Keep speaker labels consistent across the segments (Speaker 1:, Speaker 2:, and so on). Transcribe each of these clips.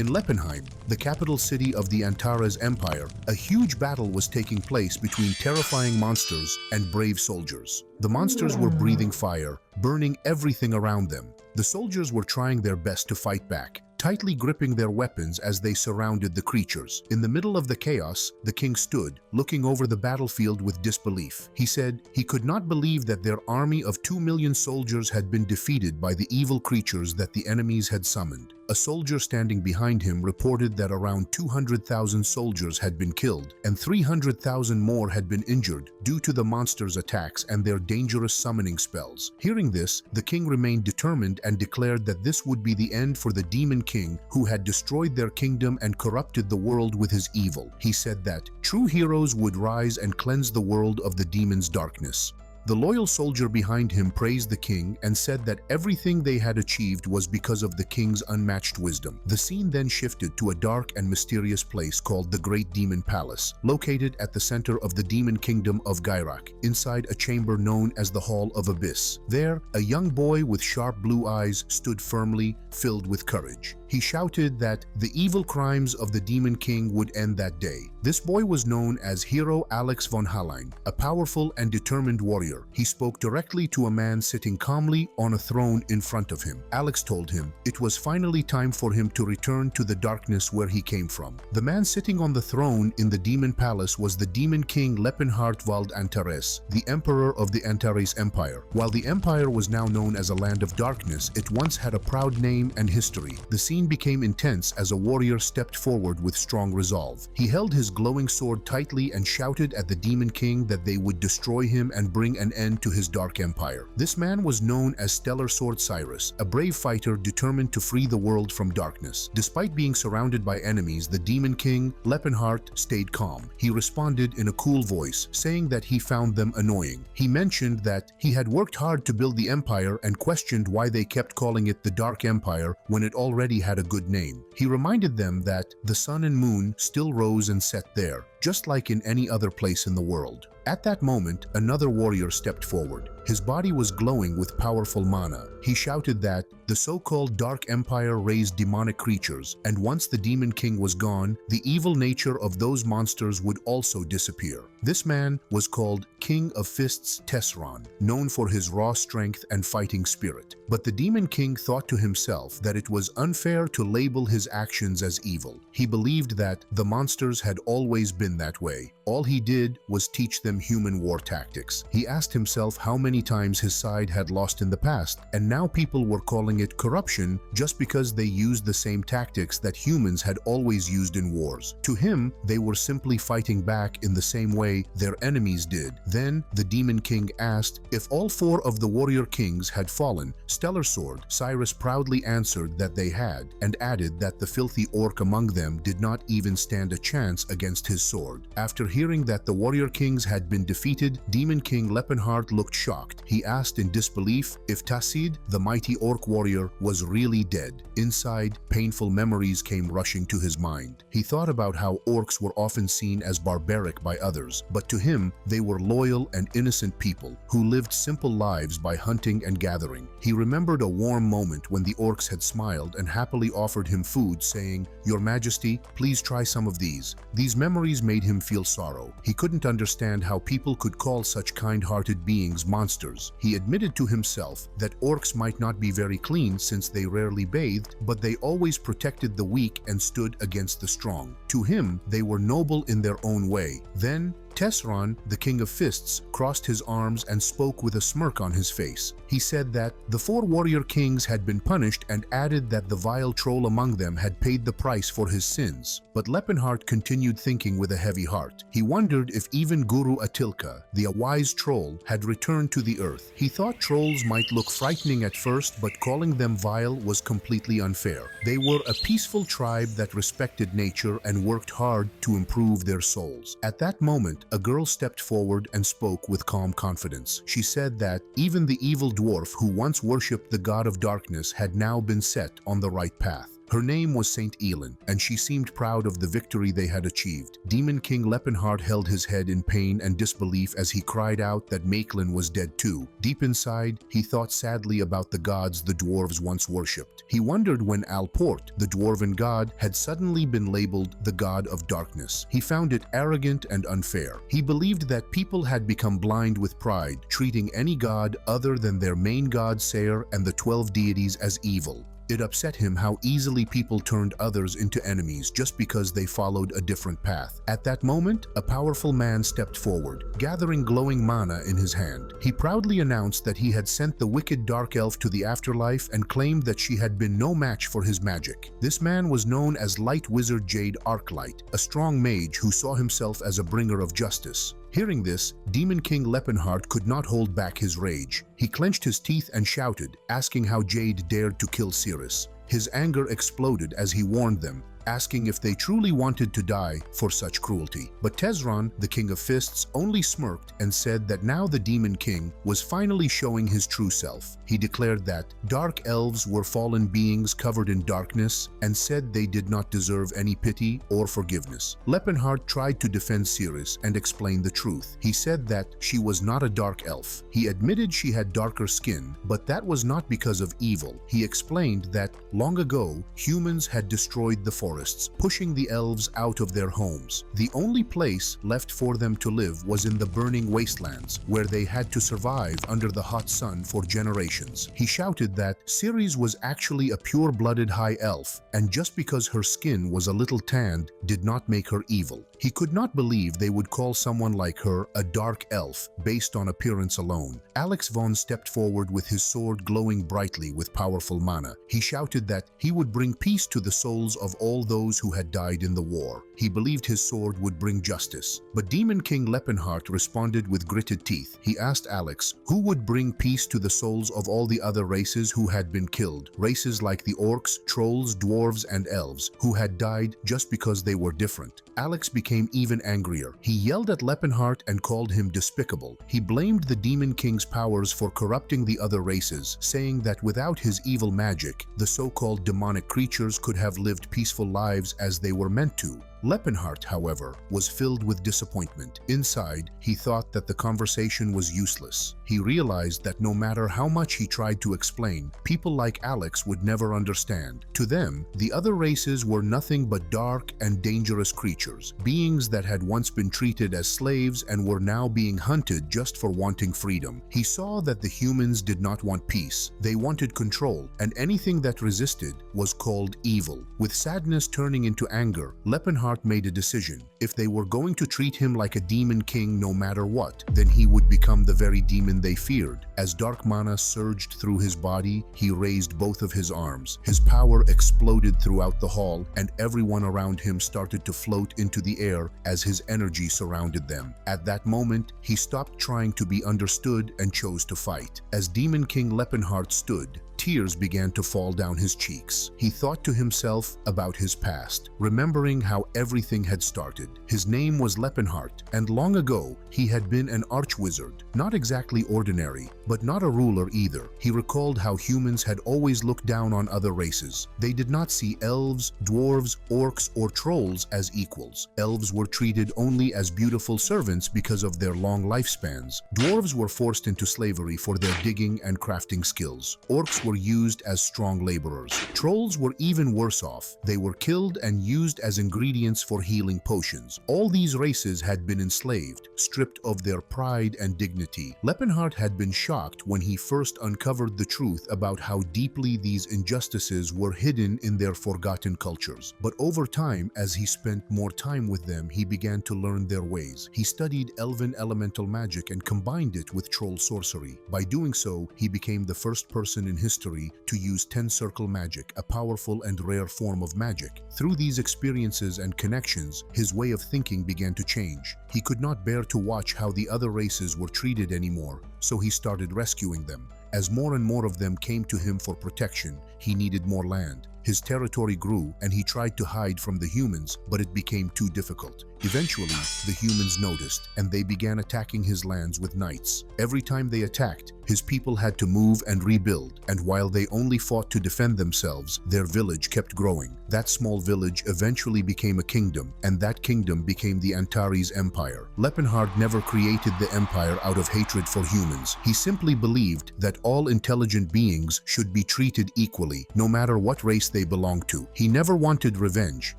Speaker 1: In Lepenheim, the capital city of the Antares Empire, a huge battle was taking place between terrifying monsters and brave soldiers. The monsters were breathing fire, burning everything around them. The soldiers were trying their best to fight back, tightly gripping their weapons as they surrounded the creatures. In the middle of the chaos, the king stood, looking over the battlefield with disbelief. He said he could not believe that their army of 2 million soldiers had been defeated by the evil creatures that the enemies had summoned. A soldier standing behind him reported that around 200,000 soldiers had been killed and 300,000 more had been injured due to the monsters' attacks and their dangerous summoning spells. Hearing this, the king remained determined and declared that this would be the end for the demon king who had destroyed their kingdom and corrupted the world with his evil. He said that true heroes would rise and cleanse the world of the demon's darkness. The loyal soldier behind him praised the king and said that everything they had achieved was because of the king's unmatched wisdom. The scene then shifted to a dark and mysterious place called the Great Demon Palace, located at the center of the demon kingdom of Gyrak, inside a chamber known as the Hall of Abyss. There, a young boy with sharp blue eyes stood firmly, filled with courage. He shouted that the evil crimes of the demon king would end that day. This boy was known as Hero Alex von Hallein, a powerful and determined warrior. He spoke directly to a man sitting calmly on a throne in front of him. Alex told him it was finally time for him to return to the darkness where he came from. The man sitting on the throne in the demon palace was the demon king Lepenheim Antares, the emperor of the Antares Empire. While the empire was now known as a land of darkness, it once had a proud name and history. The scene became intense as a warrior stepped forward with strong resolve. He held his glowing sword tightly and shouted at the demon king that they would destroy him and bring an end to his dark empire. This man was known as Stellar Sword Cyrus, a brave fighter determined to free the world from darkness. Despite being surrounded by enemies, the demon king, Lepenheim, stayed calm. He responded in a cool voice, saying that he found them annoying. He mentioned that he had worked hard to build the empire and questioned why they kept calling it the Dark Empire when it already had a good name. He reminded them that the sun and moon still rose and set there, just like in any other place in the world. At that moment, another warrior stepped forward. His body was glowing with powerful mana. He shouted that the so-called Dark Empire raised demonic creatures, and once the Demon King was gone, the evil nature of those monsters would also disappear. This man was called King of Fists Tesron, known for his raw strength and fighting spirit. But the Demon King thought to himself that it was unfair to label his actions as evil. He believed that the monsters had always been that way. All he did was teach them human war tactics. He asked himself how many times his side had lost in the past, and now people were calling it corruption just because they used the same tactics that humans had always used in wars. To him, they were simply fighting back in the same way their enemies did. Then the Demon King asked if all 4 of the warrior kings had fallen. Stellar Sword Cyrus proudly answered that they had, and added that the filthy orc among them did not even stand a chance against his sword. After hearing that the warrior kings had been defeated, Demon King Lepenheim looked shocked. He asked in disbelief if Tassid, the mighty orc warrior, was really dead. Inside, painful memories came rushing to his mind. He thought about how orcs were often seen as barbaric by others, but to him, they were loyal and innocent people who lived simple lives by hunting and gathering. He remembered a warm moment when the orcs had smiled and happily offered him food, saying, "Your Majesty, please try some of these." These memories made him feel sorrow. He couldn't understand how people could call such kind-hearted beings monsters. He admitted to himself that orcs might not be very clean since they rarely bathed, but they always protected the weak and stood against the strong. To him, they were noble in their own way. Then, Tesron, the King of Fists, crossed his arms and spoke with a smirk on his face. He said that the 4 warrior kings had been punished and added that the vile troll among them had paid the price for his sins. But Lepenheim continued thinking with a heavy heart. He wondered if even Guru Atilka, the wise troll, had returned to the earth. He thought trolls might look frightening at first, but calling them vile was completely unfair. They were a peaceful tribe that respected nature and worked hard to improve their souls. At that moment, a girl stepped forward and spoke with calm confidence. She said that even the evil dwarf who once worshipped the god of darkness had now been set on the right path. Her name was Saint Elin, and she seemed proud of the victory they had achieved. Demon King Lepenheim held his head in pain and disbelief as he cried out that Maeklin was dead too. Deep inside, he thought sadly about the gods the dwarves once worshipped. He wondered when Alport, the dwarven god, had suddenly been labeled the god of darkness. He found it arrogant and unfair. He believed that people had become blind with pride, treating any god other than their main god Sayer and the 12 deities as evil. It upset him how easily people turned others into enemies just because they followed a different path. At that moment, a powerful man stepped forward, gathering glowing mana in his hand. He proudly announced that he had sent the wicked dark elf to the afterlife and claimed that she had been no match for his magic. This man was known as Light Wizard Jade Arclight, a strong mage who saw himself as a bringer of justice. Hearing this, Demon King Lepenheim could not hold back his rage. He clenched his teeth and shouted, asking how Jade dared to kill Cirrus. His anger exploded as he warned them, asking if they truly wanted to die for such cruelty. But Tezron, the King of Fists, only smirked and said that now the Demon King was finally showing his true self. He declared that dark elves were fallen beings covered in darkness and said they did not deserve any pity or forgiveness. Lepenheim tried to defend Cirrus and explain the truth. He said that she was not a dark elf. He admitted she had darker skin, but that was not because of evil. He explained that long ago, humans had destroyed the forests, pushing the elves out of their homes. The only place left for them to live was in the burning wastelands, where they had to survive under the hot sun for generations. He shouted that Ceres was actually a pure-blooded high elf, and just because her skin was a little tanned did not make her evil. He could not believe they would call someone like her a dark elf based on appearance alone. Alex Von stepped forward with his sword glowing brightly with powerful mana. He shouted that he would bring peace to the souls of all those who had died in the war. He believed his sword would bring justice. But Demon King Lepenheim responded with gritted teeth. He asked Alex, who would bring peace to the souls of all the other races who had been killed? Races like the Orcs, Trolls, Dwarves, and Elves, who had died just because they were different. Alex became even angrier. He yelled at Lepenheim and called him despicable. He blamed the Demon King's powers for corrupting the other races, saying that without his evil magic, the so-called demonic creatures could have lived peaceful lives as they were meant to. Lepenheim, however, was filled with disappointment. Inside, he thought that the conversation was useless. He realized that no matter how much he tried to explain, people like Alex would never understand. To them, the other races were nothing but dark and dangerous creatures, beings that had once been treated as slaves and were now being hunted just for wanting freedom. He saw that the humans did not want peace. They wanted control, and anything that resisted was called evil. With sadness turning into anger, Lepenheim made a decision. If they were going to treat him like a demon king no matter what, then he would become the very demon they feared. As dark mana surged through his body, he raised both of his arms. His power exploded throughout the hall, and everyone around him started to float into the air as his energy surrounded them. At that moment, he stopped trying to be understood and chose to fight. As Demon King Lepenheim stood, tears began to fall down his cheeks. He thought to himself about his past, remembering how everything had started. His name was Lepenheim, and long ago, he had been an archwizard. Not exactly ordinary, but not a ruler either. He recalled how humans had always looked down on other races. They did not see elves, dwarves, orcs, or trolls as equals. Elves were treated only as beautiful servants because of their long lifespans. Dwarves were forced into slavery for their digging and crafting skills. Orcs were used as strong laborers. Trolls were even worse off. They were killed and used as ingredients for healing potions. All these races had been enslaved, stripped of their pride and dignity. Lepenheim had been shocked when he first uncovered the truth about how deeply these injustices were hidden in their forgotten cultures. But over time, as he spent more time with them, he began to learn their ways. He studied elven elemental magic and combined it with troll sorcery. By doing so, he became the first person in history to use 10-circle magic, a powerful and rare form of magic. Through these experiences and connections, his way of thinking began to change. He could not bear to watch how the other races were treated anymore, so he started rescuing them. As more and more of them came to him for protection, he needed more land. His territory grew, and he tried to hide from the humans, but it became too difficult. Eventually, the humans noticed, and they began attacking his lands with knights. Every time they attacked, His people had to move and rebuild, and while they only fought to defend themselves, their village kept growing. That small village eventually became a kingdom, and that kingdom became the Antares Empire. Lepenhard never created the empire out of hatred for humans. He simply believed that all intelligent beings should be treated equally, no matter what race they belonged to. He never wanted revenge.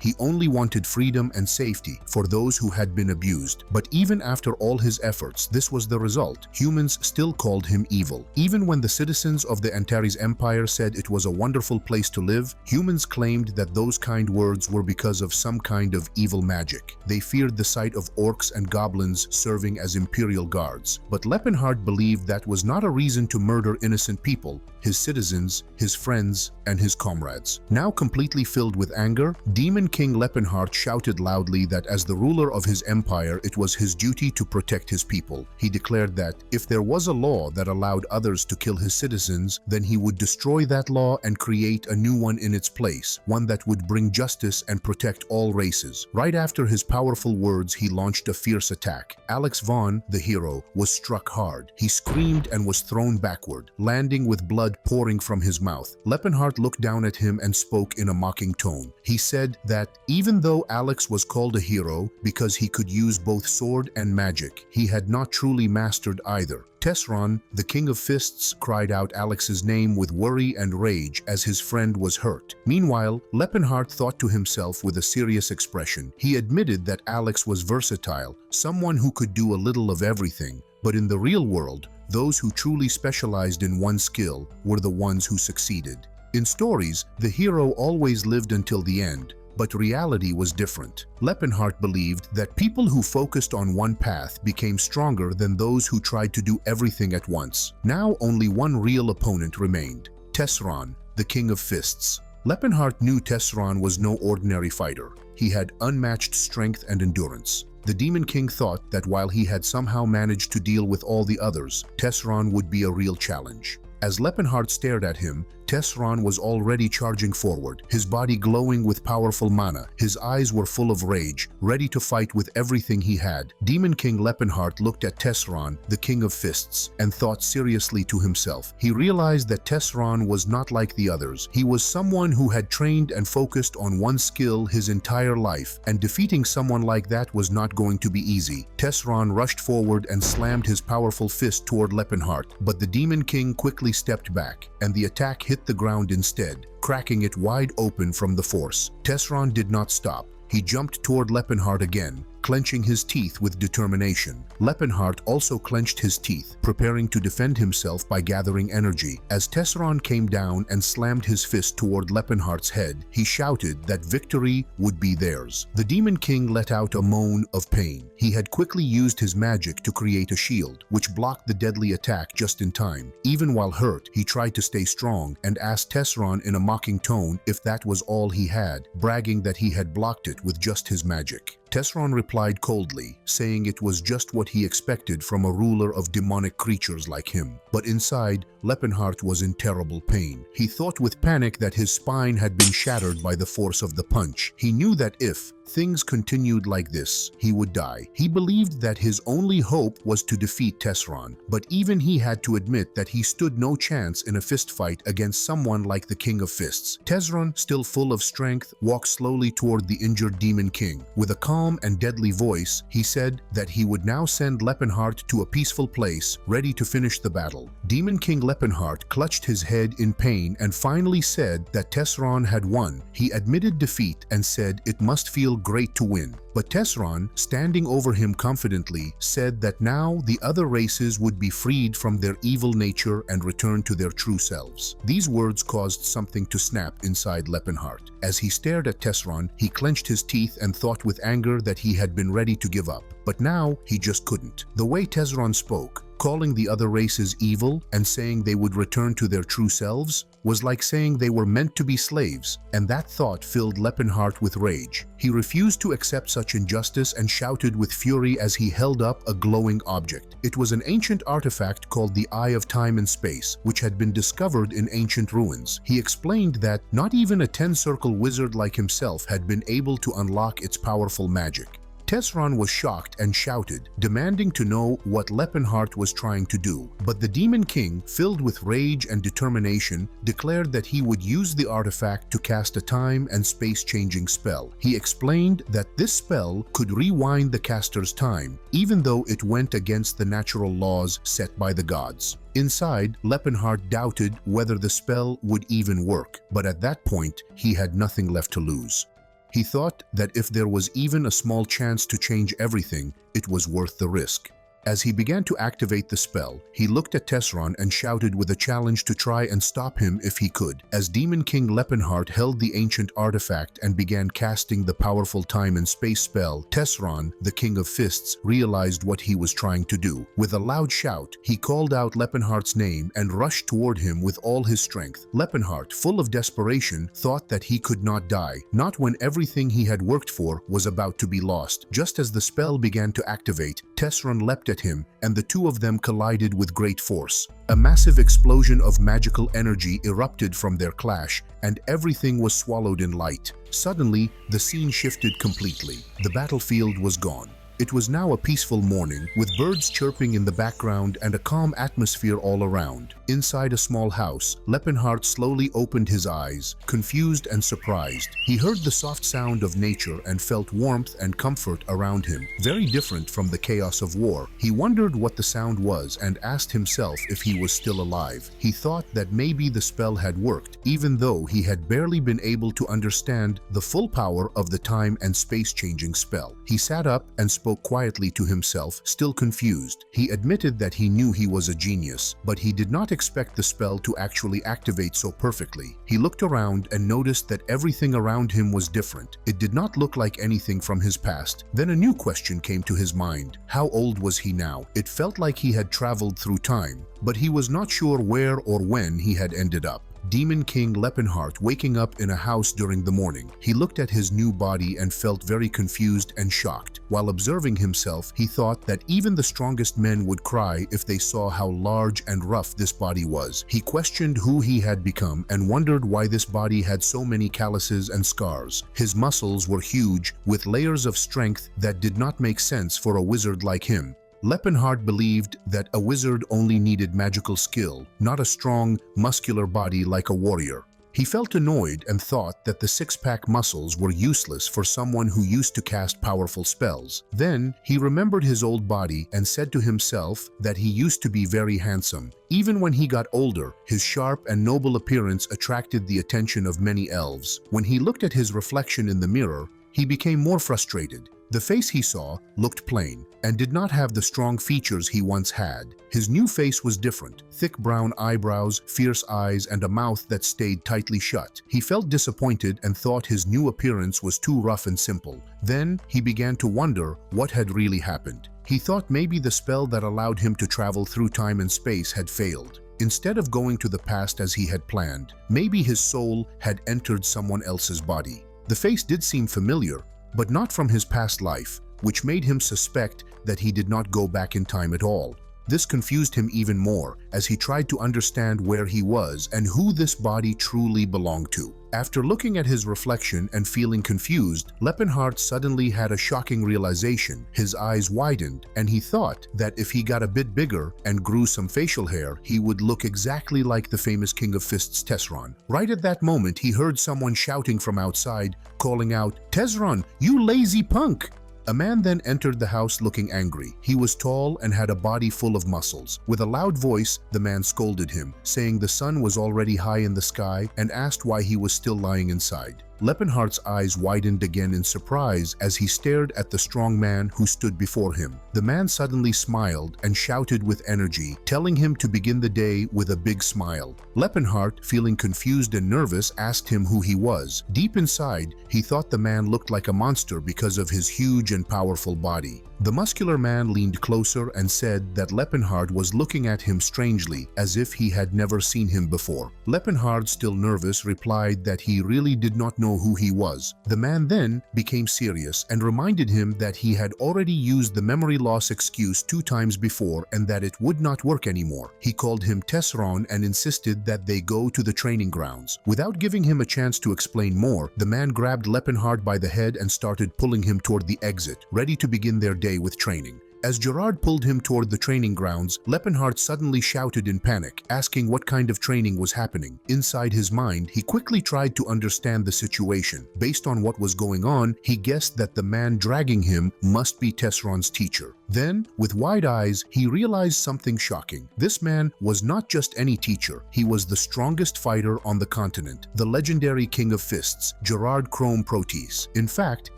Speaker 1: He only wanted freedom and safety for those who had been abused. But even after all his efforts, this was the result. Humans still called him evil. Even when the citizens of the Antares Empire said it was a wonderful place to live, humans claimed that those kind words were because of some kind of evil magic. They feared the sight of orcs and goblins serving as imperial guards. But Lepenhard believed that was not a reason to murder innocent people, his citizens, his friends, and his comrades. Now completely filled with anger, Demon King Lepenhard shouted loudly that as the ruler of his empire, it was his duty to protect his people. He declared that if there was a law that allowed others to kill his citizens, then he would destroy that law and create a new one in its place, one that would bring justice and protect all races. Right after his powerful words, he launched a fierce attack. Alex Vaughn, the hero, was struck hard. He screamed and was thrown backward, landing with blood pouring from his mouth. Lepenhard looked down at him and spoke in a mocking tone. He said that even though Alex was called a hero because he could use both sword and magic, he had not truly mastered either. Tesron, the King of Fists, cried out Alex's name with worry and rage as his friend was hurt. Meanwhile, Lepenhard thought to himself with a serious expression. He admitted that Alex was versatile, someone who could do a little of everything. But in the real world, those who truly specialized in one skill were the ones who succeeded. In stories, the hero always lived until the end, but reality was different. Lepenhard believed that people who focused on one path became stronger than those who tried to do everything at once. Now only one real opponent remained, Tesron, the King of Fists. Lepenhard knew Tesron was no ordinary fighter. He had unmatched strength and endurance. The Demon King thought that while he had somehow managed to deal with all the others, Tesron would be a real challenge. As Lepenhard stared at him, Tesron was already charging forward, his body glowing with powerful mana. His eyes were full of rage, ready to fight with everything he had. Demon King Lepenhard looked at Tesron, the King of Fists, and thought seriously to himself. He realized that Tesron was not like the others. He was someone who had trained and focused on one skill his entire life, and defeating someone like that was not going to be easy. Tesron rushed forward and slammed his powerful fist toward Lepenhard, but the Demon King quickly stepped back, and the attack hit the ground instead, cracking it wide open from the force. Tesron did not stop. He jumped toward Lepenhard again, clenching his teeth with determination. Lepenhard also clenched his teeth, preparing to defend himself by gathering energy. As Tesron came down and slammed his fist toward Lepenhard's head, he shouted that victory would be theirs. The Demon King let out a moan of pain. He had quickly used his magic to create a shield, which blocked the deadly attack just in time. Even while hurt, he tried to stay strong and asked Tesron in a mocking tone if that was all he had, bragging that he had blocked it with just his magic. Tesron replied coldly, saying it was just what he expected from a ruler of demonic creatures like him. But inside, Lepenhard was in terrible pain. He thought with panic that his spine had been shattered by the force of the punch. He knew that if things continued like this, he would die. He believed that his only hope was to defeat Tesron, but even he had to admit that he stood no chance in a fist fight against someone like the King of Fists. Tesron, still full of strength, walked slowly toward the injured Demon King. With a calm and deadly voice, he said that he would now send Lepenhard to a peaceful place, ready to finish the battle. Demon King Lepenhard clutched his head in pain and finally said that Tesron had won. He admitted defeat and said it must feel great to win. But Tesron, standing over him confidently, said that now the other races would be freed from their evil nature and return to their true selves. These words caused something to snap inside Lepenhard. As he stared at Tesron, he clenched his teeth and thought with anger that he had been ready to give up. But now he just couldn't. The way Tesron spoke, calling the other races evil and saying they would return to their true selves, was like saying they were meant to be slaves, and that thought filled Lepenhard with rage. He refused to accept such injustice and shouted with fury as he held up a glowing object. It was an ancient artifact called the Eye of Time and Space, which had been discovered in ancient ruins. He explained that not even a 10-circle wizard like himself had been able to unlock its powerful magic. Tesron was shocked and shouted, demanding to know what Lepenheim was trying to do. But the Demon King, filled with rage and determination, declared that he would use the artifact to cast a time and space-changing spell. He explained that this spell could rewind the caster's time, even though it went against the natural laws set by the gods. Inside, Lepenheim doubted whether the spell would even work, but at that point, he had nothing left to lose. He thought that if there was even a small chance to change everything, it was worth the risk. As he began to activate the spell, he looked at Tesron and shouted with a challenge to try and stop him if he could. As Demon King Lepenheim held the ancient artifact and began casting the powerful time and space spell, Tesron, the King of Fists, realized what he was trying to do. With a loud shout, he called out Lepenheim's name and rushed toward him with all his strength. Lepenheim, full of desperation, thought that he could not die, not when everything he had worked for was about to be lost. Just as the spell began to activate, Tesron leapt at him, and the two of them collided with great force. A massive explosion of magical energy erupted from their clash, and everything was swallowed in light. Suddenly, the scene shifted completely. The battlefield was gone. It was now a peaceful morning, with birds chirping in the background and a calm atmosphere all around. Inside a small house, Lepenheim slowly opened his eyes, confused and surprised. He heard the soft sound of nature and felt warmth and comfort around him, very different from the chaos of war. He wondered what the sound was and asked himself if he was still alive. He thought that maybe the spell had worked, even though he had barely been able to understand the full power of the time and space-changing spell. He sat up and spoke quietly to himself, still confused. He admitted that he knew he was a genius, but he did not expect the spell to actually activate so perfectly. He looked around and noticed that everything around him was different. It did not look like anything from his past. Then a new question came to his mind. How old was he now? It felt like he had traveled through time, but he was not sure where or when he had ended up. Demon King Lepenheim waking up in a house during the morning. He looked at his new body and felt very confused and shocked. While observing himself, he thought that even the strongest men would cry if they saw how large and rough this body was. He questioned who he had become and wondered why this body had so many calluses and scars. His muscles were huge, with layers of strength that did not make sense for a wizard like him. Lepenheim believed that a wizard only needed magical skill, not a strong, muscular body like a warrior. He felt annoyed and thought that the six-pack muscles were useless for someone who used to cast powerful spells. Then, he remembered his old body and said to himself that he used to be very handsome. Even when he got older, his sharp and noble appearance attracted the attention of many elves. When he looked at his reflection in the mirror, he became more frustrated. The face he saw looked plain and did not have the strong features he once had. His new face was different, thick brown eyebrows, fierce eyes, and a mouth that stayed tightly shut. He felt disappointed and thought his new appearance was too rough and simple. Then he began to wonder what had really happened. He thought maybe the spell that allowed him to travel through time and space had failed. Instead of going to the past as he had planned, maybe his soul had entered someone else's body. The face did seem familiar, but not from his past life, which made him suspect that he did not go back in time at all. This confused him even more as he tried to understand where he was and who this body truly belonged to. After looking at his reflection and feeling confused, Lepenheim suddenly had a shocking realization. His eyes widened, and he thought that if he got a bit bigger and grew some facial hair, he would look exactly like the famous King of Fists Tesron. Right at that moment, he heard someone shouting from outside, calling out, "Tesron, you lazy punk!" A man then entered the house looking angry. He was tall and had a body full of muscles. With a loud voice, the man scolded him, saying the sun was already high in the sky, and asked why he was still lying inside. Lepenheim's eyes widened again in surprise as he stared at the strong man who stood before him. The man suddenly smiled and shouted with energy, telling him to begin the day with a big smile. Lepenheim, feeling confused and nervous, asked him who he was. Deep inside, he thought the man looked like a monster because of his huge and powerful body. The muscular man leaned closer and said that Lepenhard was looking at him strangely, as if he had never seen him before. Lepenhard, still nervous, replied that he really did not know who he was. The man then became serious and reminded him that he had already used the memory loss excuse 2 times before and that it would not work anymore. He called him Tesron and insisted that they go to the training grounds. Without giving him a chance to explain more, the man grabbed Lepenhard by the head and started pulling him toward the exit, ready to begin their day with training. As Gerard pulled him toward the training grounds, Lepenhard suddenly shouted in panic, asking what kind of training was happening. Inside his mind, he quickly tried to understand the situation. Based on what was going on, he guessed that the man dragging him must be Tesron's teacher. Then, with wide eyes, he realized something shocking. This man was not just any teacher. He was the strongest fighter on the continent, the legendary King of Fists, Gerard Chrome Proteus. In fact,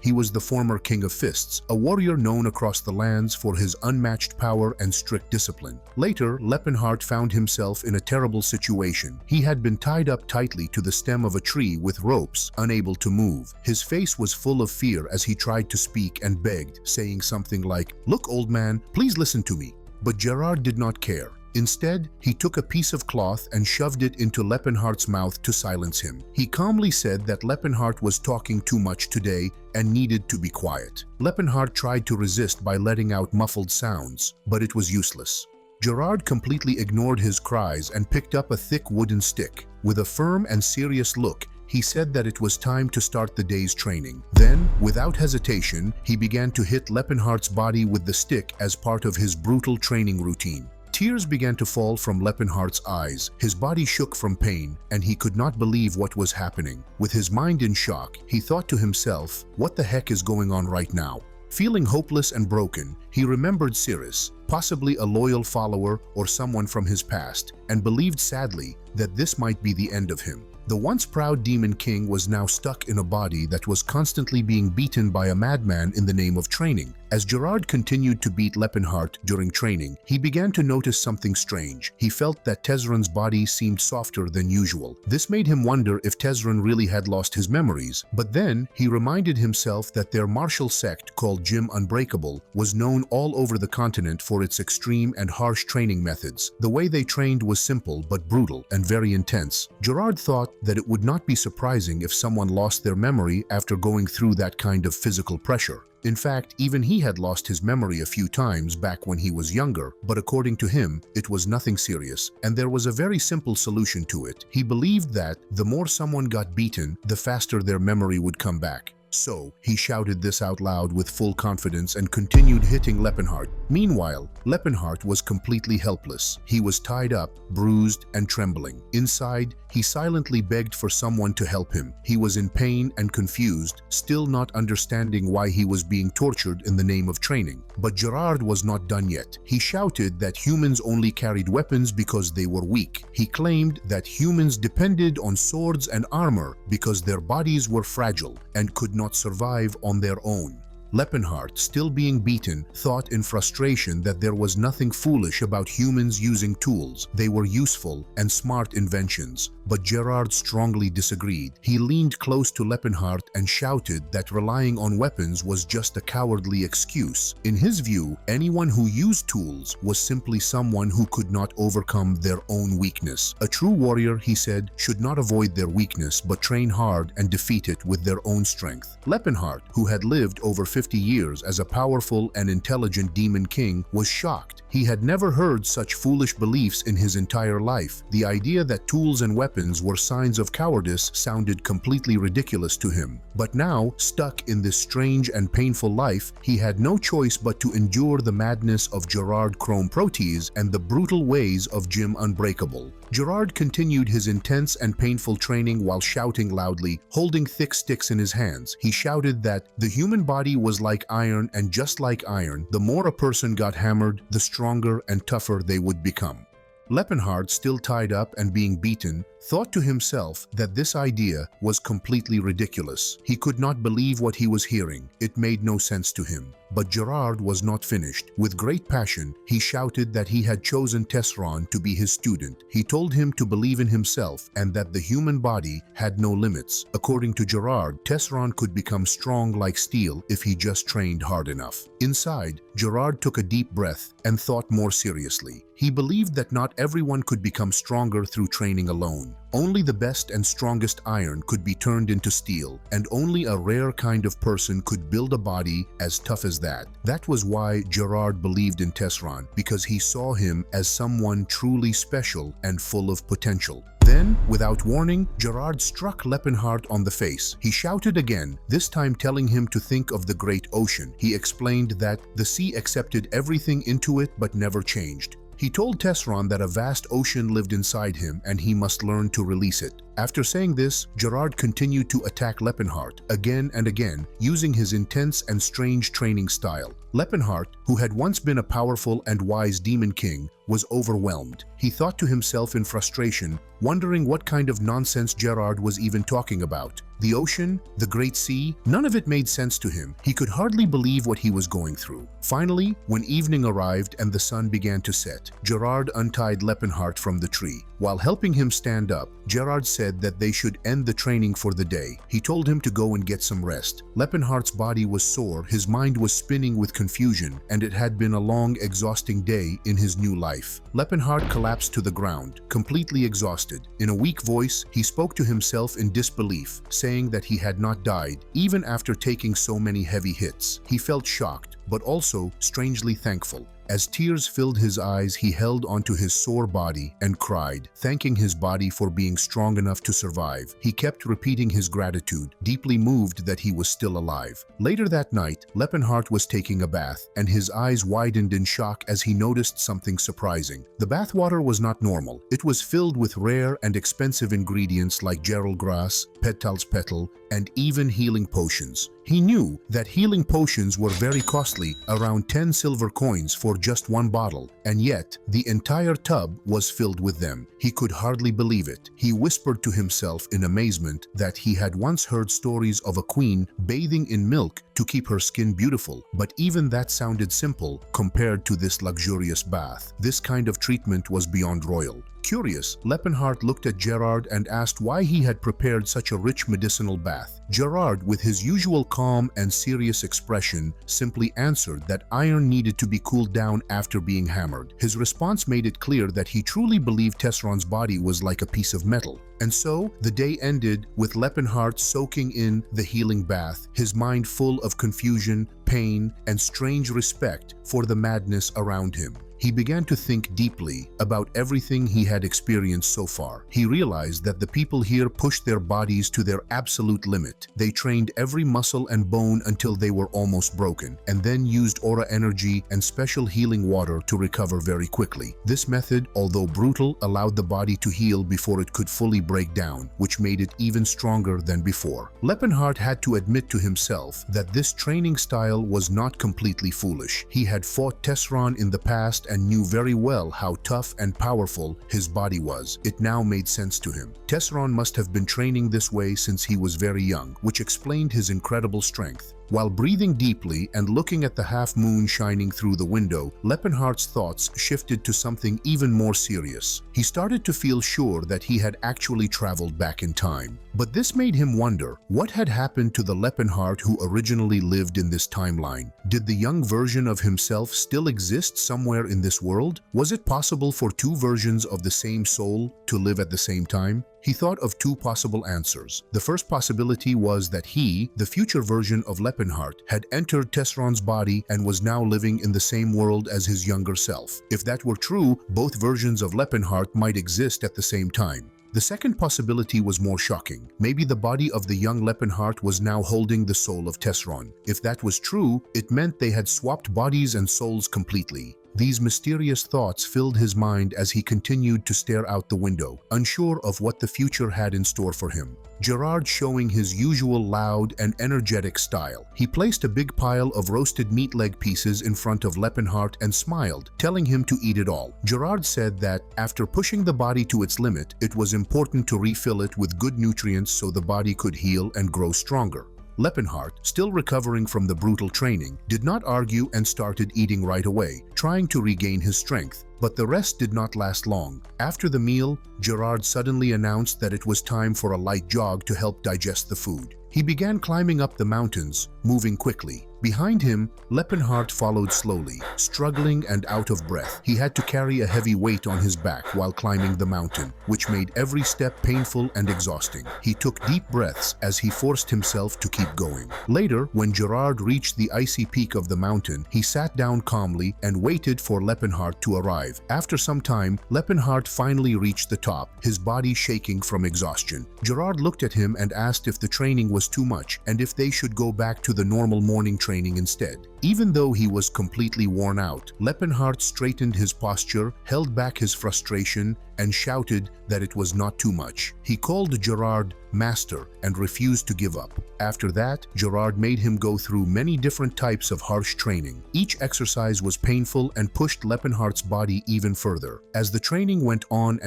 Speaker 1: he was the former King of Fists, a warrior known across the lands for his unmatched power and strict discipline. Later, Lepenhard found himself in a terrible situation. He had been tied up tightly to the stem of a tree with ropes, unable to move. His face was full of fear as he tried to speak and begged, saying something like, "Look, old man, please listen to me." But Gerard did not care. Instead, he took a piece of cloth and shoved it into Lepenhardt's mouth to silence him. He calmly said that Lepenhardt was talking too much today and needed to be quiet. Lepenhardt tried to resist by letting out muffled sounds, but it was useless. Gerard completely ignored his cries and picked up a thick wooden stick. With a firm and serious look, he said that it was time to start the day's training. Then, without hesitation, he began to hit Lepenhardt's body with the stick as part of his brutal training routine. Tears began to fall from Lepenhardt's eyes. His body shook from pain, and he could not believe what was happening. With his mind in shock, he thought to himself, "What the heck is going on right now?" Feeling hopeless and broken, he remembered Cyrus, possibly a loyal follower or someone from his past, and believed sadly that this might be the end of him. The once proud demon king was now stuck in a body that was constantly being beaten by a madman in the name of training. As Gerard continued to beat Lepenhardt during training, he began to notice something strange. He felt that Tesron's body seemed softer than usual. This made him wonder if Tesron really had lost his memories. But then, he reminded himself that their martial sect, called Jim Unbreakable, was known all over the continent for its extreme and harsh training methods. The way they trained was simple but brutal and very intense. Gerard thought that it would not be surprising if someone lost their memory after going through that kind of physical pressure. In fact, even he had lost his memory a few times back when he was younger, but according to him, it was nothing serious, and there was a very simple solution to it. He believed that the more someone got beaten, the faster their memory would come back. So, he shouted this out loud with full confidence and continued hitting Lepenhardt. Meanwhile, Lepenhardt was completely helpless. He was tied up, bruised, and trembling. Inside, he silently begged for someone to help him. He was in pain and confused, still not understanding why he was being tortured in the name of training. But Gerard was not done yet. He shouted that humans only carried weapons because they were weak. He claimed that humans depended on swords and armor because their bodies were fragile and could not survive on their own. Lepenhardt, still being beaten, thought in frustration that there was nothing foolish about humans using tools. They were useful and smart inventions. But Gerard strongly disagreed. He leaned close to Lepenhardt and shouted that relying on weapons was just a cowardly excuse. In his view, anyone who used tools was simply someone who could not overcome their own weakness. A true warrior, he said, should not avoid their weakness but train hard and defeat it with their own strength. Lepenhardt, who had lived over 50 years as a powerful and intelligent demon king, was shocked. He had never heard such foolish beliefs in his entire life. The idea that tools and weapons were signs of cowardice sounded completely ridiculous to him. But now, stuck in this strange and painful life, he had no choice but to endure the madness of Gerard Chrome Proteus and the brutal ways of Jim Unbreakable. Gerard continued his intense and painful training while shouting loudly, holding thick sticks in his hands. He shouted that the human body was like iron, and just like iron, the more a person got hammered, the stronger and tougher they would become. Lepenhardt, still tied up and being beaten, thought to himself that this idea was completely ridiculous. He could not believe what he was hearing. It made no sense to him. But Gerard was not finished. With great passion, he shouted that he had chosen Tesron to be his student. He told him to believe in himself and that the human body had no limits. According to Gerard, Tesron could become strong like steel if he just trained hard enough. Inside, Gerard took a deep breath and thought more seriously. He believed that not everyone could become stronger through training alone. Only the best and strongest iron could be turned into steel, and only a rare kind of person could build a body as tough as that. That was why Gerard believed in Tesron, because he saw him as someone truly special and full of potential. Then, without warning, Gerard struck Lepenheim on the face. He shouted again, this time telling him to think of the great ocean. He explained that the sea accepted everything into it but never changed. He told Tesron that a vast ocean lived inside him and he must learn to release it. After saying this, Gerard continued to attack Lepenheim again and again, using his intense and strange training style. Lepenheim, who had once been a powerful and wise demon king, was overwhelmed. He thought to himself in frustration, wondering what kind of nonsense Gerard was even talking about. The ocean, the great sea, none of it made sense to him. He could hardly believe what he was going through. Finally, when evening arrived and the sun began to set, Gerard untied Lepenheim from the tree. While helping him stand up, Gerard said that they should end the training for the day. He told him to go and get some rest. Lepenheim's body was sore, his mind was spinning with confusion, and it had been a long, exhausting day in his new life. Lepenheim collapsed to the ground, completely exhausted. In a weak voice, he spoke to himself in disbelief, saying that he had not died, even after taking so many heavy hits. He felt shocked, but also strangely thankful. As tears filled his eyes, he held onto his sore body and cried, thanking his body for being strong enough to survive. He kept repeating his gratitude, deeply moved that he was still alive. Later that night, Lepenheim was taking a bath, and his eyes widened in shock as he noticed something surprising. The bathwater was not normal. It was filled with rare and expensive ingredients like gerald grass, petal's petal, and even healing potions. He knew that healing potions were very costly, around 10 silver coins for just one bottle, and yet the entire tub was filled with them. He could hardly believe it. He whispered to himself in amazement that he had once heard stories of a queen bathing in milk to keep her skin beautiful, but even that sounded simple compared to this luxurious bath. This kind of treatment was beyond royal. Curious, Lepenheim looked at Gerard and asked why he had prepared such a rich medicinal bath. Gerard, with his usual calm and serious expression, simply answered that iron needed to be cooled down after being hammered. His response made it clear that he truly believed Tesron's body was like a piece of metal. And so, the day ended with Lepenheim soaking in the healing bath, his mind full of confusion, pain, and strange respect for the madness around him. He began to think deeply about everything he had experienced so far. He realized that the people here pushed their bodies to their absolute limit. They trained every muscle and bone until they were almost broken, and then used aura energy and special healing water to recover very quickly. This method, although brutal, allowed the body to heal before it could fully break down, which made it even stronger than before. Lepenheim had to admit to himself that this training style was not completely foolish. He had fought Tesron in the past and knew very well how tough and powerful his body was. It now made sense to him. Tesron must have been training this way since he was very young, which explained his incredible strength. While breathing deeply and looking at the half moon shining through the window, Lepenheim's thoughts shifted to something even more serious. He started to feel sure that he had actually traveled back in time. But this made him wonder, what had happened to the Lepenheim who originally lived in this timeline? Did the young version of himself still exist somewhere in this world? Was it possible for two versions of the same soul to live at the same time? He thought of two possible answers. The first possibility was that he, the future version of Lepenheim, had entered Tesron's body and was now living in the same world as his younger self. If that were true, both versions of Lepenheim might exist at the same time. The second possibility was more shocking. Maybe the body of the young Lepenheim was now holding the soul of Tesron. If that was true, it meant they had swapped bodies and souls completely. These mysterious thoughts filled his mind as he continued to stare out the window, unsure of what the future had in store for him. Gerard showing his usual loud and energetic style. He placed a big pile of roasted meat leg pieces in front of Lepenheim and smiled, telling him to eat it all. Gerard said that after pushing the body to its limit, it was important to refill it with good nutrients so the body could heal and grow stronger. Lepenheim, still recovering from the brutal training, did not argue and started eating right away, trying to regain his strength. But the rest did not last long. After the meal, Gerard suddenly announced that it was time for a light jog to help digest the food. He began climbing up the mountains, moving quickly. Behind him, Lepenheim followed slowly, struggling and out of breath. He had to carry a heavy weight on his back while climbing the mountain, which made every step painful and exhausting. He took deep breaths as he forced himself to keep going. Later, when Gerard reached the icy peak of the mountain, he sat down calmly and waited for Lepenheim to arrive. After some time, Lepenheim finally reached the top, his body shaking from exhaustion. Gerard looked at him and asked if the training was too much and if they should go back to the normal morning training instead. Even though he was completely worn out, Lepenheim straightened his posture, held back his frustration, and shouted that it was not too much. He called Gerard master and refused to give up. After that, Gerard made him go through many different types of harsh training. Each exercise was painful and pushed Lepenheim's body even further. As the training went on,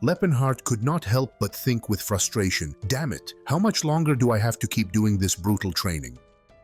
Speaker 1: Lepenheim could not help but think with frustration, "Damn it, how much longer do I have to keep doing this brutal training?"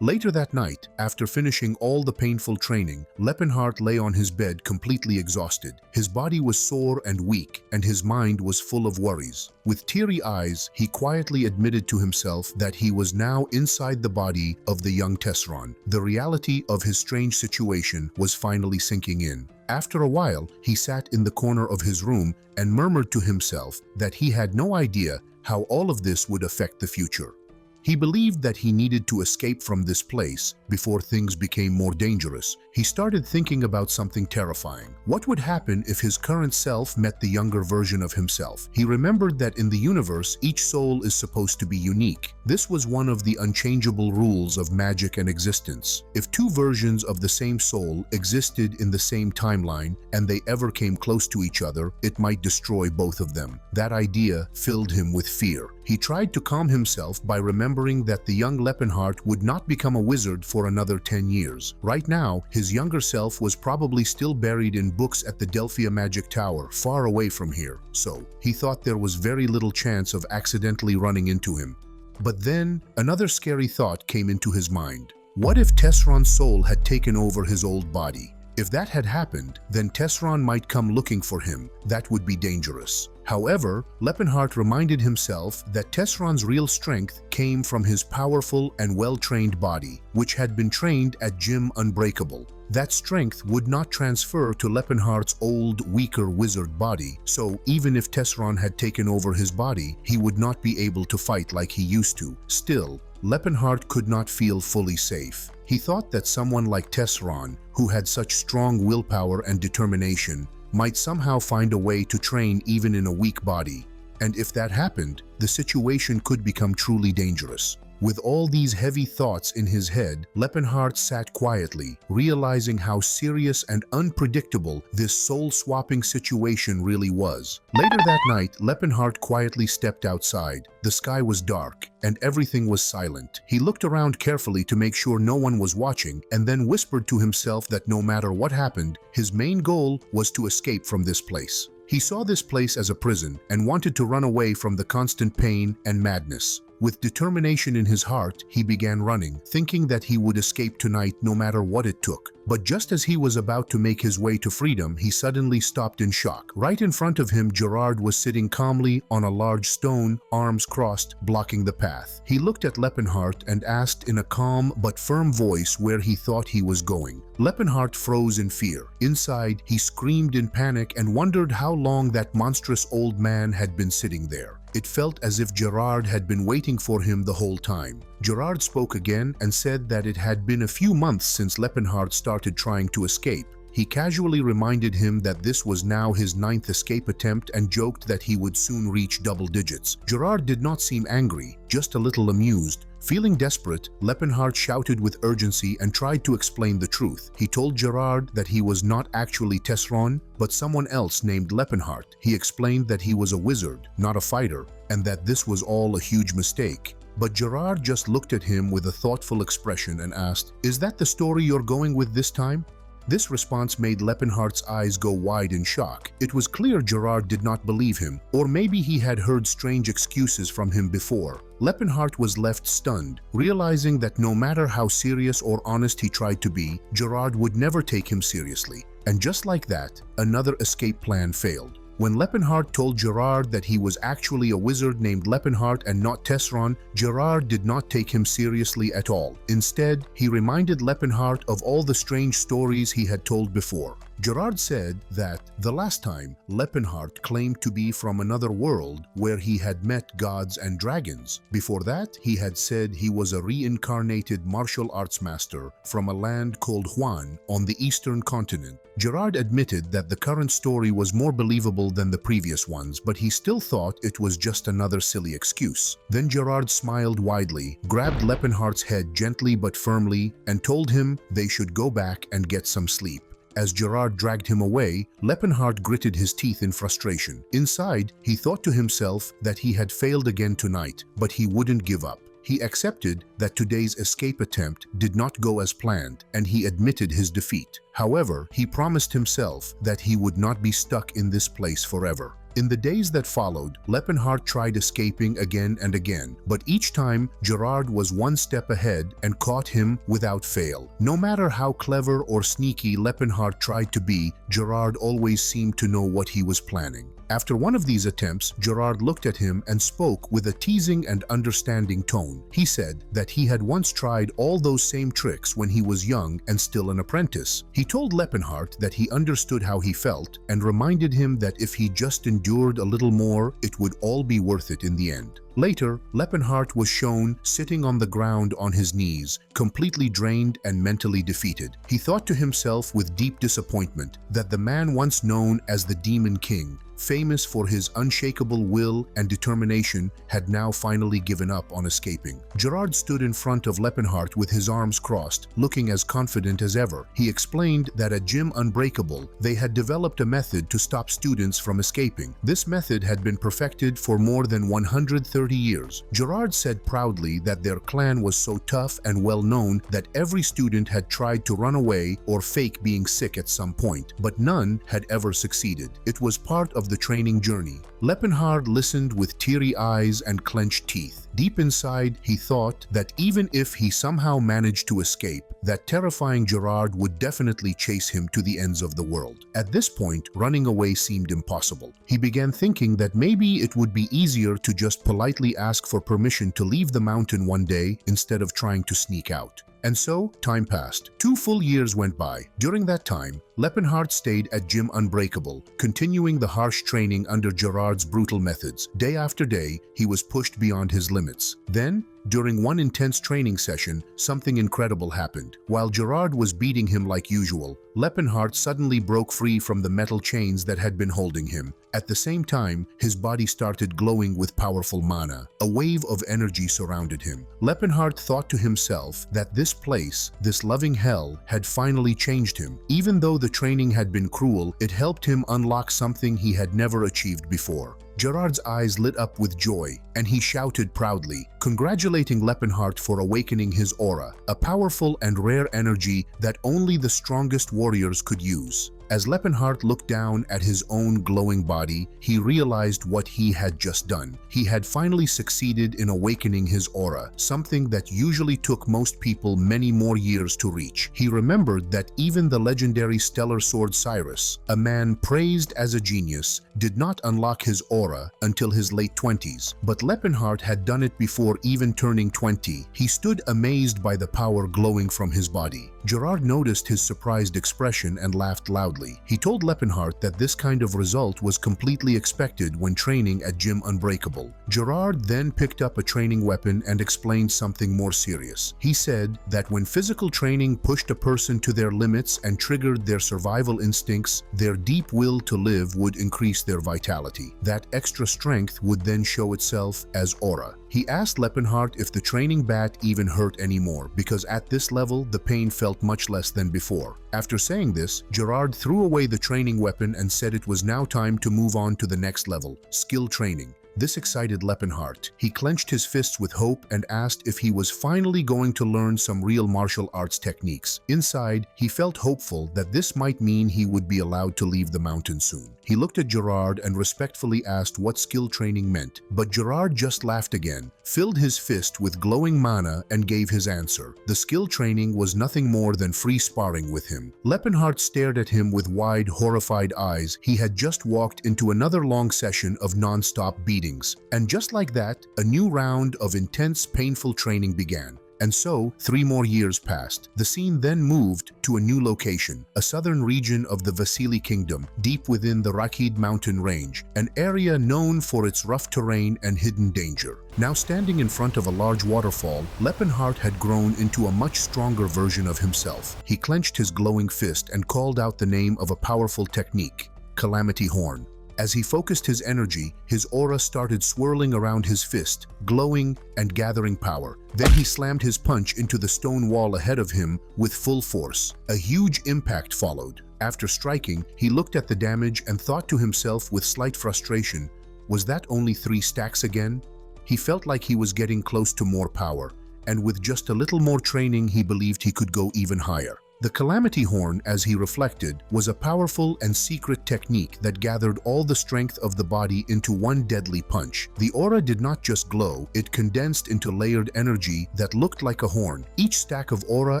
Speaker 1: Later that night, after finishing all the painful training, Lepenheim lay on his bed completely exhausted. His body was sore and weak, and his mind was full of worries. With teary eyes, he quietly admitted to himself that he was now inside the body of the young Tesron. The reality of his strange situation was finally sinking in. After a while, he sat in the corner of his room and murmured to himself that he had no idea how all of this would affect the future. He believed that he needed to escape from this place before things became more dangerous. He started thinking about something terrifying. What would happen if his current self met the younger version of himself? He remembered that in the universe, each soul is supposed to be unique. This was one of the unchangeable rules of magic and existence. If two versions of the same soul existed in the same timeline and they ever came close to each other, it might destroy both of them. That idea filled him with fear. He tried to calm himself by remembering that the young Lepenheim would not become a wizard for another 10 years. Right now, his younger self was probably still buried in books at the Delphia Magic Tower, far away from here. So, he thought there was very little chance of accidentally running into him. But then, another scary thought came into his mind. What if Tesron's soul had taken over his old body? If that had happened, then Tesron might come looking for him. That would be dangerous. However, Lepenheim reminded himself that Tesron's real strength came from his powerful and well-trained body, which had been trained at Gym Unbreakable. That strength would not transfer to Lepenheim's old, weaker wizard body, so even if Tesron had taken over his body, he would not be able to fight like he used to. Still, Lepenheim could not feel fully safe. He thought that someone like Tesron, who had such strong willpower and determination, might somehow find a way to train even in a weak body. And if that happened, the situation could become truly dangerous. With all these heavy thoughts in his head, Lepenheim sat quietly, realizing how serious and unpredictable this soul-swapping situation really was. Later that night, Lepenheim quietly stepped outside. The sky was dark, and everything was silent. He looked around carefully to make sure no one was watching, and then whispered to himself that no matter what happened, his main goal was to escape from this place. He saw this place as a prison and wanted to run away from the constant pain and madness. With determination in his heart, he began running, thinking that he would escape tonight no matter what it took. But just as he was about to make his way to freedom, he suddenly stopped in shock. Right in front of him, Gerard was sitting calmly on a large stone, arms crossed, blocking the path. He looked at Lepenheim and asked in a calm but firm voice where he thought he was going. Lepenheim froze in fear. Inside, he screamed in panic and wondered how long that monstrous old man had been sitting there. It felt as if Gerard had been waiting for him the whole time. Gerard spoke again and said that it had been a few months since Lepenheim started trying to escape. He casually reminded him that this was now his 9th escape attempt and joked that he would soon reach double digits. Gerard did not seem angry, just a little amused. Feeling desperate, Lepenhardt shouted with urgency and tried to explain the truth. He told Gerard that he was not actually Tesron, but someone else named Lepenhardt. He explained that he was a wizard, not a fighter, and that this was all a huge mistake. But Gerard just looked at him with a thoughtful expression and asked, "Is that the story you're going with this time?" This response made Lepenhardt's eyes go wide in shock. It was clear Gerard did not believe him, or maybe he had heard strange excuses from him before. Lepenhardt was left stunned, realizing that no matter how serious or honest he tried to be, Gerard would never take him seriously. And just like that, another escape plan failed. When Lepenhardt told Gerard that he was actually a wizard named Lepenhardt and not Tesron, Gerard did not take him seriously at all. Instead, he reminded Lepenhardt of all the strange stories he had told before. Gerard said that the last time, Lepenhardt claimed to be from another world where he had met gods and dragons. Before that, he had said he was a reincarnated martial arts master from a land called Huan on the eastern continent. Gerard admitted that the current story was more believable than the previous ones, but he still thought it was just another silly excuse. Then Gerard smiled widely, grabbed Lepenhardt's head gently but firmly, and told him they should go back and get some sleep. As Gerard dragged him away, Lepenhardt gritted his teeth in frustration. Inside, he thought to himself that he had failed again tonight, but he wouldn't give up. He accepted that today's escape attempt did not go as planned, and he admitted his defeat. However, he promised himself that he would not be stuck in this place forever. In the days that followed, Lepenhardt tried escaping again and again, but each time Gerard was one step ahead and caught him without fail. No matter how clever or sneaky Lepenhardt tried to be, Gerard always seemed to know what he was planning. After one of these attempts, Gerard looked at him and spoke with a teasing and understanding tone. He said that he had once tried all those same tricks when he was young and still an apprentice. He told Lepenhardt that he understood how he felt and reminded him that if he just endured a little more, it would all be worth it in the end. Later, Lepenhardt was shown sitting on the ground on his knees, completely drained and mentally defeated. He thought to himself with deep disappointment that the man once known as the Demon King, famous for his unshakable will and determination, had now finally given up on escaping. Gerard stood in front of Lepenhardt with his arms crossed, looking as confident as ever. He explained that at Gym Unbreakable, they had developed a method to stop students from escaping. This method had been perfected for more than 130 years. Gerard said proudly that their clan was so tough and well known that every student had tried to run away or fake being sick at some point, but none had ever succeeded. It was part of the training journey. Lepenhardt listened with teary eyes and clenched teeth. Deep inside, he thought that even if he somehow managed to escape, that terrifying Gerard would definitely chase him to the ends of the world. At this point, running away seemed impossible. He began thinking that maybe it would be easier to just politely ask for permission to leave the mountain one day instead of trying to sneak out. And so, time passed. 2 full years went by. During that time, Lepenhardt stayed at Gym Unbreakable, continuing the harsh training under Gerard's brutal methods. Day after day, he was pushed beyond his limits. Then, during one intense training session, something incredible happened. While Gerard was beating him like usual, Lepenhardt suddenly broke free from the metal chains that had been holding him. At the same time, his body started glowing with powerful mana. A wave of energy surrounded him. Lepenhardt thought to himself that this place, this loving hell, had finally changed him. Even though the training had been cruel, it helped him unlock something he had never achieved before. Gerard's eyes lit up with joy, and he shouted proudly, congratulating Lepenhardt for awakening his aura, a powerful and rare energy that only the strongest warriors could use. As Lepenhardt looked down at his own glowing body, he realized what he had just done. He had finally succeeded in awakening his aura, something that usually took most people many more years to reach. He remembered that even the legendary stellar sword Cyrus, a man praised as a genius, did not unlock his aura until his late 20s. But Lepenhardt had done it before even turning 20. He stood amazed by the power glowing from his body. Gerard noticed his surprised expression and laughed loudly. loudly. He told Lepenheim that this kind of result was completely expected when training at Gym Unbreakable. Gerard then picked up a training weapon and explained something more serious. He said that when physical training pushed a person to their limits and triggered their survival instincts, their deep will to live would increase their vitality. That extra strength would then show itself as aura. He asked Lepenheim if the training bat even hurt anymore, because at this level the pain felt much less than before. After saying this, Gerard threw away the training weapon and said it was now time to move on to the next level, skill training. This excited Lepenheim. He clenched his fists with hope and asked if he was finally going to learn some real martial arts techniques. Inside, he felt hopeful that this might mean he would be allowed to leave the mountain soon. He looked at Gerard and respectfully asked what skill training meant, but Gerard just laughed again, filled his fist with glowing mana, and gave his answer. The skill training was nothing more than free sparring with him. Lepenheim stared at him with wide, horrified eyes. He had just walked into another long session of non-stop beating. And just like that, a new round of intense, painful training began. And so, 3 more years passed. The scene then moved to a new location, a southern region of the Vasily Kingdom, deep within the Rakid mountain range, an area known for its rough terrain and hidden danger. Now standing in front of a large waterfall, Lepenheim had grown into a much stronger version of himself. He clenched his glowing fist and called out the name of a powerful technique, Calamity Horn. As he focused his energy, his aura started swirling around his fist, glowing and gathering power. Then he slammed his punch into the stone wall ahead of him with full force. A huge impact followed. After striking, he looked at the damage and thought to himself with slight frustration, was that only 3 stacks again? He felt like he was getting close to more power, and with just a little more training he believed he could go even higher. The Calamity Horn, as he reflected, was a powerful and secret technique that gathered all the strength of the body into one deadly punch. The aura did not just glow, it condensed into layered energy that looked like a horn. Each stack of aura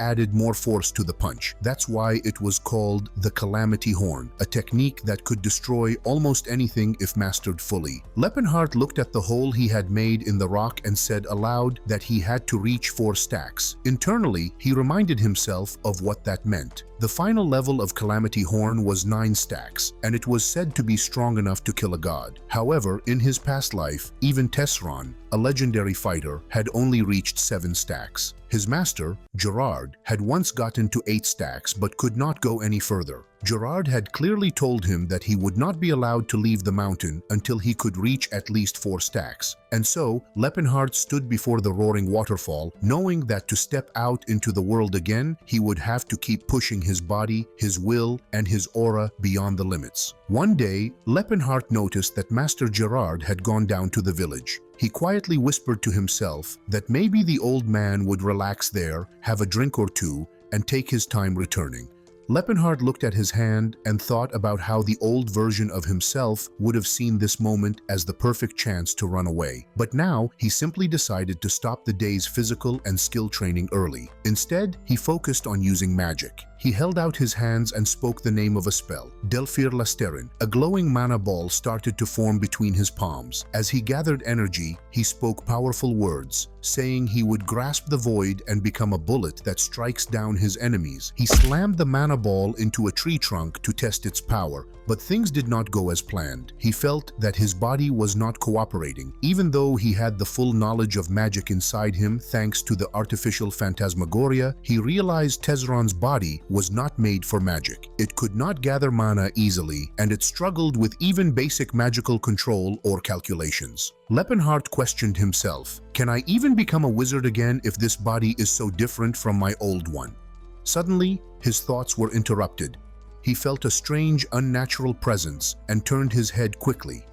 Speaker 1: added more force to the punch. That's why it was called the Calamity Horn, a technique that could destroy almost anything if mastered fully. Lepenheim looked at the hole he had made in the rock and said aloud that he had to reach 4 stacks. Internally, he reminded himself of what that meant. The final level of Calamity Horn was 9 stacks, and it was said to be strong enough to kill a god. However, in his past life, even Tesron, a legendary fighter, had only reached 7 stacks. His master, Gerard, had once gotten to 8 stacks but could not go any further. Gerard had clearly told him that he would not be allowed to leave the mountain until he could reach at least 4 stacks. And so, Lepenheim stood before the roaring waterfall, knowing that to step out into the world again, he would have to keep pushing his body, his will, and his aura beyond the limits. One day, Lepenheim noticed that Master Gerard had gone down to the village. He quietly whispered to himself that maybe the old man would relax there, have a drink or two, and take his time returning. Lepenheim looked at his hand and thought about how the old version of himself would have seen this moment as the perfect chance to run away. But now, he simply decided to stop the day's physical and skill training early. Instead, he focused on using magic. He held out his hands and spoke the name of a spell, defeated.Manhwa. A glowing mana ball started to form between his palms. As he gathered energy, he spoke powerful words, saying he would grasp the void and become a bullet that strikes down his enemies. He slammed the mana ball into a tree trunk to test its power, but things did not go as planned. He felt that his body was not cooperating. Even though he had the full knowledge of magic inside him thanks to the artificial phantasmagoria, he realized Tesron's body was not made for magic. It could not gather mana easily, and it struggled with even basic magical control or calculations. Lepenheim questioned himself, can I even become a wizard again if this body is so different from my old one? Suddenly, his thoughts were interrupted. He felt a strange, unnatural presence and turned his head quickly.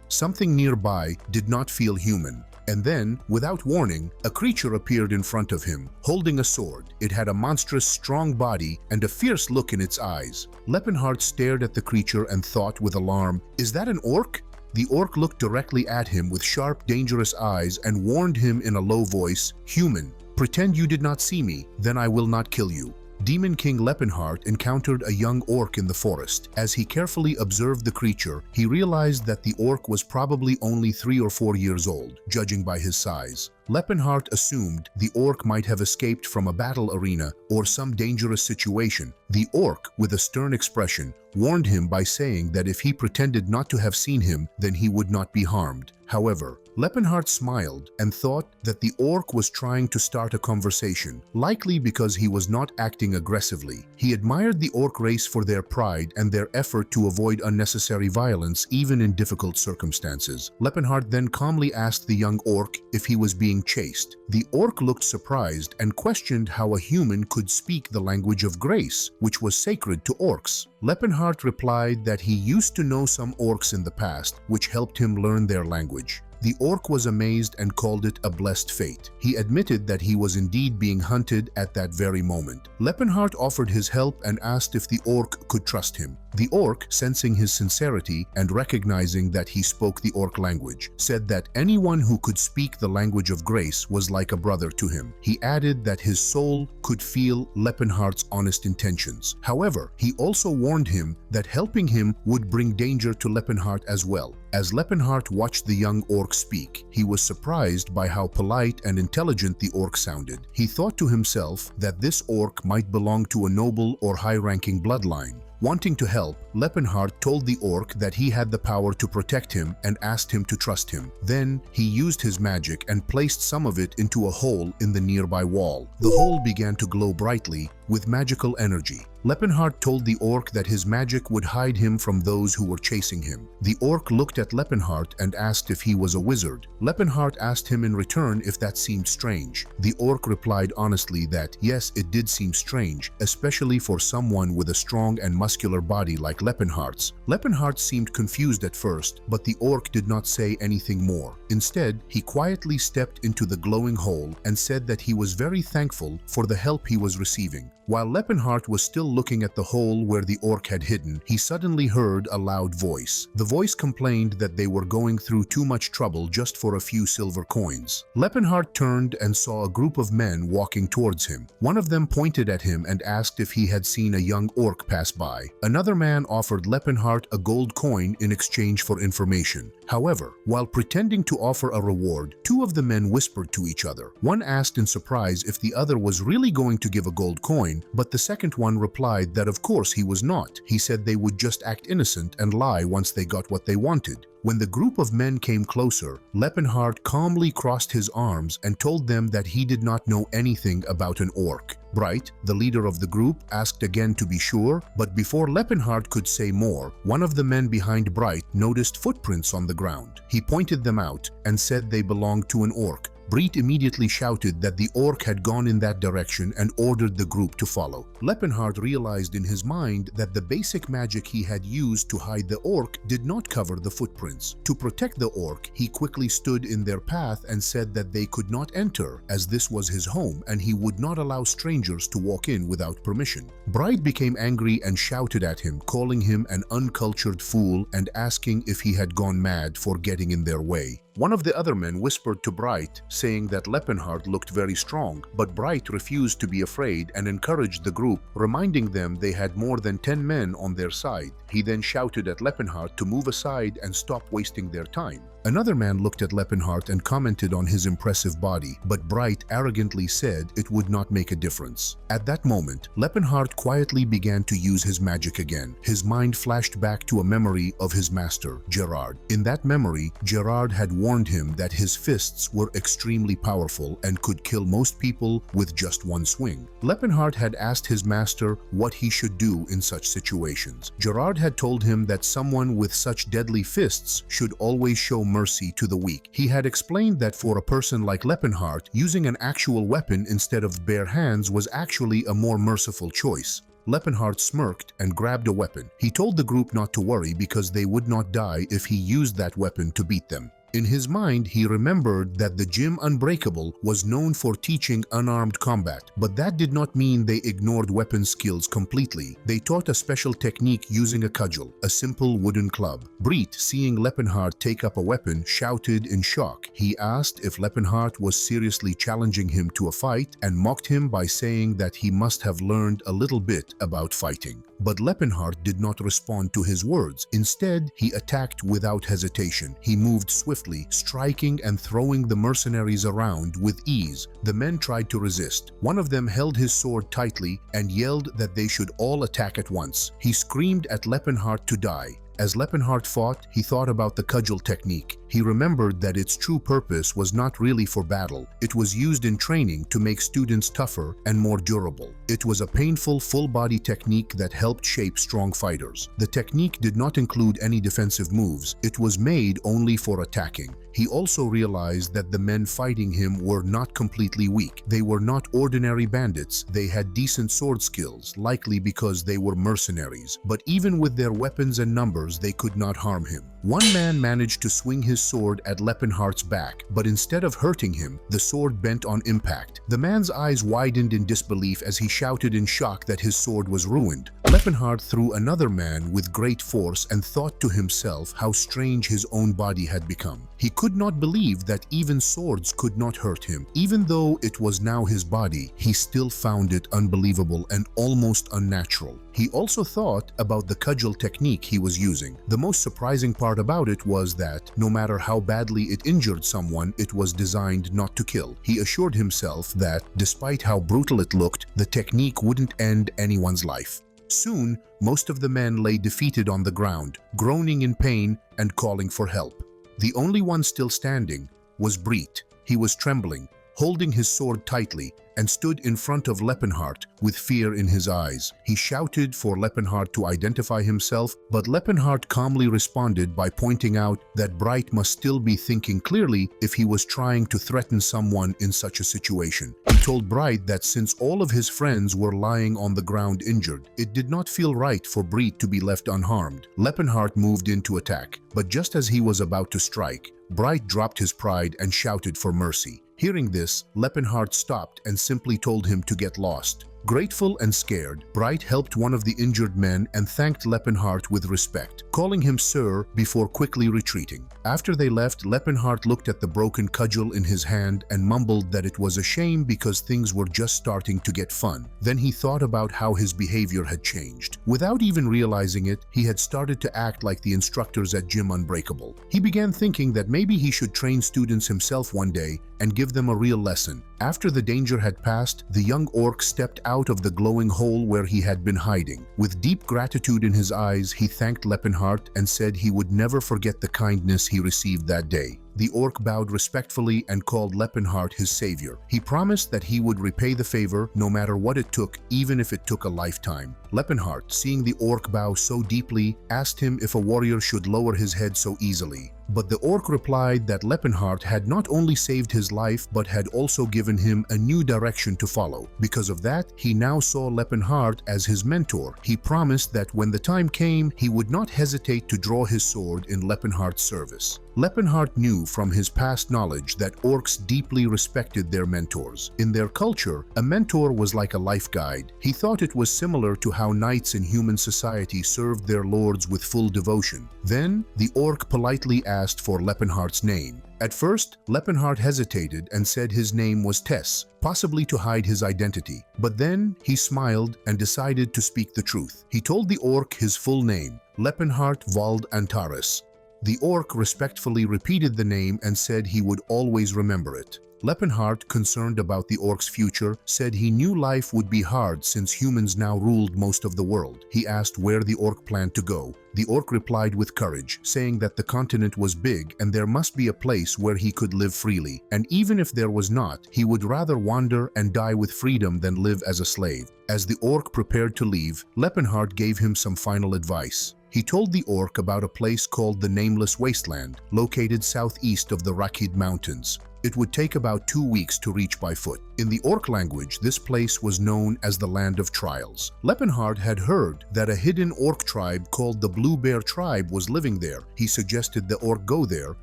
Speaker 1: Something nearby did not feel human. And then, without warning, a creature appeared in front of him, holding a sword. It had a monstrous, strong body and a fierce look in its eyes. Lepenheim stared at the creature and thought with alarm, is that an orc? The orc looked directly at him with sharp, dangerous eyes and warned him in a low voice, human, pretend you did not see me, then I will not kill you. Demon King Lepenheim encountered a young orc in the forest. As he carefully observed the creature, he realized that the orc was probably only 3 or 4 years old, judging by his size. Lepenheart assumed the orc might have escaped from a battle arena or some dangerous situation. The orc, with a stern expression, warned him by saying that if he pretended not to have seen him, then he would not be harmed. However, Lepenheart smiled and thought that the orc was trying to start a conversation, likely because he was not acting aggressively. He admired the orc race for their pride and their effort to avoid unnecessary violence even in difficult circumstances. Lepenheart then calmly asked the young orc if he was being chased. The orc looked surprised and questioned how a human could speak the language of grace, which was sacred to orcs. Lepenheart replied that he used to know some orcs in the past, which helped him learn their language. The orc was amazed and called it a blessed fate. He admitted that he was indeed being hunted at that very moment. Lepenheart offered his help and asked if the orc could trust him. The orc, sensing his sincerity and recognizing that he spoke the orc language, said that anyone who could speak the language of grace was like a brother to him. He added that his soul could feel Lepenheart's honest intentions. However, he also warned him that helping him would bring danger to Lepenheart as well. As Lepenheart watched the young orc speak, he was surprised by how polite and intelligent the orc sounded. He thought to himself that this orc might belong to a noble or high-ranking bloodline. Wanting to help, Lepenheart told the orc that he had the power to protect him and asked him to trust him. Then, he used his magic and placed some of it into a hole in the nearby wall. The hole began to glow brightly with magical energy. Lepenheart told the orc that his magic would hide him from those who were chasing him. The orc looked at Lepenheart and asked if he was a wizard. Lepenheart asked him in return if that seemed strange. The orc replied honestly that yes, it did seem strange, especially for someone with a strong and muscular body like Lepenheart's. Lepenheart seemed confused at first, but the orc did not say anything more. Instead, he quietly stepped into the glowing hole and said that he was very thankful for the help he was receiving. While Lepenheart was still looking at the hole where the orc had hidden, he suddenly heard a loud voice. The voice complained that they were going through too much trouble just for a few silver coins. Lepenheart turned and saw a group of men walking towards him. One of them pointed at him and asked if he had seen a young orc pass by. Another man offered Lepenheart a gold coin in exchange for information. However, while pretending to offer a reward, two of the men whispered to each other. One asked in surprise if the other was really going to give a gold coin, but the second one replied that of course he was not. He said they would just act innocent and lie once they got what they wanted. When the group of men came closer, Lepenheart calmly crossed his arms and told them that he did not know anything about an orc. Bright, the leader of the group, asked again to be sure, but before Lepenheart could say more, one of the men behind Bright noticed footprints on the ground. He pointed them out and said they belonged to an orc. Bright immediately shouted that the orc had gone in that direction and ordered the group to follow. Lepenheart realized in his mind that the basic magic he had used to hide the orc did not cover the footprints. To protect the orc, he quickly stood in their path and said that they could not enter, as this was his home and he would not allow strangers to walk in without permission. Bright became angry and shouted at him, calling him an uncultured fool and asking if he had gone mad for getting in their way. One of the other men whispered to Bright, saying that Lepenheart looked very strong, but Bright refused to be afraid and encouraged the group, reminding them they had more than 10 men on their side. He then shouted at Lepenheart to move aside and stop wasting their time. Another man looked at Lepenheart and commented on his impressive body, but Bright arrogantly said it would not make a difference. At that moment, Lepenheart quietly began to use his magic again. His mind flashed back to a memory of his master, Gerard. In that memory, Gerard had warned him that his fists were extremely powerful and could kill most people with just one swing. Lepenheart had asked his master what he should do in such situations. Gerard had told him that someone with such deadly fists should always show mercy to the weak. He had explained that for a person like Lepenheart, using an actual weapon instead of bare hands was actually a more merciful choice. Lepenheart smirked and grabbed a weapon. He told the group not to worry because they would not die if he used that weapon to beat them. In his mind, he remembered that the gym Unbreakable was known for teaching unarmed combat, but that did not mean they ignored weapon skills completely. They taught a special technique using a cudgel, a simple wooden club. Bright, seeing Lepenheart take up a weapon, shouted in shock. He asked if Lepenheart was seriously challenging him to a fight and mocked him by saying that he must have learned a little bit about fighting. But Lepenheart did not respond to his words. Instead, he attacked without hesitation. He moved swiftly swiftly, striking and throwing the mercenaries around with ease. The men tried to resist. One of them held his sword tightly and yelled that they should all attack at once. He screamed at Lepenheim to die. As Lepenheim fought, he thought about the cudgel technique. He remembered that its true purpose was not really for battle. It was used in training to make students tougher and more durable. It was a painful, full-body technique that helped shape strong fighters. The technique did not include any defensive moves. It was made only for attacking. He also realized that the men fighting him were not completely weak. They were not ordinary bandits. They had decent sword skills, likely because they were mercenaries. But even with their weapons and numbers, they could not harm him. One man managed to swing his sword at Lepenheim's back, but instead of hurting him, the sword bent on impact. The man's eyes widened in disbelief as he shouted in shock that his sword was ruined. Lepenheim threw another man with great force and thought to himself how strange his own body had become. He could not believe that even swords could not hurt him. Even though it was now his body, he still found it unbelievable and almost unnatural. He also thought about the cudgel technique he was using. The most surprising part about it was that, no matter how badly it injured someone, it was designed not to kill. He assured himself that, despite how brutal it looked, the technique wouldn't end anyone's life. Soon, most of the men lay defeated on the ground, groaning in pain and calling for help. The only one still standing was Breet. He was trembling, holding his sword tightly, and stood in front of Lepenheim with fear in his eyes. He shouted for Lepenheim to identify himself, but Lepenheim calmly responded by pointing out that Bright must still be thinking clearly if he was trying to threaten someone in such a situation. He told Bright that since all of his friends were lying on the ground injured, it did not feel right for Breet to be left unharmed. Lepenheim moved in to attack, but just as he was about to strike, Bright dropped his pride and shouted for mercy. Hearing this, Lepenheim stopped and simply told him to get lost. Grateful and scared, Bright helped one of the injured men and thanked Lepenheim with respect, calling him Sir before quickly retreating. After they left, Lepenheim looked at the broken cudgel in his hand and mumbled that it was a shame because things were just starting to get fun. Then he thought about how his behavior had changed. Without even realizing it, he had started to act like the instructors at Gym Unbreakable. He began thinking that maybe he should train students himself one day and give them a real lesson. After the danger had passed, the young orc stepped out of the glowing hole where he had been hiding. With deep gratitude in his eyes, he thanked Lepenheim and said he would never forget the kindness he received that day. The orc bowed respectfully and called Lepenheim his savior. He promised that he would repay the favor no matter what it took, even if it took a lifetime. Lepenheim, seeing the orc bow so deeply, asked him if a warrior should lower his head so easily. But the orc replied that Lepenheim had not only saved his life but had also given him a new direction to follow. Because of that, he now saw Lepenheim as his mentor. He promised that when the time came, he would not hesitate to draw his sword in Lepenheim's service. Lepenheim knew from his past knowledge that orcs deeply respected their mentors. In their culture, a mentor was like a life guide. He thought it was similar to how knights in human society served their lords with full devotion. Then, the orc politely asked for Lepenheim's name. At first, Lepenheim hesitated and said his name was Tess, possibly to hide his identity. But then, he smiled and decided to speak the truth. He told the orc his full name, Lepenheim Vald Antares. The orc respectfully repeated the name and said he would always remember it. Lepenheim, concerned about the orc's future, said he knew life would be hard since humans now ruled most of the world. He asked where the orc planned to go. The orc replied with courage, saying that the continent was big and there must be a place where he could live freely. And even if there was not, he would rather wander and die with freedom than live as a slave. As the orc prepared to leave, Lepenheim gave him some final advice. He told the orc about a place called the Nameless Wasteland, located southeast of the Rakid Mountains. It would take about 2 weeks to reach by foot. In the orc language, this place was known as the Land of Trials. Lepenheim had heard that a hidden orc tribe called the Blue Bear Tribe was living there. He suggested the orc go there,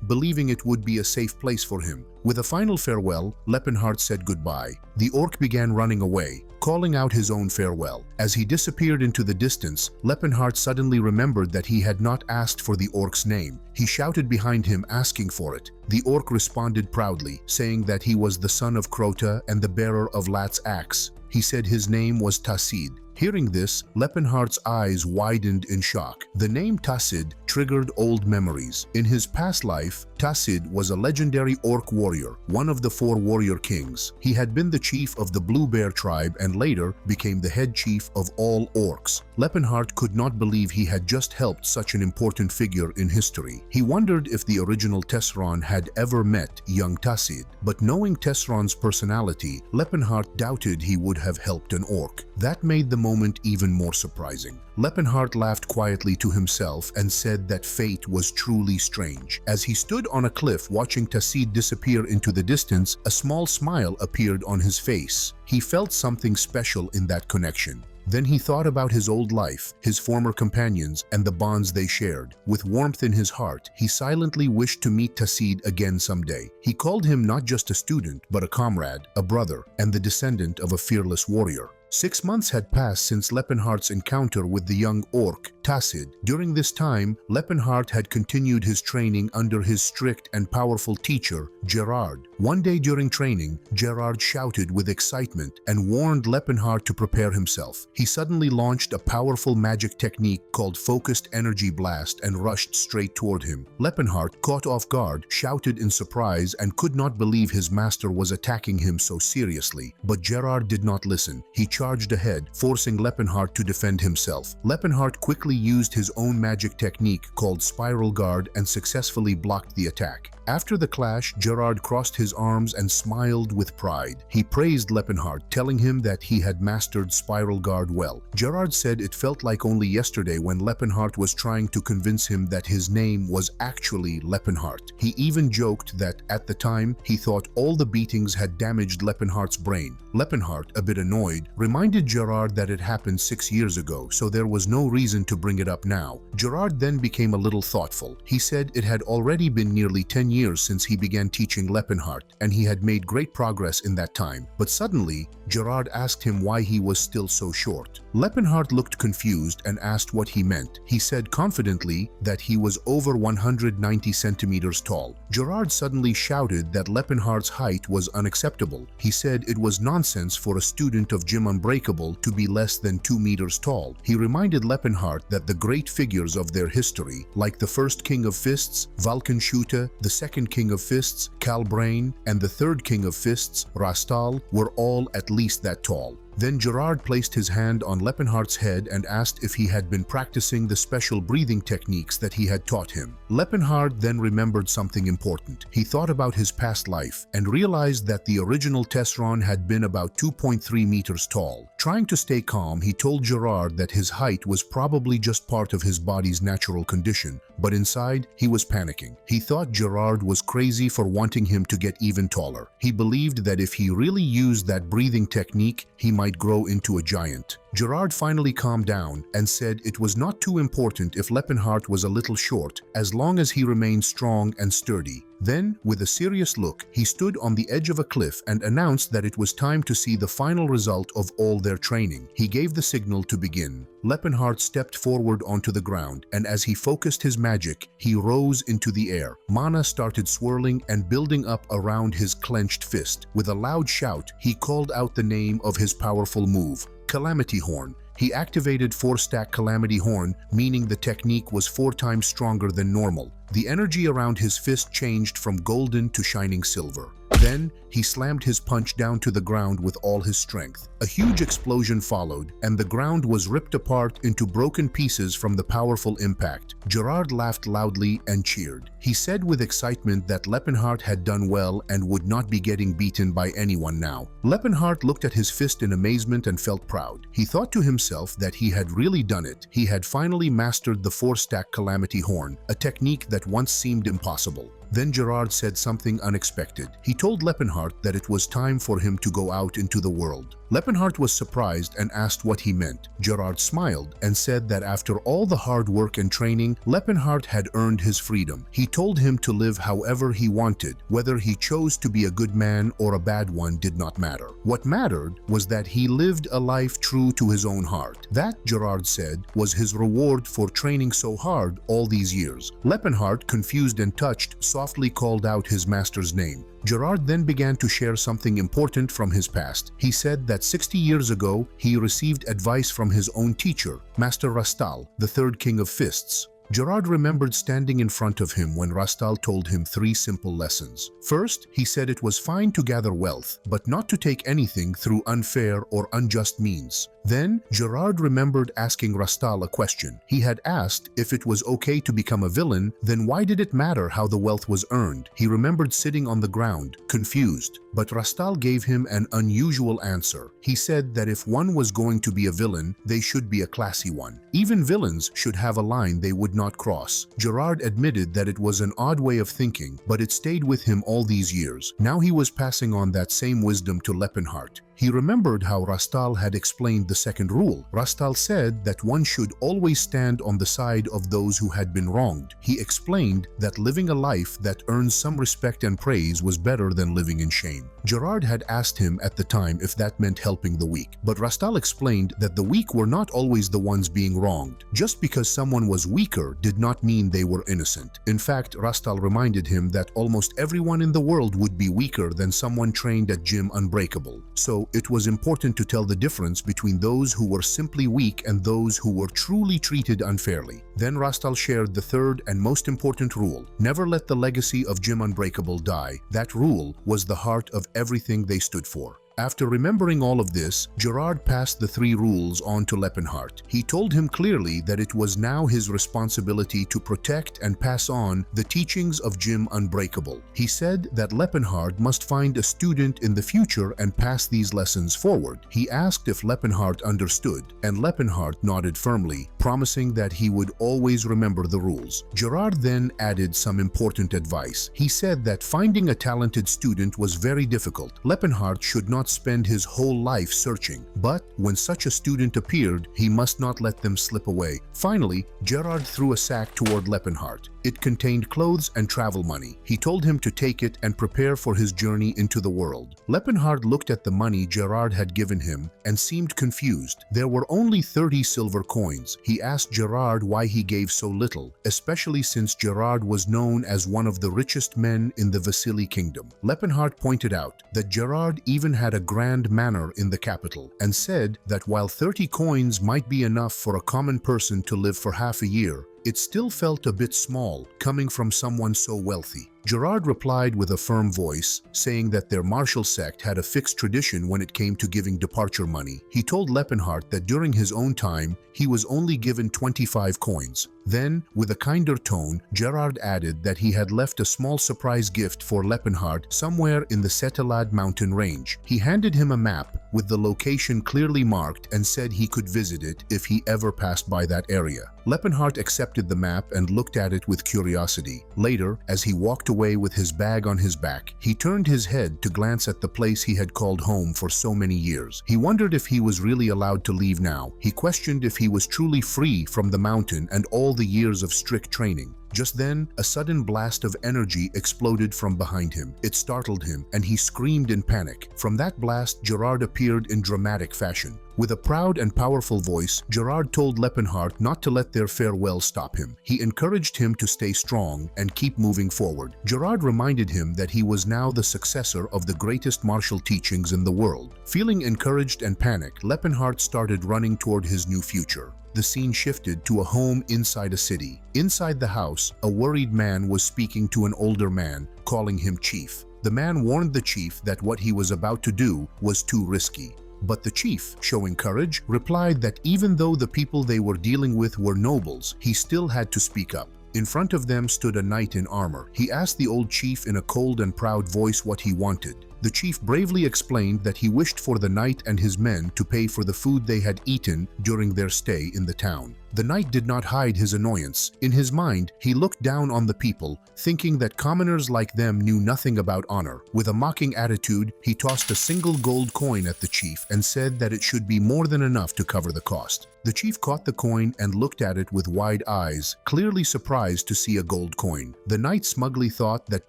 Speaker 1: believing it would be a safe place for him. With a final farewell, Lepenheim said goodbye. The orc began running away, calling out his own farewell. As he disappeared into the distance, Lepenheim suddenly remembered that he had not asked for the orc's name. He shouted behind him, asking for it. The orc responded proudly, saying that he was the son of Crota and the bearer of Lat's axe. He said his name was Tasid. Hearing this, Lepenhart's eyes widened in shock. The name Tassid triggered old memories. In his past life, Tassid was a legendary orc warrior, one of the 4 warrior kings. He had been the chief of the Blue Bear tribe and later became the head chief of all orcs. Lepenhart could not believe he had just helped such an important figure in history. He wondered if the original Tesron had ever met young Tassid, but knowing Tesron's personality, Lepenhart doubted he would have helped an orc. That made the moment even more surprising. Lepenhart laughed quietly to himself and said that fate was truly strange. As he stood on a cliff watching Tassid disappear into the distance, a small smile appeared on his face. He felt something special in that connection. Then he thought about his old life, his former companions, and the bonds they shared. With warmth in his heart, he silently wished to meet Tassid again someday. He called him not just a student, but a comrade, a brother, and the descendant of a fearless warrior. 6 months had passed since Lepenhart's encounter with the young orc, Tassid. During this time, Lepenhart had continued his training under his strict and powerful teacher, Gerard. One day during training, Gerard shouted with excitement and warned Lepenhart to prepare himself. He suddenly launched a powerful magic technique called Focused Energy Blast and rushed straight toward him. Lepenhart, caught off guard, shouted in surprise and could not believe his master was attacking him so seriously. But Gerard did not listen. He charged ahead, forcing Lepenhart to defend himself. Lepenhart quickly used his own magic technique called Spiral Guard and successfully blocked the attack. After the clash, Gerard crossed his arms and smiled with pride. He praised Lepenhart, telling him that he had mastered Spiral Guard well. Gerard said it felt like only yesterday when Lepenhart was trying to convince him that his name was actually Lepenhart. He even joked that at the time, he thought all the beatings had damaged Lepenhart's brain. Lepenhart, a bit annoyed, reminded Gerard that it happened 6 years ago, so there was no reason to bring it up now. Gerard then became a little thoughtful. He said it had already been nearly 10 years since he began teaching Lepenhart, and he had made great progress in that time. But suddenly, Gerard asked him why he was still so short. Lepenhart looked confused and asked what he meant. He said confidently that he was over 190 centimeters tall. Gerard suddenly shouted that Lepenhart's height was unacceptable. He said it was nonsense for a student of Gym Unbreakable to be less than 2 meters tall. He reminded Lepenhart that the great figures of their history, like the first King of Fists, Valkenshooter, the second King of Fists, Calbrain, and the third King of Fists, Rastal, were all at least that tall. Then Gerard placed his hand on Lepenhart's head and asked if he had been practicing the special breathing techniques that he had taught him. Lepenhart then remembered something important. He thought about his past life and realized that the original Tesron had been about 2.3 meters tall. Trying to stay calm, he told Gerard that his height was probably just part of his body's natural condition, but inside, he was panicking. He thought Gerard was crazy for wanting him to get even taller. He believed that if he really used that breathing technique, he might grow into a giant. Gerard finally calmed down and said it was not too important if Lepenhart was a little short, as long as he remained strong and sturdy. Then, with a serious look, he stood on the edge of a cliff and announced that it was time to see the final result of all their training. He gave the signal to begin. Lepenhart stepped forward onto the ground, and as he focused his magic, he rose into the air. Mana started swirling and building up around his clenched fist. With a loud shout, he called out the name of his powerful move, Calamity Horn. He activated 4-stack Calamity Horn, meaning the technique was 4 times stronger than normal. The energy around his fist changed from golden to shining silver. Then, he slammed his punch down to the ground with all his strength. A huge explosion followed, and the ground was ripped apart into broken pieces from the powerful impact. Gerard laughed loudly and cheered. He said with excitement that Lepenhart had done well and would not be getting beaten by anyone now. Lepenhart looked at his fist in amazement and felt proud. He thought to himself that he had really done it. He had finally mastered the 4-stack Calamity Horn, a technique that once seemed impossible. Then Gerard said something unexpected. He told Lepenhart that it was time for him to go out into the world. Lepenhart was surprised and asked what he meant. Gerard smiled and said that after all the hard work and training, Lepenhart had earned his freedom. He told him to live however he wanted. Whether he chose to be a good man or a bad one did not matter. What mattered was that he lived a life true to his own heart. That, Gerard said, was his reward for training so hard all these years. Lepenhart, confused and touched, saw softly called out his master's name. Gerard then began to share something important from his past. He said that 60 years ago, he received advice from his own teacher, Master Rastal, the third king of fists. Gerard remembered standing in front of him when Rastal told him 3 simple lessons. First, he said it was fine to gather wealth, but not to take anything through unfair or unjust means. Then, Gerard remembered asking Rastal a question. He had asked if it was okay to become a villain, then why did it matter how the wealth was earned? He remembered sitting on the ground, confused, but Rastal gave him an unusual answer. He said that if one was going to be a villain, they should be a classy one. Even villains should have a line they would not cross. Gerard admitted that it was an odd way of thinking, but it stayed with him all these years. Now he was passing on that same wisdom to Lepenheim. He remembered how Rastal had explained the second rule. Rastal said that one should always stand on the side of those who had been wronged. He explained that living a life that earns some respect and praise was better than living in shame. Gerard had asked him at the time if that meant helping the weak, but Rastal explained that the weak were not always the ones being wronged. Just because someone was weaker did not mean they were innocent. In fact, Rastal reminded him that almost everyone in the world would be weaker than someone trained at Gym Unbreakable. So it was important to tell the difference between those who were simply weak and those who were truly treated unfairly. Then Rastal shared the third and most important rule: never let the legacy of Gym Unbreakable die. That rule was the heart of everything they stood for. After remembering all of this, Gerard passed the 3 rules on to Lepenheim. He told him clearly that it was now his responsibility to protect and pass on the teachings of Gym Unbreakable. He said that Lepenheim must find a student in the future and pass these lessons forward. He asked if Lepenheim understood, and Lepenheim nodded firmly, promising that he would always remember the rules. Gerard then added some important advice. He said that finding a talented student was very difficult. Lepenheim should not spend his whole life searching, but when such a student appeared, he must not let them slip away. Finally, Gerard threw a sack toward Lepenheim. It contained clothes and travel money. He told him to take it and prepare for his journey into the world. Lepenheim looked at the money Gerard had given him and seemed confused. There were only 30 silver coins. He asked Gerard why he gave so little, especially since Gerard was known as one of the richest men in the Vasily kingdom. Lepenheim pointed out that Gerard even had a grand manor in the capital and said that while 30 coins might be enough for a common person to live for half a year, it still felt a bit small coming from someone so wealthy. Gerard replied with a firm voice, saying that their martial sect had a fixed tradition when it came to giving departure money. He told Lepenheim that during his own time, he was only given 25 coins. Then, with a kinder tone, Gerard added that he had left a small surprise gift for Lepenheim somewhere in the Setalad mountain range. He handed him a map with the location clearly marked and said he could visit it if he ever passed by that area. Lepenheim accepted the map and looked at it with curiosity. Later, as he walked away with his bag on his back, he turned his head to glance at the place he had called home for so many years. He wondered if he was really allowed to leave now. He questioned if he was truly free from the mountain and all the years of strict training. Just then, a sudden blast of energy exploded from behind him. It startled him, and he screamed in panic. From that blast, Gerard appeared in dramatic fashion. With a proud and powerful voice, Gerard told Lepenheim not to let their farewell stop him. He encouraged him to stay strong and keep moving forward. Gerard reminded him that he was now the successor of the greatest martial teachings in the world. Feeling encouraged and panicked, Lepenheim started running toward his new future. The scene shifted to a home inside a city. Inside the house, a worried man was speaking to an older man, calling him chief. The man warned the chief that what he was about to do was too risky. But the chief, showing courage, replied that even though the people they were dealing with were nobles, he still had to speak up. In front of them stood a knight in armor. He asked the old chief in a cold and proud voice what he wanted. The chief bravely explained that he wished for the knight and his men to pay for the food they had eaten during their stay in the town. The knight did not hide his annoyance. In his mind, he looked down on the people, thinking that commoners like them knew nothing about honor. With a mocking attitude, he tossed a single gold coin at the chief and said that it should be more than enough to cover the cost. The chief caught the coin and looked at it with wide eyes, clearly surprised to see a gold coin. The knight smugly thought that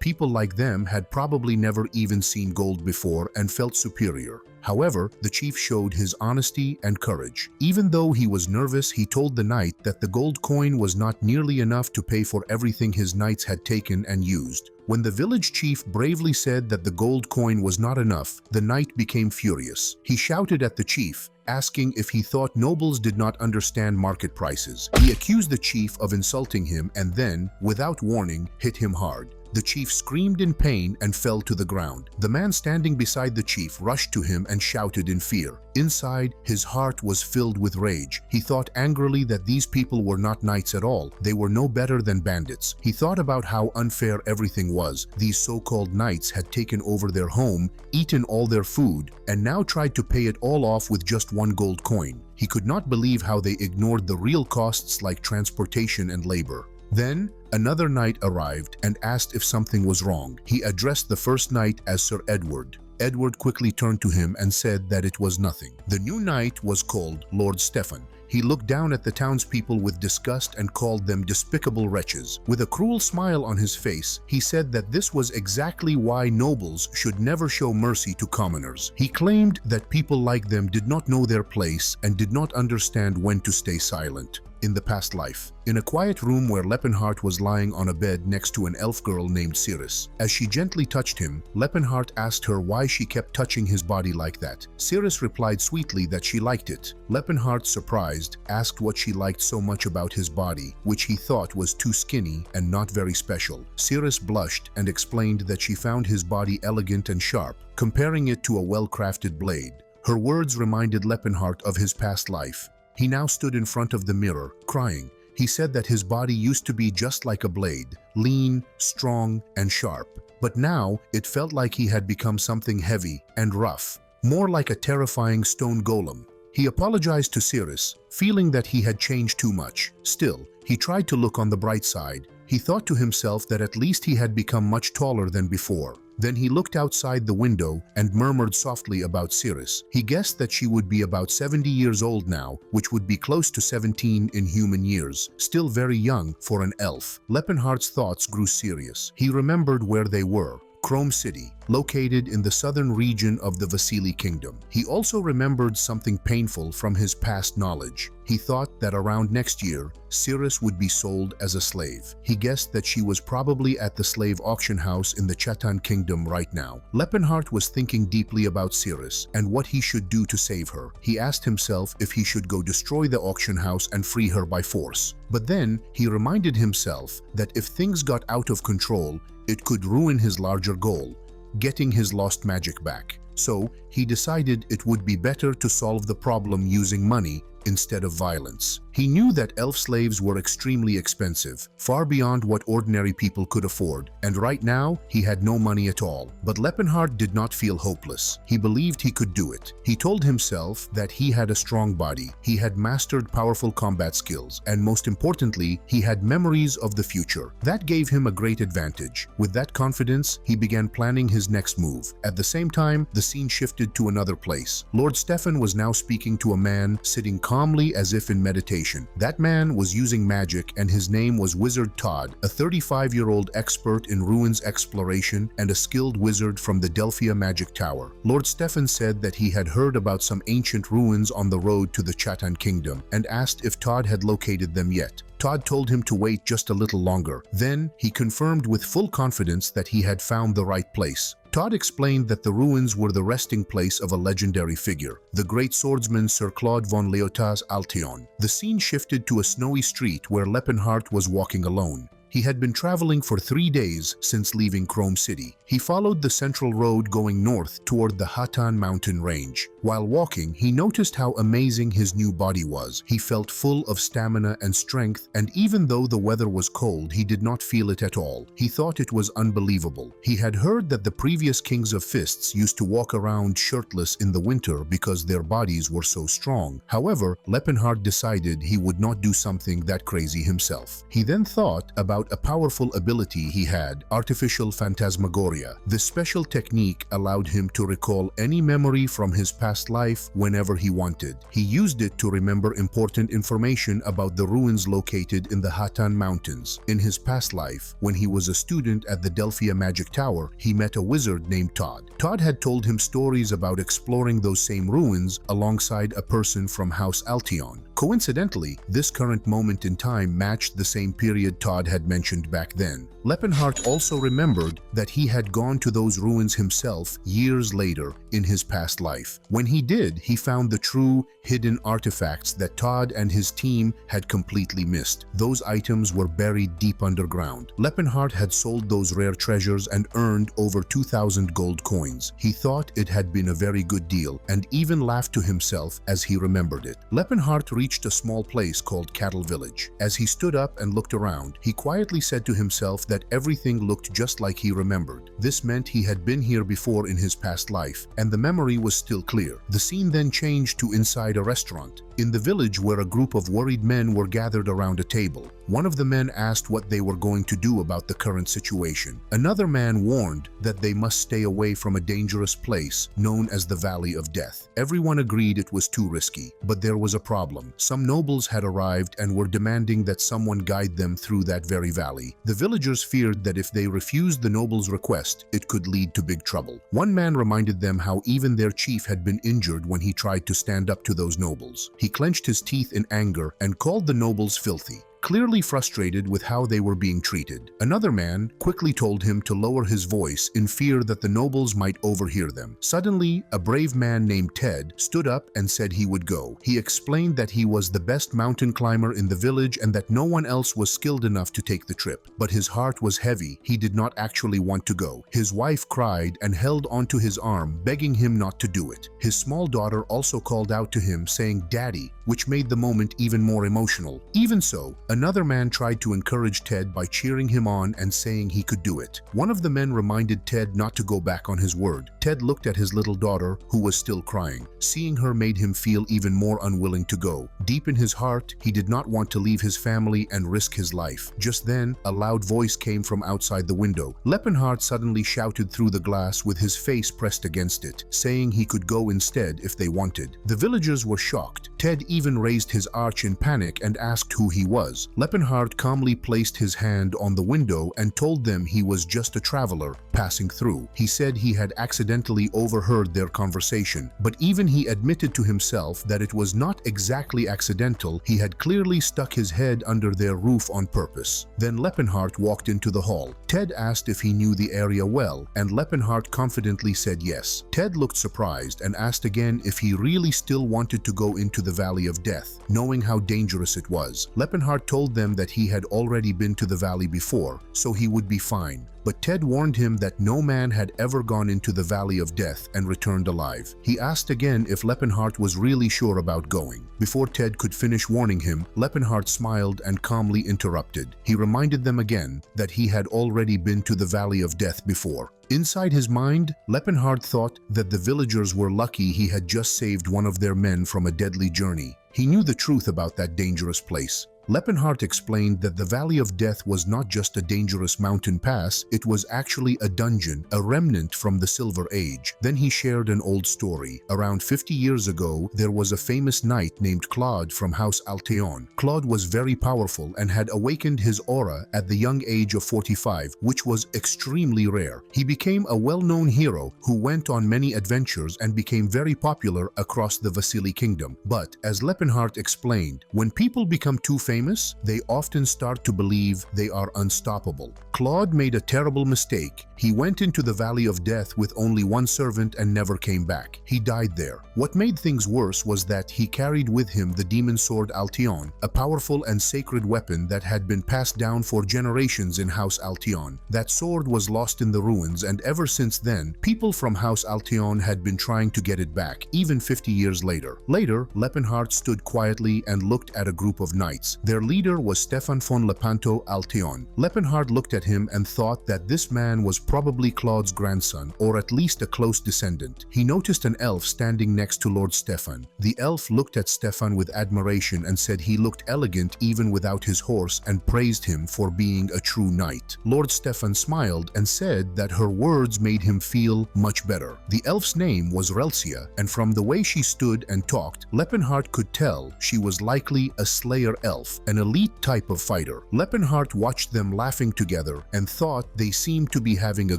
Speaker 1: people like them had probably never even seen gold before and felt superior. However, the chief showed his honesty and courage. Even though he was nervous, he told the knight that the gold coin was not nearly enough to pay for everything his knights had taken and used. When the village chief bravely said that the gold coin was not enough, the knight became furious. He shouted at the chief, asking if he thought nobles did not understand market prices. He accused the chief of insulting him and then, without warning, hit him hard. The chief screamed in pain and fell to the ground. The man standing beside the chief rushed to him and shouted in fear. Inside, his heart was filled with rage. He thought angrily that these people were not knights at all. They were no better than bandits. He thought about how unfair everything was. These so-called knights had taken over their home, eaten all their food, and now tried to pay it all off with just one gold coin. He could not believe how they ignored the real costs like transportation and labor. Then, another knight arrived and asked if something was wrong. He addressed the first knight as Sir Edward. Edward quickly turned to him and said that it was nothing. The new knight was called Lord Stefan. He looked down at the townspeople with disgust and called them despicable wretches. With a cruel smile on his face, he said that this was exactly why nobles should never show mercy to commoners. He claimed that people like them did not know their place and did not understand when to stay silent. In the past life, in a quiet room where Lepenheim was lying on a bed next to an elf girl named Cirrus. As she gently touched him, Lepenheim asked her why she kept touching his body like that. Cirrus replied sweetly that she liked it. Lepenheim, surprised, asked what she liked so much about his body, which he thought was too skinny and not very special. Cirrus blushed and explained that she found his body elegant and sharp, comparing it to a well-crafted blade. Her words reminded Lepenheim of his past life. He now stood in front of the mirror, crying. He said that his body used to be just like a blade, lean, strong, and sharp. But now, it felt like he had become something heavy and rough, more like a terrifying stone golem. He apologized to Cirrus, feeling that he had changed too much. Still, he tried to look on the bright side. He thought to himself that at least he had become much taller than before. Then he looked outside the window and murmured softly about Cirrus. He guessed that she would be about 70 years old now, which would be close to 17 in human years, still very young for an elf. Lepenheim's thoughts grew serious. He remembered where they were. Chrome City, located in the southern region of the Vasily Kingdom. He also remembered something painful from his past knowledge. He thought that around next year, Cirrus would be sold as a slave. He guessed that she was probably at the slave auction house in the Chatan Kingdom right now. Lepenheim was thinking deeply about Cirrus and what he should do to save her. He asked himself if he should go destroy the auction house and free her by force. But then, he reminded himself that if things got out of control, it could ruin his larger goal, getting his lost magic back. So, he decided it would be better to solve the problem using money instead of violence. He knew that elf slaves were extremely expensive, far beyond what ordinary people could afford, and right now he had no money at all. But Lepenheim did not feel hopeless. He believed he could do it. He told himself that he had a strong body, he had mastered powerful combat skills, and most importantly, he had memories of the future. That gave him a great advantage. With that confidence, he began planning his next move. At the same time, the scene shifted to another place. Lord Stefan was now speaking to a man sitting calmly as if in meditation. That man was using magic and his name was Wizard Todd, a 35-year-old expert in ruins exploration and a skilled wizard from the Delphia Magic Tower. Lord Stefan said that he had heard about some ancient ruins on the road to the Chatan Kingdom and asked if Todd had located them yet. Todd told him to wait just a little longer. Then, he confirmed with full confidence that he had found the right place. Todd explained that the ruins were the resting place of a legendary figure, the great swordsman Sir Claude von Leotas Alteon. The scene shifted to a snowy street where Lepenheim was walking alone. He had been traveling for 3 days since leaving Chrome City. He followed the central road going north toward the Hatan mountain range. While walking, he noticed how amazing his new body was. He felt full of stamina and strength, and even though the weather was cold, he did not feel it at all. He thought it was unbelievable. He had heard that the previous kings of fists used to walk around shirtless in the winter because their bodies were so strong. However, Lepenheim decided he would not do something that crazy himself. He then thought about about a powerful ability he had, artificial phantasmagoria. This special technique allowed him to recall any memory from his past life whenever he wanted. He used it to remember important information about the ruins located in the Hatan Mountains. In his past life, when he was a student at the Delphia Magic Tower, he met a wizard named Todd. Todd had told him stories about exploring those same ruins alongside a person from House Altion. Coincidentally, this current moment in time matched the same period Todd had mentioned back then. Lepenheim also remembered that he had gone to those ruins himself years later in his past life. When he did, he found the true hidden artifacts that Todd and his team had completely missed. Those items were buried deep underground. Lepenheim had sold those rare treasures and earned over 2,000 gold coins. He thought it had been a very good deal and even laughed to himself as he remembered it. Lepenheim reached a small place called Cattle Village. As he stood up and looked around, he quietly said to himself that everything looked just like he remembered. This meant he had been here before in his past life, and the memory was still clear. The scene then changed to inside a restaurant. In the village where a group of worried men were gathered around a table. One of the men asked what they were going to do about the current situation. Another man warned that they must stay away from a dangerous place known as the Valley of Death. Everyone agreed it was too risky, but there was a problem. Some nobles had arrived and were demanding that someone guide them through that very valley. The villagers feared that if they refused the nobles' request, it could lead to big trouble. One man reminded them how even their chief had been injured when he tried to stand up to those nobles. He clenched his teeth in anger and called the nobles filthy, clearly frustrated with how they were being treated. Another man quickly told him to lower his voice in fear that the nobles might overhear them. Suddenly, a brave man named Ted stood up and said he would go. He explained that he was the best mountain climber in the village and that no one else was skilled enough to take the trip. But his heart was heavy. He did not actually want to go. His wife cried and held onto his arm, begging him not to do it. His small daughter also called out to him, saying, "Daddy," which made the moment even more emotional. Even so, another man tried to encourage Ted by cheering him on and saying he could do it. One of the men reminded Ted not to go back on his word. Ted looked at his little daughter, who was still crying. Seeing her made him feel even more unwilling to go. Deep in his heart, he did not want to leave his family and risk his life. Just then, a loud voice came from outside the window. Lepenheim suddenly shouted through the glass with his face pressed against it, saying he could go instead if they wanted. The villagers were shocked. Ted even raised his arch in panic and asked who he was. Lepenheim calmly placed his hand on the window and told them he was just a traveler passing through. He said he had accidentally overheard their conversation, but even he admitted to himself that it was not exactly accidental. He had clearly stuck his head under their roof on purpose. Then Lepenheim walked into the hall. Ted asked if he knew the area well, and Lepenheim confidently said yes. Ted looked surprised and asked again if he really still wanted to go into the Valley of Death, knowing how dangerous it was. Lepenheim told them that he had already been to the valley before, so he would be fine. But Ted warned him that no man had ever gone into the Valley of Death and returned alive. He asked again if Lepenheim was really sure about going. Before Ted could finish warning him, Lepenheim smiled and calmly interrupted. He reminded them again that he had already been to the Valley of Death before. Inside his mind, Lepenheim thought that the villagers were lucky he had just saved one of their men from a deadly journey. He knew the truth about that dangerous place. Lepenheim explained that the Valley of Death was not just a dangerous mountain pass, it was actually a dungeon, a remnant from the Silver Age. Then he shared an old story. Around 50 years ago, there was a famous knight named Claude from House Altion. Claude was very powerful and had awakened his aura at the young age of 45, which was extremely rare. He became a well-known hero who went on many adventures and became very popular across the Vasily Kingdom. But, as Lepenheim explained, when people become too famous, they often start to believe they are unstoppable. Claude made a terrible mistake. He went into the Valley of Death with only one servant and never came back. He died there. What made things worse was that he carried with him the demon sword Altion, a powerful and sacred weapon that had been passed down for generations in House Altion. That sword was lost in the ruins, and ever since then, people from House Altion had been trying to get it back, even 50 years later. Later, Lepenheim stood quietly and looked at a group of knights. Their leader was Stefan von Lepanto Alteon. Lepenheim looked at him and thought that this man was probably Claude's grandson, or at least a close descendant. He noticed an elf standing next to Lord Stefan. The elf looked at Stefan with admiration and said he looked elegant even without his horse and praised him for being a true knight. Lord Stefan smiled and said that her words made him feel much better. The elf's name was Relsia, and from the way she stood and talked, Lepenheim could tell she was likely a slayer elf, an elite type of fighter. Lepenheim watched them laughing together and thought they seemed to be having a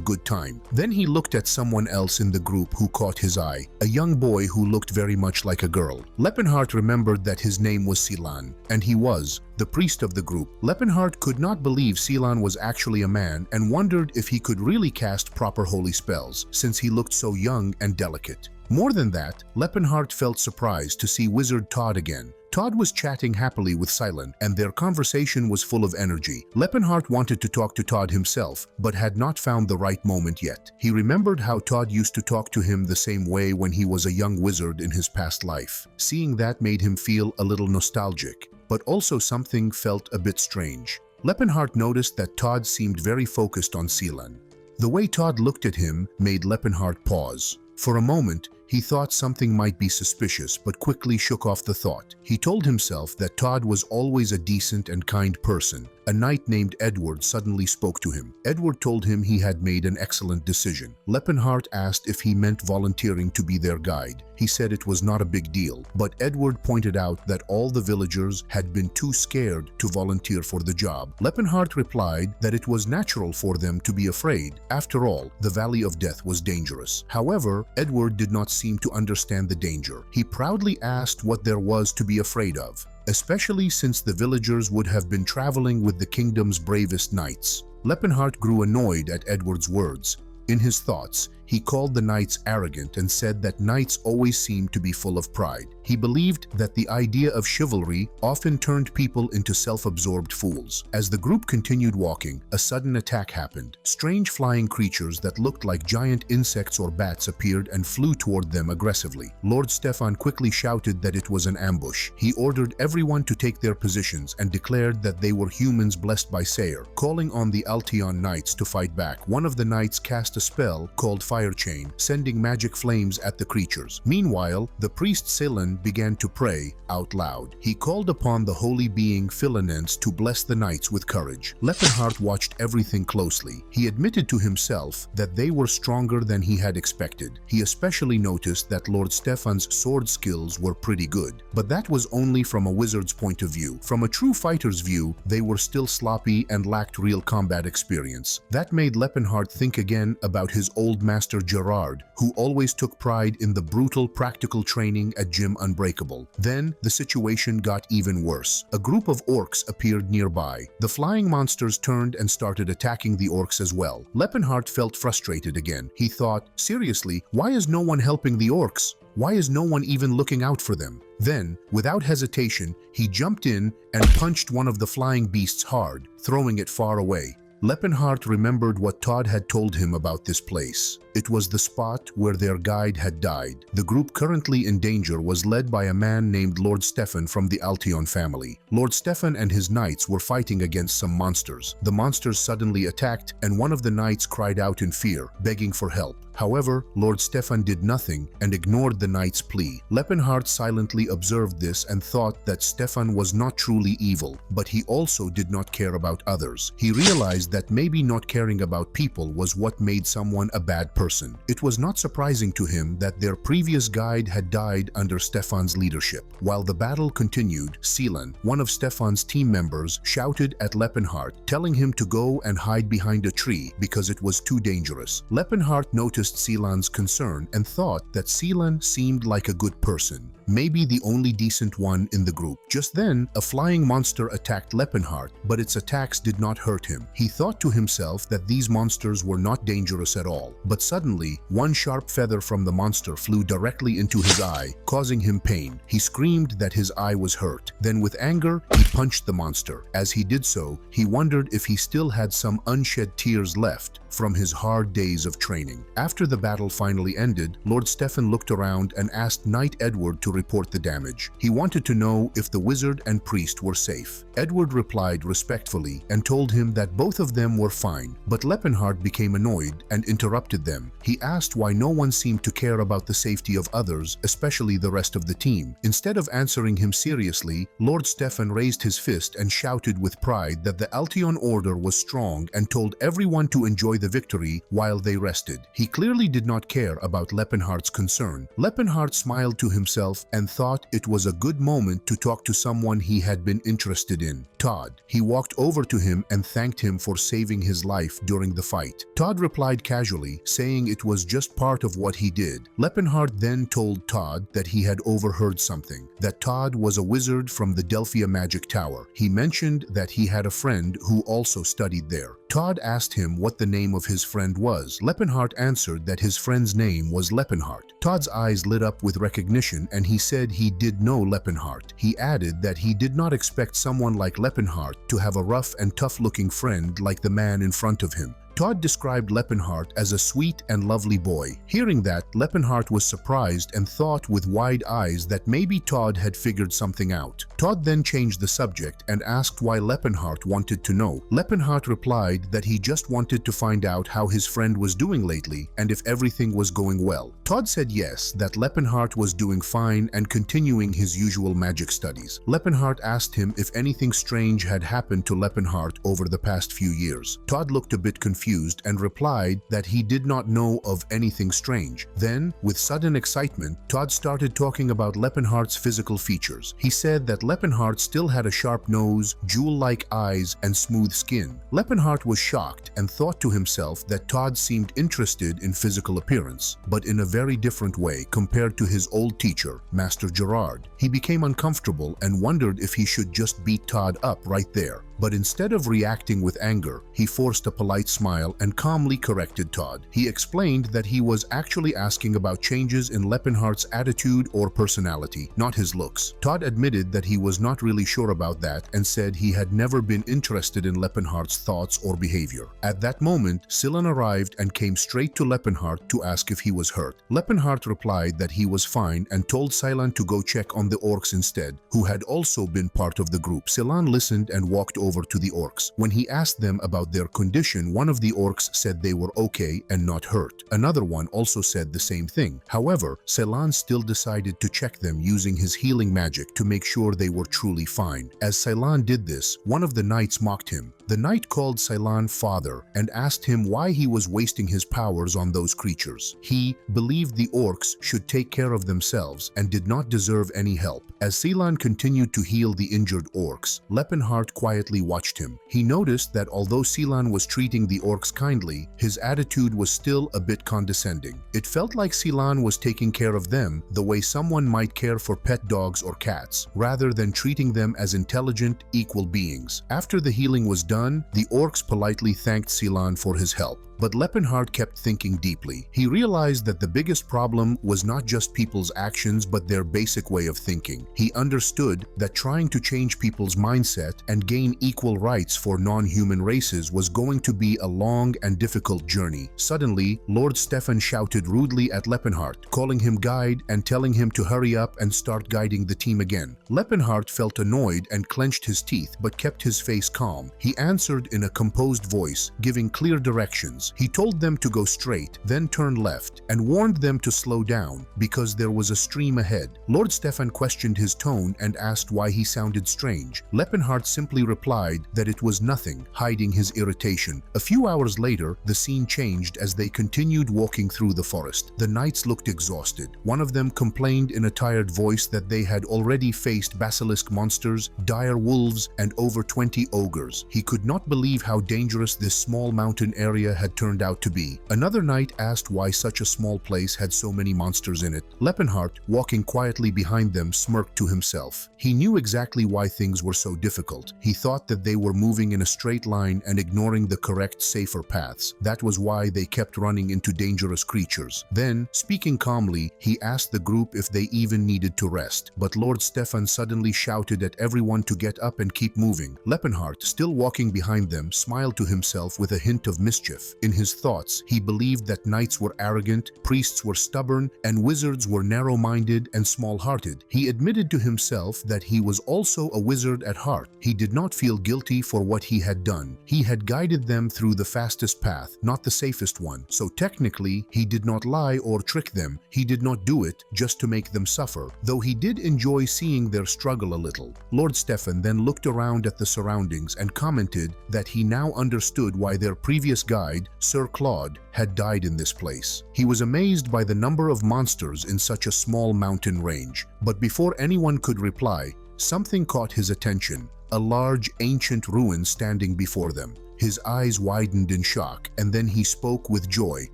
Speaker 1: good time. Then he looked at someone else in the group who caught his eye, a young boy who looked very much like a girl. Lepenheim remembered that his name was Silan, and he was the priest of the group. Lepenheim could not believe Silan was actually a man and wondered if he could really cast proper holy spells, since he looked so young and delicate. More than that, Lepenheim felt surprised to see Wizard Todd again. Todd was chatting happily with Silan, and their conversation was full of energy. Lepenheim wanted to talk to Todd himself, but had not found the right moment yet. He remembered how Todd used to talk to him the same way when he was a young wizard in his past life. Seeing that made him feel a little nostalgic, but also something felt a bit strange. Lepenheim noticed that Todd seemed very focused on Silan. The way Todd looked at him made Lepenheim pause. For a moment, he thought something might be suspicious, but quickly shook off the thought. He told himself that Todd was always a decent and kind person. A knight named Edward suddenly spoke to him. Edward told him he had made an excellent decision. Lepenheim asked if he meant volunteering to be their guide. He said it was not a big deal, but Edward pointed out that all the villagers had been too scared to volunteer for the job. Lepenheim replied that it was natural for them to be afraid. After all, the Valley of Death was dangerous. However, Edward did not seem to understand the danger. He proudly asked what there was to be afraid of, especially since the villagers would have been traveling with the kingdom's bravest knights. Lepenheim grew annoyed at Edward's words. In his thoughts, he called the knights arrogant and said that knights always seemed to be full of pride. He believed that the idea of chivalry often turned people into self-absorbed fools. As the group continued walking, a sudden attack happened. Strange flying creatures that looked like giant insects or bats appeared and flew toward them aggressively. Lord Stefan quickly shouted that it was an ambush. He ordered everyone to take their positions and declared that they were humans blessed by Sayer, calling on the Alteon knights to fight back. One of the knights cast a spell called Fire Chain, sending magic flames at the creatures. Meanwhile, the priest Silan began to pray out loud. He called upon the holy being Philinens to bless the knights with courage. Lepenheim watched everything closely. He admitted to himself that they were stronger than he had expected. He especially noticed that Lord Stefan's sword skills were pretty good, but that was only from a wizard's point of view. From a true fighter's view, they were still sloppy and lacked real combat experience. That made Lepenheim think again about his old master Gerard, who always took pride in the brutal practical training at Gym Unbreakable. Then, the situation got even worse. A group of orcs appeared nearby. The flying monsters turned and started attacking the orcs as well. Lepenheim felt frustrated again. He thought, seriously, why is no one helping the orcs? Why is no one even looking out for them? Then, without hesitation, he jumped in and punched one of the flying beasts hard, throwing it far away. Lepenheim remembered what Todd had told him about this place. It was the spot where their guide had died. The group currently in danger was led by a man named Lord Stefan from the Alteon family. Lord Stefan and his knights were fighting against some monsters. The monsters suddenly attacked, and one of the knights cried out in fear, begging for help. However, Lord Stefan did nothing and ignored the knight's plea. Lepenheim silently observed this and thought that Stefan was not truly evil, but he also did not care about others. He realized that maybe not caring about people was what made someone a bad person. It was not surprising to him that their previous guide had died under Stefan's leadership. While the battle continued, Silan, one of Stefan's team members, shouted at Lepenheim, telling him to go and hide behind a tree because it was too dangerous. Lepenheim noticed Silan's concern and thought that Silan seemed like a good person, maybe the only decent one in the group. Just then, a flying monster attacked Lepenheim, but its attacks did not hurt him. He thought to himself that these monsters were not dangerous at all, but suddenly, one sharp feather from the monster flew directly into his eye, causing him pain. He screamed that his eye was hurt. Then with anger, he punched the monster. As he did so, he wondered if he still had some unshed tears left from his hard days of training. After the battle finally ended, Lord Stefan looked around and asked Knight Edward to report the damage. He wanted to know if the wizard and priest were safe. Edward replied respectfully and told him that both of them were fine, but Lepenhart became annoyed and interrupted them. He asked why no one seemed to care about the safety of others, especially the rest of the team. Instead of answering him seriously, Lord Stefan raised his fist and shouted with pride that the Altion order was strong and told everyone to enjoy the victory while they rested. He clearly did not care about Lepenhart's concern. Lepenhart smiled to himself and thought it was a good moment to talk to someone he had been interested in, Todd. He walked over to him and thanked him for saving his life during the fight. Todd replied casually, saying it was just part of what he did. Lepenhart then told Todd that he had overheard something, that Todd was a wizard from the Delphia Magic Tower. He mentioned that he had a friend who also studied there. Todd asked him what the name of his friend was. Lepenhart answered that his friend's name was Lepenhart. Todd's eyes lit up with recognition and he said he did know Lepenhart. He added that he did not expect someone like Lepenhart to have a rough and tough-looking friend like the man in front of him. Todd described Lepenhart as a sweet and lovely boy. Hearing that, Lepenhart was surprised and thought with wide eyes that maybe Todd had figured something out. Todd then changed the subject and asked why Lepenhart wanted to know. Lepenhart replied that he just wanted to find out how his friend was doing lately and if everything was going well. Todd said yes, that Lepenhart was doing fine and continuing his usual magic studies. Lepenhart asked him if anything strange had happened to Lepenhart over the past few years. Todd looked a bit confused and replied that he did not know of anything strange. Then, with sudden excitement, Todd started talking about Lepenhart's physical features. He said that Lepenhart still had a sharp nose, jewel-like eyes, and smooth skin. Lepenhart was shocked and thought to himself that Todd seemed interested in physical appearance, but in a very different way compared to his old teacher, Master Gerard. He became uncomfortable and wondered if he should just beat Todd up right there. But instead of reacting with anger, he forced a polite smile and calmly corrected Todd. He explained that he was actually asking about changes in Lepenhart's attitude or personality, not his looks. Todd admitted that he was not really sure about that and said he had never been interested in Lepenhart's thoughts or behavior. At that moment, Silan arrived and came straight to Lepenhart to ask if he was hurt. Lepenhart replied that he was fine and told Silan to go check on the Orcs instead, who had also been part of the group. Silan listened and walked over to the Orcs. When he asked them about their condition, one of the Orcs said they were okay and not hurt. Another one also said the same thing. However, Silan still decided to check them using his healing magic to make sure they were truly fine. As Silan did this, one of the knights mocked him. The knight called Silan father and asked him why he was wasting his powers on those creatures. He believed the Orcs should take care of themselves and did not deserve any help. As Silan continued to heal the injured Orcs, Lepenhart quietly watched him. He noticed that although Silan was treating the Orcs kindly, his attitude was still a bit condescending. It felt like Silan was taking care of them the way someone might care for pet dogs or cats, rather than treating them as intelligent, equal beings. After the healing was done, the Orcs politely thanked Silan for his help. But Lepenhart kept thinking deeply. He realized that the biggest problem was not just people's actions but their basic way of thinking. He understood that trying to change people's mindset and gain equal rights for non-human races was going to be a long and difficult journey. Suddenly, Lord Stefan shouted rudely at Lepenhart, calling him guide and telling him to hurry up and start guiding the team again. Lepenhart felt annoyed and clenched his teeth but kept his face calm. He answered in a composed voice, giving clear directions. He told them to go straight, then turn left, and warned them to slow down because there was a stream ahead. Lord Stefan questioned his tone and asked why he sounded strange. Lepenhart simply replied that it was nothing, hiding his irritation. A few hours later, the scene changed as they continued walking through the forest. The knights looked exhausted. One of them complained in a tired voice that they had already faced basilisk monsters, dire wolves, and over 20 ogres. He could not believe how dangerous this small mountain area had turned out to be. Another knight asked why such a small place had so many monsters in it. Lepenhart, walking quietly behind them, smirked to himself. He knew exactly why things were so difficult. He thought that they were moving in a straight line and ignoring the correct, safer paths. That was why they kept running into dangerous creatures. Then, speaking calmly, he asked the group if they even needed to rest. But Lord Stefan suddenly shouted at everyone to get up and keep moving. Lepenhart, still walking behind them, smiled to himself with a hint of mischief. In his thoughts, he believed that knights were arrogant, priests were stubborn, and wizards were narrow-minded and small-hearted. He admitted to himself that he was also a wizard at heart. He did not feel guilty for what he had done. He had guided them through the fastest path, not the safest one. So technically, he did not lie or trick them. He did not do it just to make them suffer, though he did enjoy seeing their struggle a little. Lord Stefan then looked around at the surroundings and commented that he now understood why their previous guide, Sir Claude, had died in this place. He was amazed by the number of monsters in such a small mountain range, but before anyone could reply, something caught his attention, a large ancient ruin standing before them. His eyes widened in shock, and then he spoke with joy,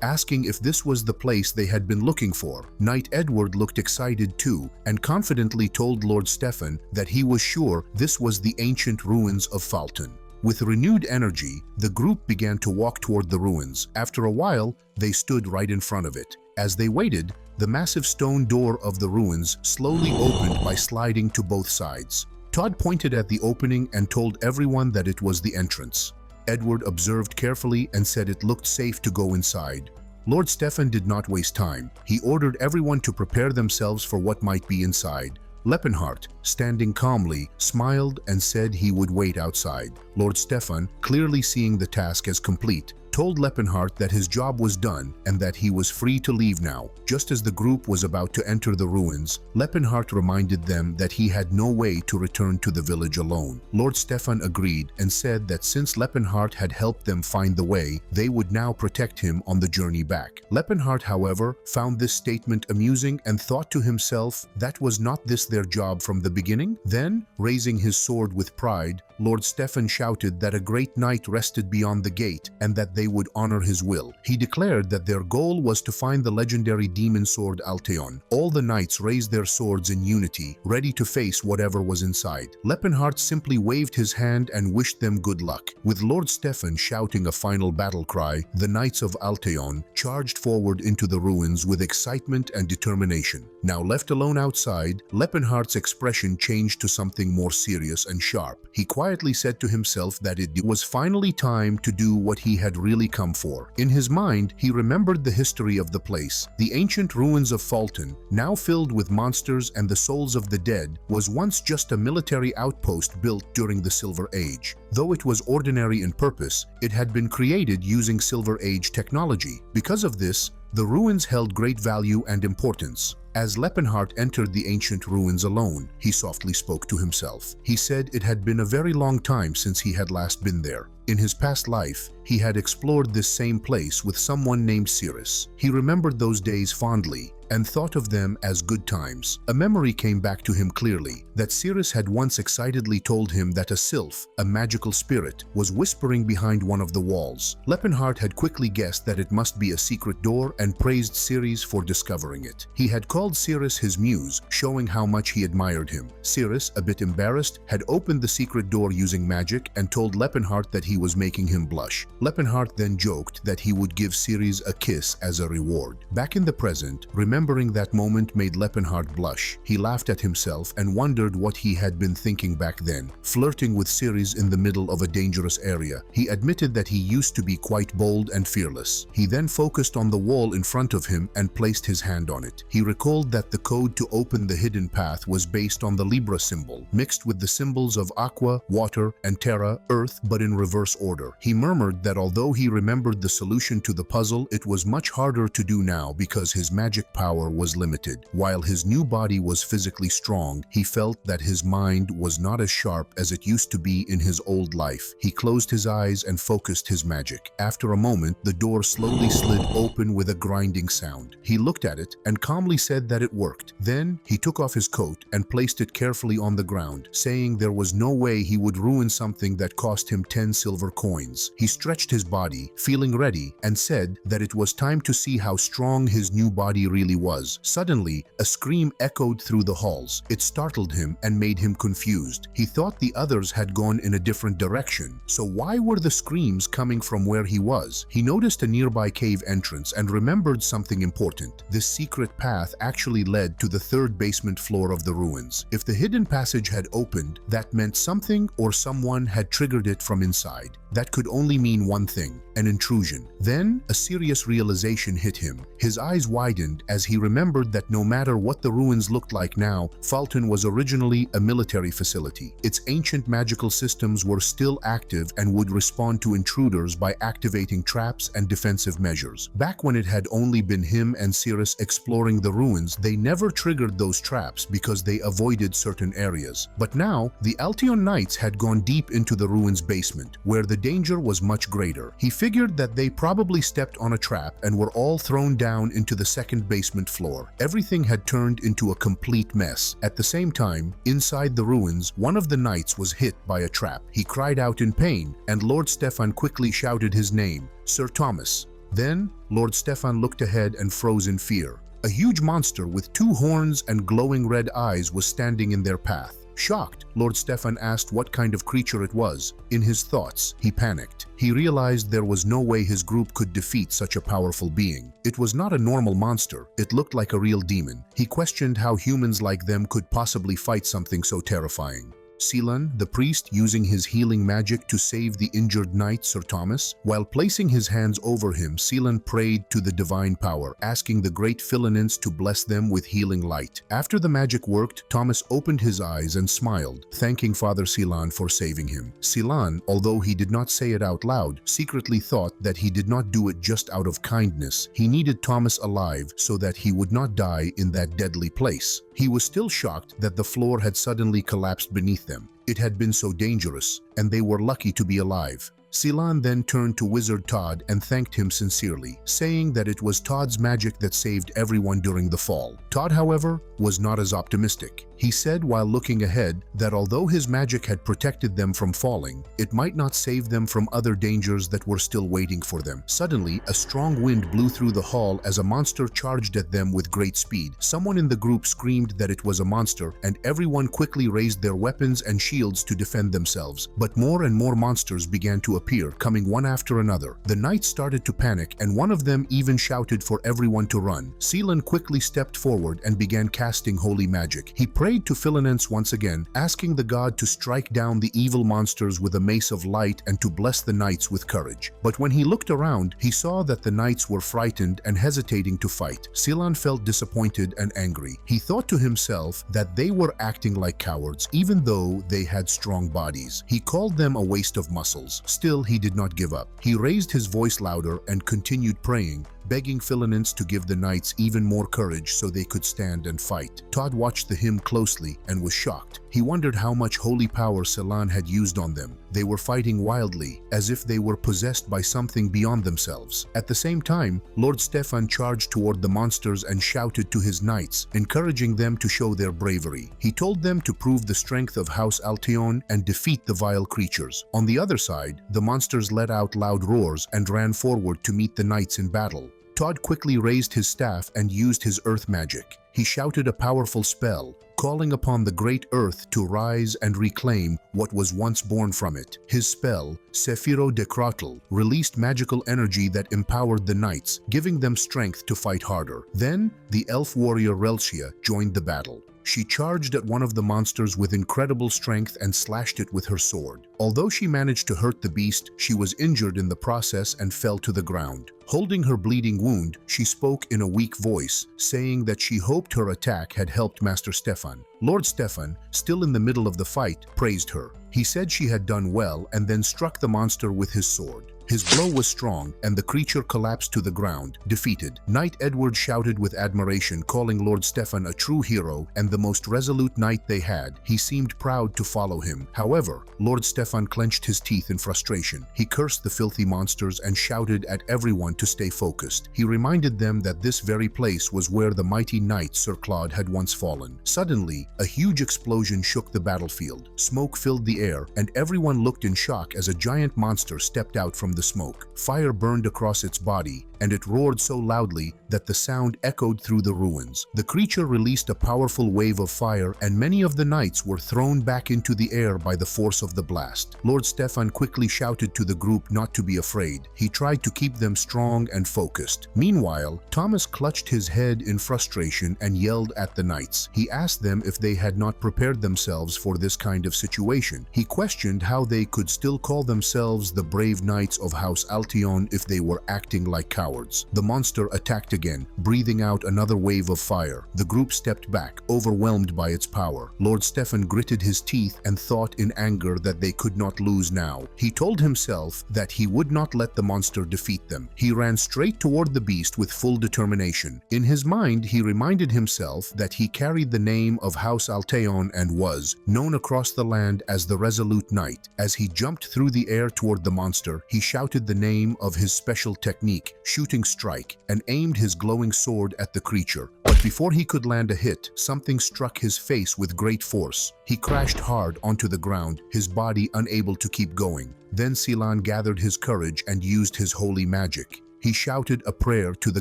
Speaker 1: asking if this was the place they had been looking for. Knight Edward looked excited too, and confidently told Lord Stefan that he was sure this was the ancient ruins of Fulton. With renewed energy, the group began to walk toward the ruins. After a while, they stood right in front of it. As they waited, the massive stone door of the ruins slowly opened by sliding to both sides. Todd pointed at the opening and told everyone that it was the entrance. Edward observed carefully and said it looked safe to go inside. Lord Stefan did not waste time. He ordered everyone to prepare themselves for what might be inside. Lepenheim, standing calmly, smiled and said he would wait outside. Lord Stefan, clearly seeing the task as complete, told Lepenheim that his job was done and that he was free to leave now. Just as the group was about to enter the ruins, Lepenheim reminded them that he had no way to return to the village alone. Lord Stefan agreed and said that since Lepenheim had helped them find the way, they would now protect him on the journey back. Lepenheim, however, found this statement amusing and thought to himself, that was not this their job from the beginning? Then, raising his sword with pride, Lord Stefan shouted that a great knight rested beyond the gate and that they would honor his will. He declared that their goal was to find the legendary demon sword Alteon. All the knights raised their swords in unity, ready to face whatever was inside. Lepenheim simply waved his hand and wished them good luck. With Lord Stefan shouting a final battle cry, the knights of Alteon charged forward into the ruins with excitement and determination. Now left alone outside, Lepenheim's expression changed to something more serious and sharp. He quietly said to himself that it was finally time to do what he had really come for. In his mind, he remembered the history of the place. The ancient ruins of Fulton, now filled with monsters and the souls of the dead, was once just a military outpost built during the Silver Age. Though it was ordinary in purpose, it had been created using Silver Age technology. Because of this, the ruins held great value and importance. As Lepenheim entered the ancient ruins alone, he softly spoke to himself. He said it had been a very long time since he had last been there. In his past life, he had explored this same place with someone named Cirrus. He remembered those days fondly and thought of them as good times. A memory came back to him clearly, that Cirrus had once excitedly told him that a sylph, a magical spirit, was whispering behind one of the walls. Lepenheim had quickly guessed that it must be a secret door and praised Cirrus for discovering it. He had called Cirrus his muse, showing how much he admired him. Cirrus, a bit embarrassed, had opened the secret door using magic and told Lepenheim that he was making him blush. Lepenheim then joked that he would give Cirrus a kiss as a reward. Back in the present, remembering that moment made Lepenheim blush. He laughed at himself and wondered what he had been thinking back then. Flirting with Cirrus in the middle of a dangerous area, he admitted that he used to be quite bold and fearless. He then focused on the wall in front of him and placed his hand on it. He recalled that the code to open the hidden path was based on the Libra symbol, mixed with the symbols of Aqua, Water, and Terra, Earth, but in reverse order. He murmured that although he remembered the solution to the puzzle, it was much harder to do now because his magic power was limited. While his new body was physically strong, he felt that his mind was not as sharp as it used to be in his old life. He closed his eyes and focused his magic. After a moment, the door slowly slid open with a grinding sound. He looked at it and calmly said that it worked. Then he took off his coat and placed it carefully on the ground, saying there was no way he would ruin something that cost him 10 silver coins. He stretched his body, feeling ready, and said that it was time to see how strong his new body really was. Suddenly, a scream echoed through the halls. It startled him and made him confused. He thought the others had gone in a different direction. So why were the screams coming from where he was? He noticed a nearby cave entrance and remembered something important. This secret path actually led to the third basement floor of the ruins. If the hidden passage had opened, that meant something or someone had triggered it from inside. That could only mean one thing. an intrusion. Then, a serious realization hit him. His eyes widened as he remembered that no matter what the ruins looked like now, Fulton was originally a military facility. Its ancient magical systems were still active and would respond to intruders by activating traps and defensive measures. Back when it had only been him and Cirrus exploring the ruins, they never triggered those traps because they avoided certain areas. But now, the Altion Knights had gone deep into the ruins basement, where the danger was much greater. He figured that they probably stepped on a trap and were all thrown down into the second basement floor. Everything had turned into a complete mess. At the same time, inside the ruins, one of the knights was hit by a trap. He cried out in pain, and Lord Stefan quickly shouted his name, Sir Thomas. Then, Lord Stefan looked ahead and froze in fear. A huge monster with 2 horns and glowing red eyes was standing in their path. Shocked, Lord Stefan asked what kind of creature it was. In his thoughts, he panicked. He realized there was no way his group could defeat such a powerful being. It was not a normal monster. It looked like a real demon. He questioned how humans like them could possibly fight something so terrifying. Selan, the priest, using his healing magic to save the injured knight Sir Thomas. While placing his hands over him, Selan prayed to the divine power, asking the great Philinins to bless them with healing light. After the magic worked, Thomas opened his eyes and smiled, thanking Father Selan for saving him. Selan, although he did not say it out loud, secretly thought that he did not do it just out of kindness. He needed Thomas alive so that he would not die in that deadly place. He was still shocked that the floor had suddenly collapsed beneath them. It had been so dangerous, and they were lucky to be alive. Selan then turned to Wizard Todd and thanked him sincerely, saying that it was Todd's magic that saved everyone during the fall. Todd, however, was not as optimistic. He said while looking ahead that although his magic had protected them from falling, it might not save them from other dangers that were still waiting for them. Suddenly, a strong wind blew through the hall as a monster charged at them with great speed. Someone in the group screamed that it was a monster, and everyone quickly raised their weapons and shields to defend themselves. But more and more monsters began to appear, coming one after another. The knights started to panic, and one of them even shouted for everyone to run. Selan quickly stepped forward and began casting holy magic. He prayed to Philinins once again, asking the god to strike down the evil monsters with a mace of light and to bless the knights with courage. But when he looked around, he saw that the knights were frightened and hesitating to fight. Selan felt disappointed and angry. He thought to himself that they were acting like cowards, even though they had strong bodies. He called them a waste of muscles. Still, he did not give up. He raised his voice louder and continued praying, begging Philinins to give the knights even more courage so they could stand and fight. Todd watched the hymn closely and was shocked. He wondered how much holy power Selan had used on them. They were fighting wildly, as if they were possessed by something beyond themselves. At the same time, Lord Stefan charged toward the monsters and shouted to his knights, encouraging them to show their bravery. He told them to prove the strength of House Altion and defeat the vile creatures. On the other side, the monsters let out loud roars and ran forward to meet the knights in battle. Todd quickly raised his staff and used his earth magic. He shouted a powerful spell, calling upon the great earth to rise and reclaim what was once born from it. His spell, Sephiro de Krotl, released magical energy that empowered the knights, giving them strength to fight harder. Then, the elf warrior Relshia joined the battle. She charged at one of the monsters with incredible strength and slashed it with her sword. Although she managed to hurt the beast, she was injured in the process and fell to the ground. Holding her bleeding wound, she spoke in a weak voice, saying that she hoped her attack had helped Master Stefan. Lord Stefan, still in the middle of the fight, praised her. He said she had done well and then struck the monster with his sword. His blow was strong, and the creature collapsed to the ground, defeated. Knight Edward shouted with admiration, calling Lord Stefan a true hero and the most resolute knight they had. He seemed proud to follow him. However, Lord Stefan clenched his teeth in frustration. He cursed the filthy monsters and shouted at everyone to stay focused. He reminded them that this very place was where the mighty knight Sir Claude had once fallen. Suddenly, a huge explosion shook the battlefield. Smoke filled the air, and everyone looked in shock as a giant monster stepped out from the smoke. Fire burned across its body, and it roared so loudly that the sound echoed through the ruins. The creature released a powerful wave of fire, and many of the knights were thrown back into the air by the force of the blast. Lord Stefan quickly shouted to the group not to be afraid. He tried to keep them strong and focused. Meanwhile, Thomas clutched his head in frustration and yelled at the knights. He asked them if they had not prepared themselves for this kind of situation. He questioned how they could still call themselves the brave knights of House Alteon if they were acting like cowards. The monster attacked again, breathing out another wave of fire. The group stepped back, overwhelmed by its power. Lord Stefan gritted his teeth and thought in anger that they could not lose now. He told himself that he would not let the monster defeat them. He ran straight toward the beast with full determination. In his mind, he reminded himself that he carried the name of House Alteon and was known across the land as the Resolute Knight. As he jumped through the air toward the monster, he shouted the name of his special technique, Shooting Strike, and aimed his glowing sword at the creature. But before he could land a hit, something struck his face with great force. He crashed hard onto the ground, his body unable to keep going. Then Silan gathered his courage and used his holy magic. He shouted a prayer to the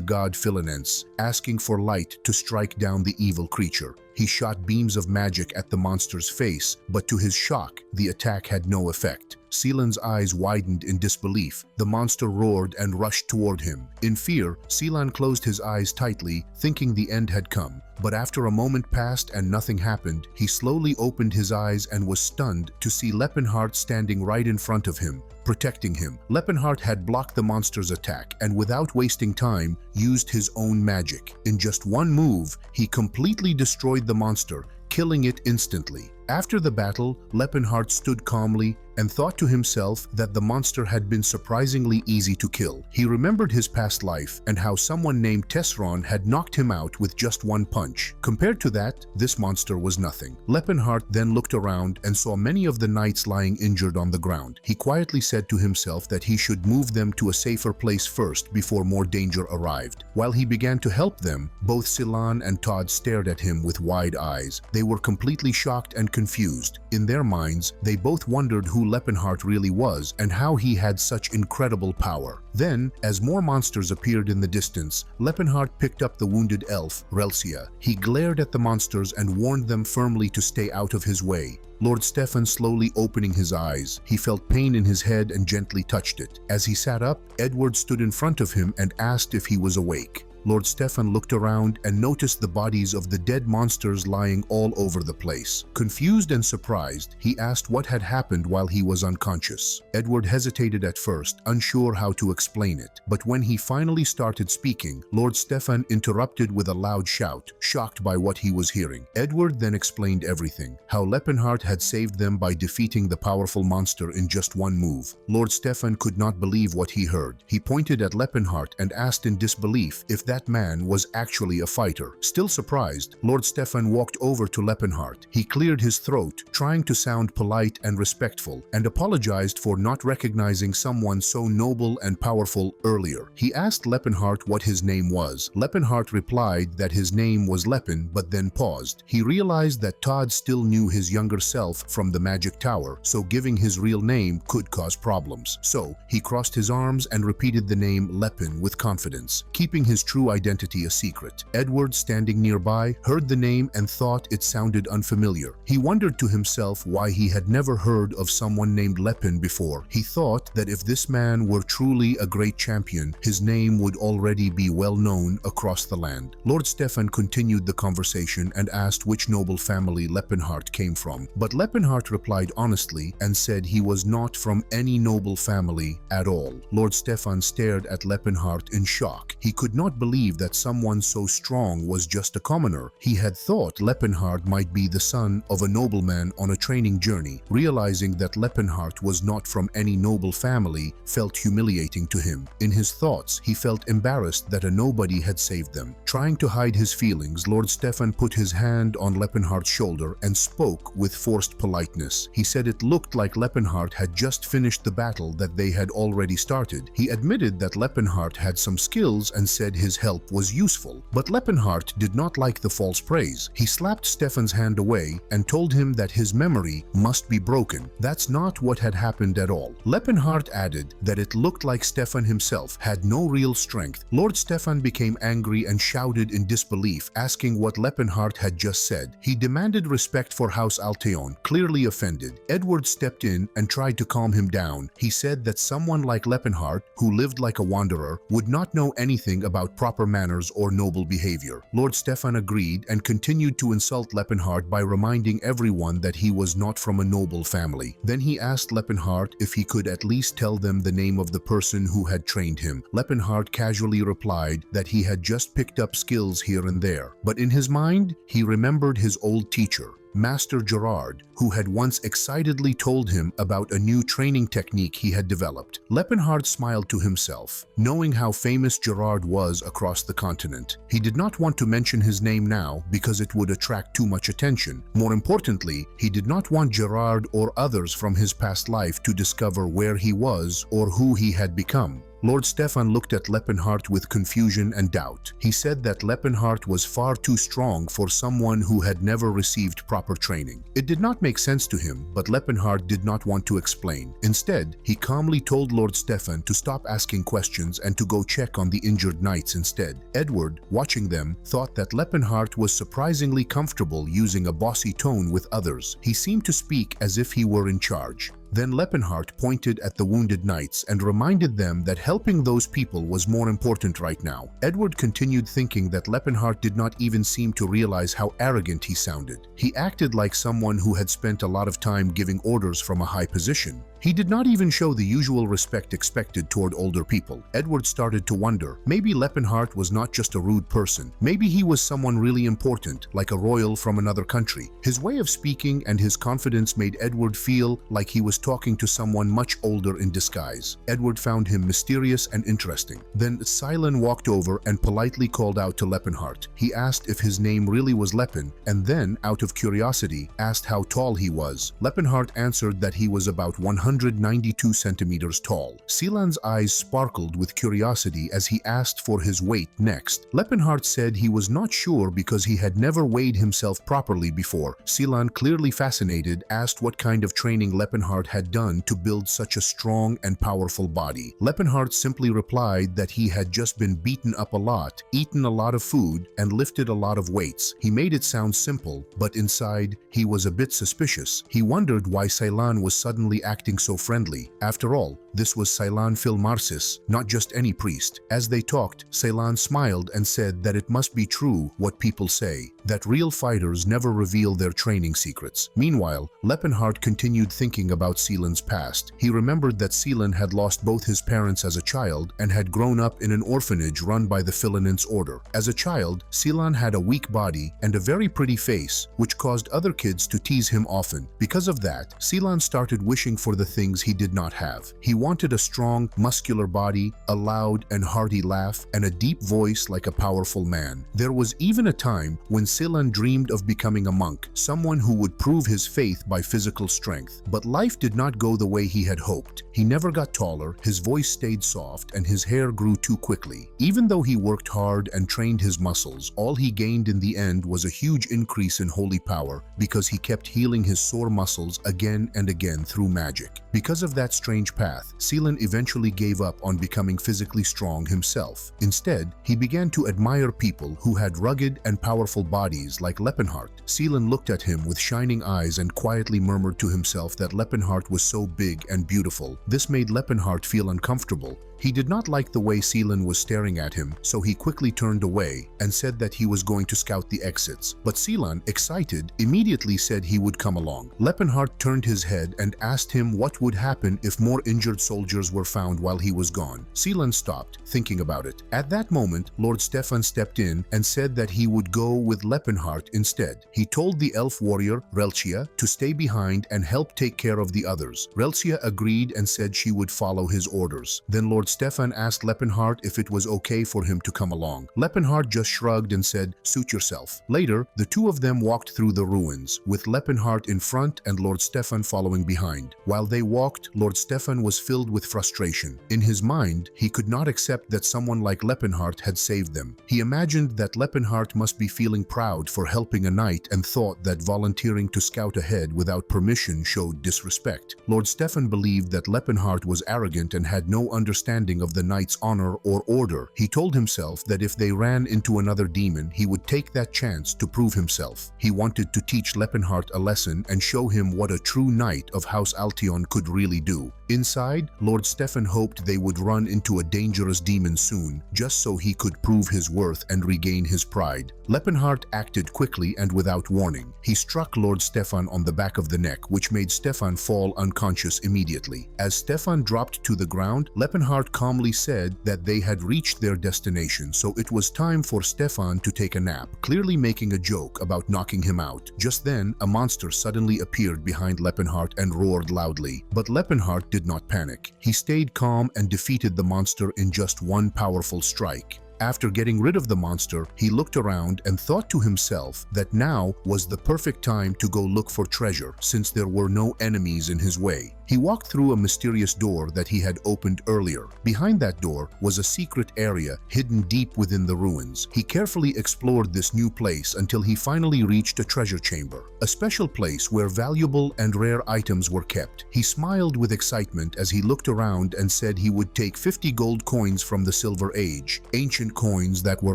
Speaker 1: god Philinense, asking for light to strike down the evil creature. He shot beams of magic at the monster's face, but to his shock, the attack had no effect. Silan's eyes widened in disbelief. The monster roared and rushed toward him. In fear, Silan closed his eyes tightly, thinking the end had come. But after a moment passed and nothing happened, he slowly opened his eyes and was stunned to see Lepenheart standing right in front of him, protecting him. Lepenheart had blocked the monster's attack and without wasting time, used his own magic. In just one move, he completely destroyed the monster, killing it instantly. After the battle, Lepenheart stood calmly and thought to himself that the monster had been surprisingly easy to kill. He remembered his past life and how someone named Tesron had knocked him out with just one punch. Compared to that, this monster was nothing. Lepenheart then looked around and saw many of the knights lying injured on the ground. He quietly said to himself that he should move them to a safer place first before more danger arrived. While he began to help them, both Silan and Todd stared at him with wide eyes. They were completely shocked and confused. In their minds, they both wondered who Lepenheart really was and how he had such incredible power. Then, as more monsters appeared in the distance, Lepenheart picked up the wounded elf, Relsia. He glared at the monsters and warned them firmly to stay out of his way. Lord Stefan slowly opening his eyes. He felt pain in his head and gently touched it. As he sat up, Edward stood in front of him and asked if he was awake. Lord Stefan looked around and noticed the bodies of the dead monsters lying all over the place. Confused and surprised, he asked what had happened while he was unconscious. Edward hesitated at first, unsure how to explain it. But when he finally started speaking, Lord Stefan interrupted with a loud shout, shocked by what he was hearing. Edward then explained everything, how Lepenheart had saved them by defeating the powerful monster in just one move. Lord Stefan could not believe what he heard. He pointed at Lepenheart and asked in disbelief if that man was actually a fighter. Still surprised, Lord Stefan walked over to Lepenheart. He cleared his throat, trying to sound polite and respectful, and apologized for not recognizing someone so noble and powerful earlier. He asked Lepenheart what his name was. Lepenheart replied that his name was Lepen, but then paused. He realized that Todd still knew his younger self from the magic tower, so giving his real name could cause problems. So, he crossed his arms and repeated the name Lepen with confidence, keeping his true identity a secret. Edward, standing nearby, heard the name and thought it sounded unfamiliar. He wondered to himself why he had never heard of someone named Lepen before. He thought that if this man were truly a great champion, his name would already be well known across the land. Lord Stefan continued the conversation and asked which noble family Lepenheart came from. But Lepenheart replied honestly and said he was not from any noble family at all. Lord Stefan stared at Lepenheart in shock. He could not believe that someone so strong was just a commoner. He had thought Lepenheart might be the son of a nobleman on a training journey. Realizing that Lepenheart was not from any noble family felt humiliating to him. In his thoughts, he felt embarrassed that a nobody had saved them. Trying to hide his feelings, Lord Stefan put his hand on Lepenheart's shoulder and spoke with forced politeness. He said it looked like Lepenheart had just finished the battle that they had already started. He admitted that Lepenheart had some skills and said his help was useful, but Lepenheart did not like the false praise. He slapped Stefan's hand away and told him that his memory must be broken. That's not what had happened at all. Lepenheart added that it looked like Stefan himself had no real strength. Lord Stefan became angry and shouted in disbelief, asking what Lepenheart had just said. He demanded respect for House Alteon, clearly offended. Edward stepped in and tried to calm him down. He said that someone like Lepenheart, who lived like a wanderer, would not know anything about proper manners or noble behavior. Lord Stefan agreed and continued to insult Lepenhart by reminding everyone that he was not from a noble family. Then he asked Lepenhart if he could at least tell them the name of the person who had trained him. Lepenhart casually replied that he had just picked up skills here and there, but in his mind, he remembered his old teacher, Master Gerard, who had once excitedly told him about a new training technique he had developed. Lepenhart smiled to himself, knowing how famous Gerard was across the continent. He did not want to mention his name now because it would attract too much attention. More importantly, he did not want Gerard or others from his past life to discover where he was or who he had become. Lord Stefan looked at Lepenhart with confusion and doubt. He said that Lepenhart was far too strong for someone who had never received proper training. It did not make sense to him, but Lepenhart did not want to explain. Instead, he calmly told Lord Stefan to stop asking questions and to go check on the injured knights instead. Edward, watching them, thought that Lepenhart was surprisingly comfortable using a bossy tone with others. He seemed to speak as if he were in charge. Then Lepenhart pointed at the wounded knights and reminded them that helping those people was more important right now. Edward continued thinking that Lepenhart did not even seem to realize how arrogant he sounded. He acted like someone who had spent a lot of time giving orders from a high position. He did not even show the usual respect expected toward older people. Edward started to wonder, maybe Lepenhart was not just a rude person. Maybe he was someone really important, like a royal from another country. His way of speaking and his confidence made Edward feel like he was talking to someone much older in disguise. Edward found him mysterious and interesting. Then Silen walked over and politely called out to Lepenhart. He asked if his name really was Lepen, and then, out of curiosity, asked how tall he was. Lepenhart answered that he was about 192 centimeters tall. Silan's eyes sparkled with curiosity as he asked for his weight next. Lepenhart said he was not sure because he had never weighed himself properly before. Silan, clearly fascinated, asked what kind of training Lepenhart had done to build such a strong and powerful body. Lepenhart simply replied that he had just been beaten up a lot, eaten a lot of food, and lifted a lot of weights. He made it sound simple, but inside, he was a bit suspicious. He wondered why Silan was suddenly acting so friendly. After all, this was Silan Filmarsis, not just any priest. As they talked, Silan smiled and said that it must be true what people say, that real fighters never reveal their training secrets. Meanwhile, Lepenhart continued thinking about Silan's past. He remembered that Silan had lost both his parents as a child and had grown up in an orphanage run by the Philinins order. As a child, Silan had a weak body and a very pretty face, which caused other kids to tease him often. Because of that, Silan started wishing for the things he did not have. He wanted a strong, muscular body, a loud and hearty laugh, and a deep voice like a powerful man. There was even a time when Silan dreamed of becoming a monk, someone who would prove his faith by physical strength. But life did not go the way he had hoped. He never got taller, his voice stayed soft, and his hair grew too quickly. Even though he worked hard and trained his muscles, all he gained in the end was a huge increase in holy power because he kept healing his sore muscles again and again through magic. Because of that strange path, Silan eventually gave up on becoming physically strong himself. Instead, he began to admire people who had rugged and powerful bodies like Lepenhart. Silan looked at him with shining eyes and quietly murmured to himself that Lepenhart was so big and beautiful. This made Lepenhart feel uncomfortable. He did not like the way Silan was staring at him, so he quickly turned away and said that he was going to scout the exits. But Silan, excited, immediately said he would come along. Lepenhart turned his head and asked him what would happen if more injured soldiers were found while he was gone. Silan stopped, thinking about it. At that moment, Lord Stefan stepped in and said that he would go with Lepenhart instead. He told the elf warrior, Relcia, to stay behind and help take care of the others. Relcia agreed and said she would follow his orders. Then Lord Stefan asked Lepenhart if it was okay for him to come along. Lepenhart just shrugged and said, "Suit yourself." Later, the two of them walked through the ruins, with Lepenhart in front and Lord Stefan following behind. While they walked, Lord Stefan was filled with frustration. In his mind, he could not accept that someone like Lepenhart had saved them. He imagined that Lepenhart must be feeling proud for helping a knight and thought that volunteering to scout ahead without permission showed disrespect. Lord Stefan believed that Lepenhart was arrogant and had no understanding of the knight's honor or order. He told himself that if they ran into another demon, he would take that chance to prove himself. He wanted to teach Lepenhart a lesson and show him what a true knight of House Altion could really do. Inside, Lord Stefan hoped they would run into a dangerous demon soon, just so he could prove his worth and regain his pride. Lepenhardt acted quickly and without warning. He struck Lord Stefan on the back of the neck, which made Stefan fall unconscious immediately. As Stefan dropped to the ground, Lepenhardt calmly said that they had reached their destination, so it was time for Stefan to take a nap, clearly making a joke about knocking him out. Just then, a monster suddenly appeared behind Lepenhardt and roared loudly. But Lepenhardt did not panic. He stayed calm and defeated the monster in just one powerful strike. After getting rid of the monster, he looked around and thought to himself that now was the perfect time to go look for treasure, since there were no enemies in his way. He walked through a mysterious door that he had opened earlier. Behind that door was a secret area hidden deep within the ruins. He carefully explored this new place until he finally reached a treasure chamber, a special place where valuable and rare items were kept. He smiled with excitement as he looked around and said he would take 50 gold coins from the Silver Age, ancient coins that were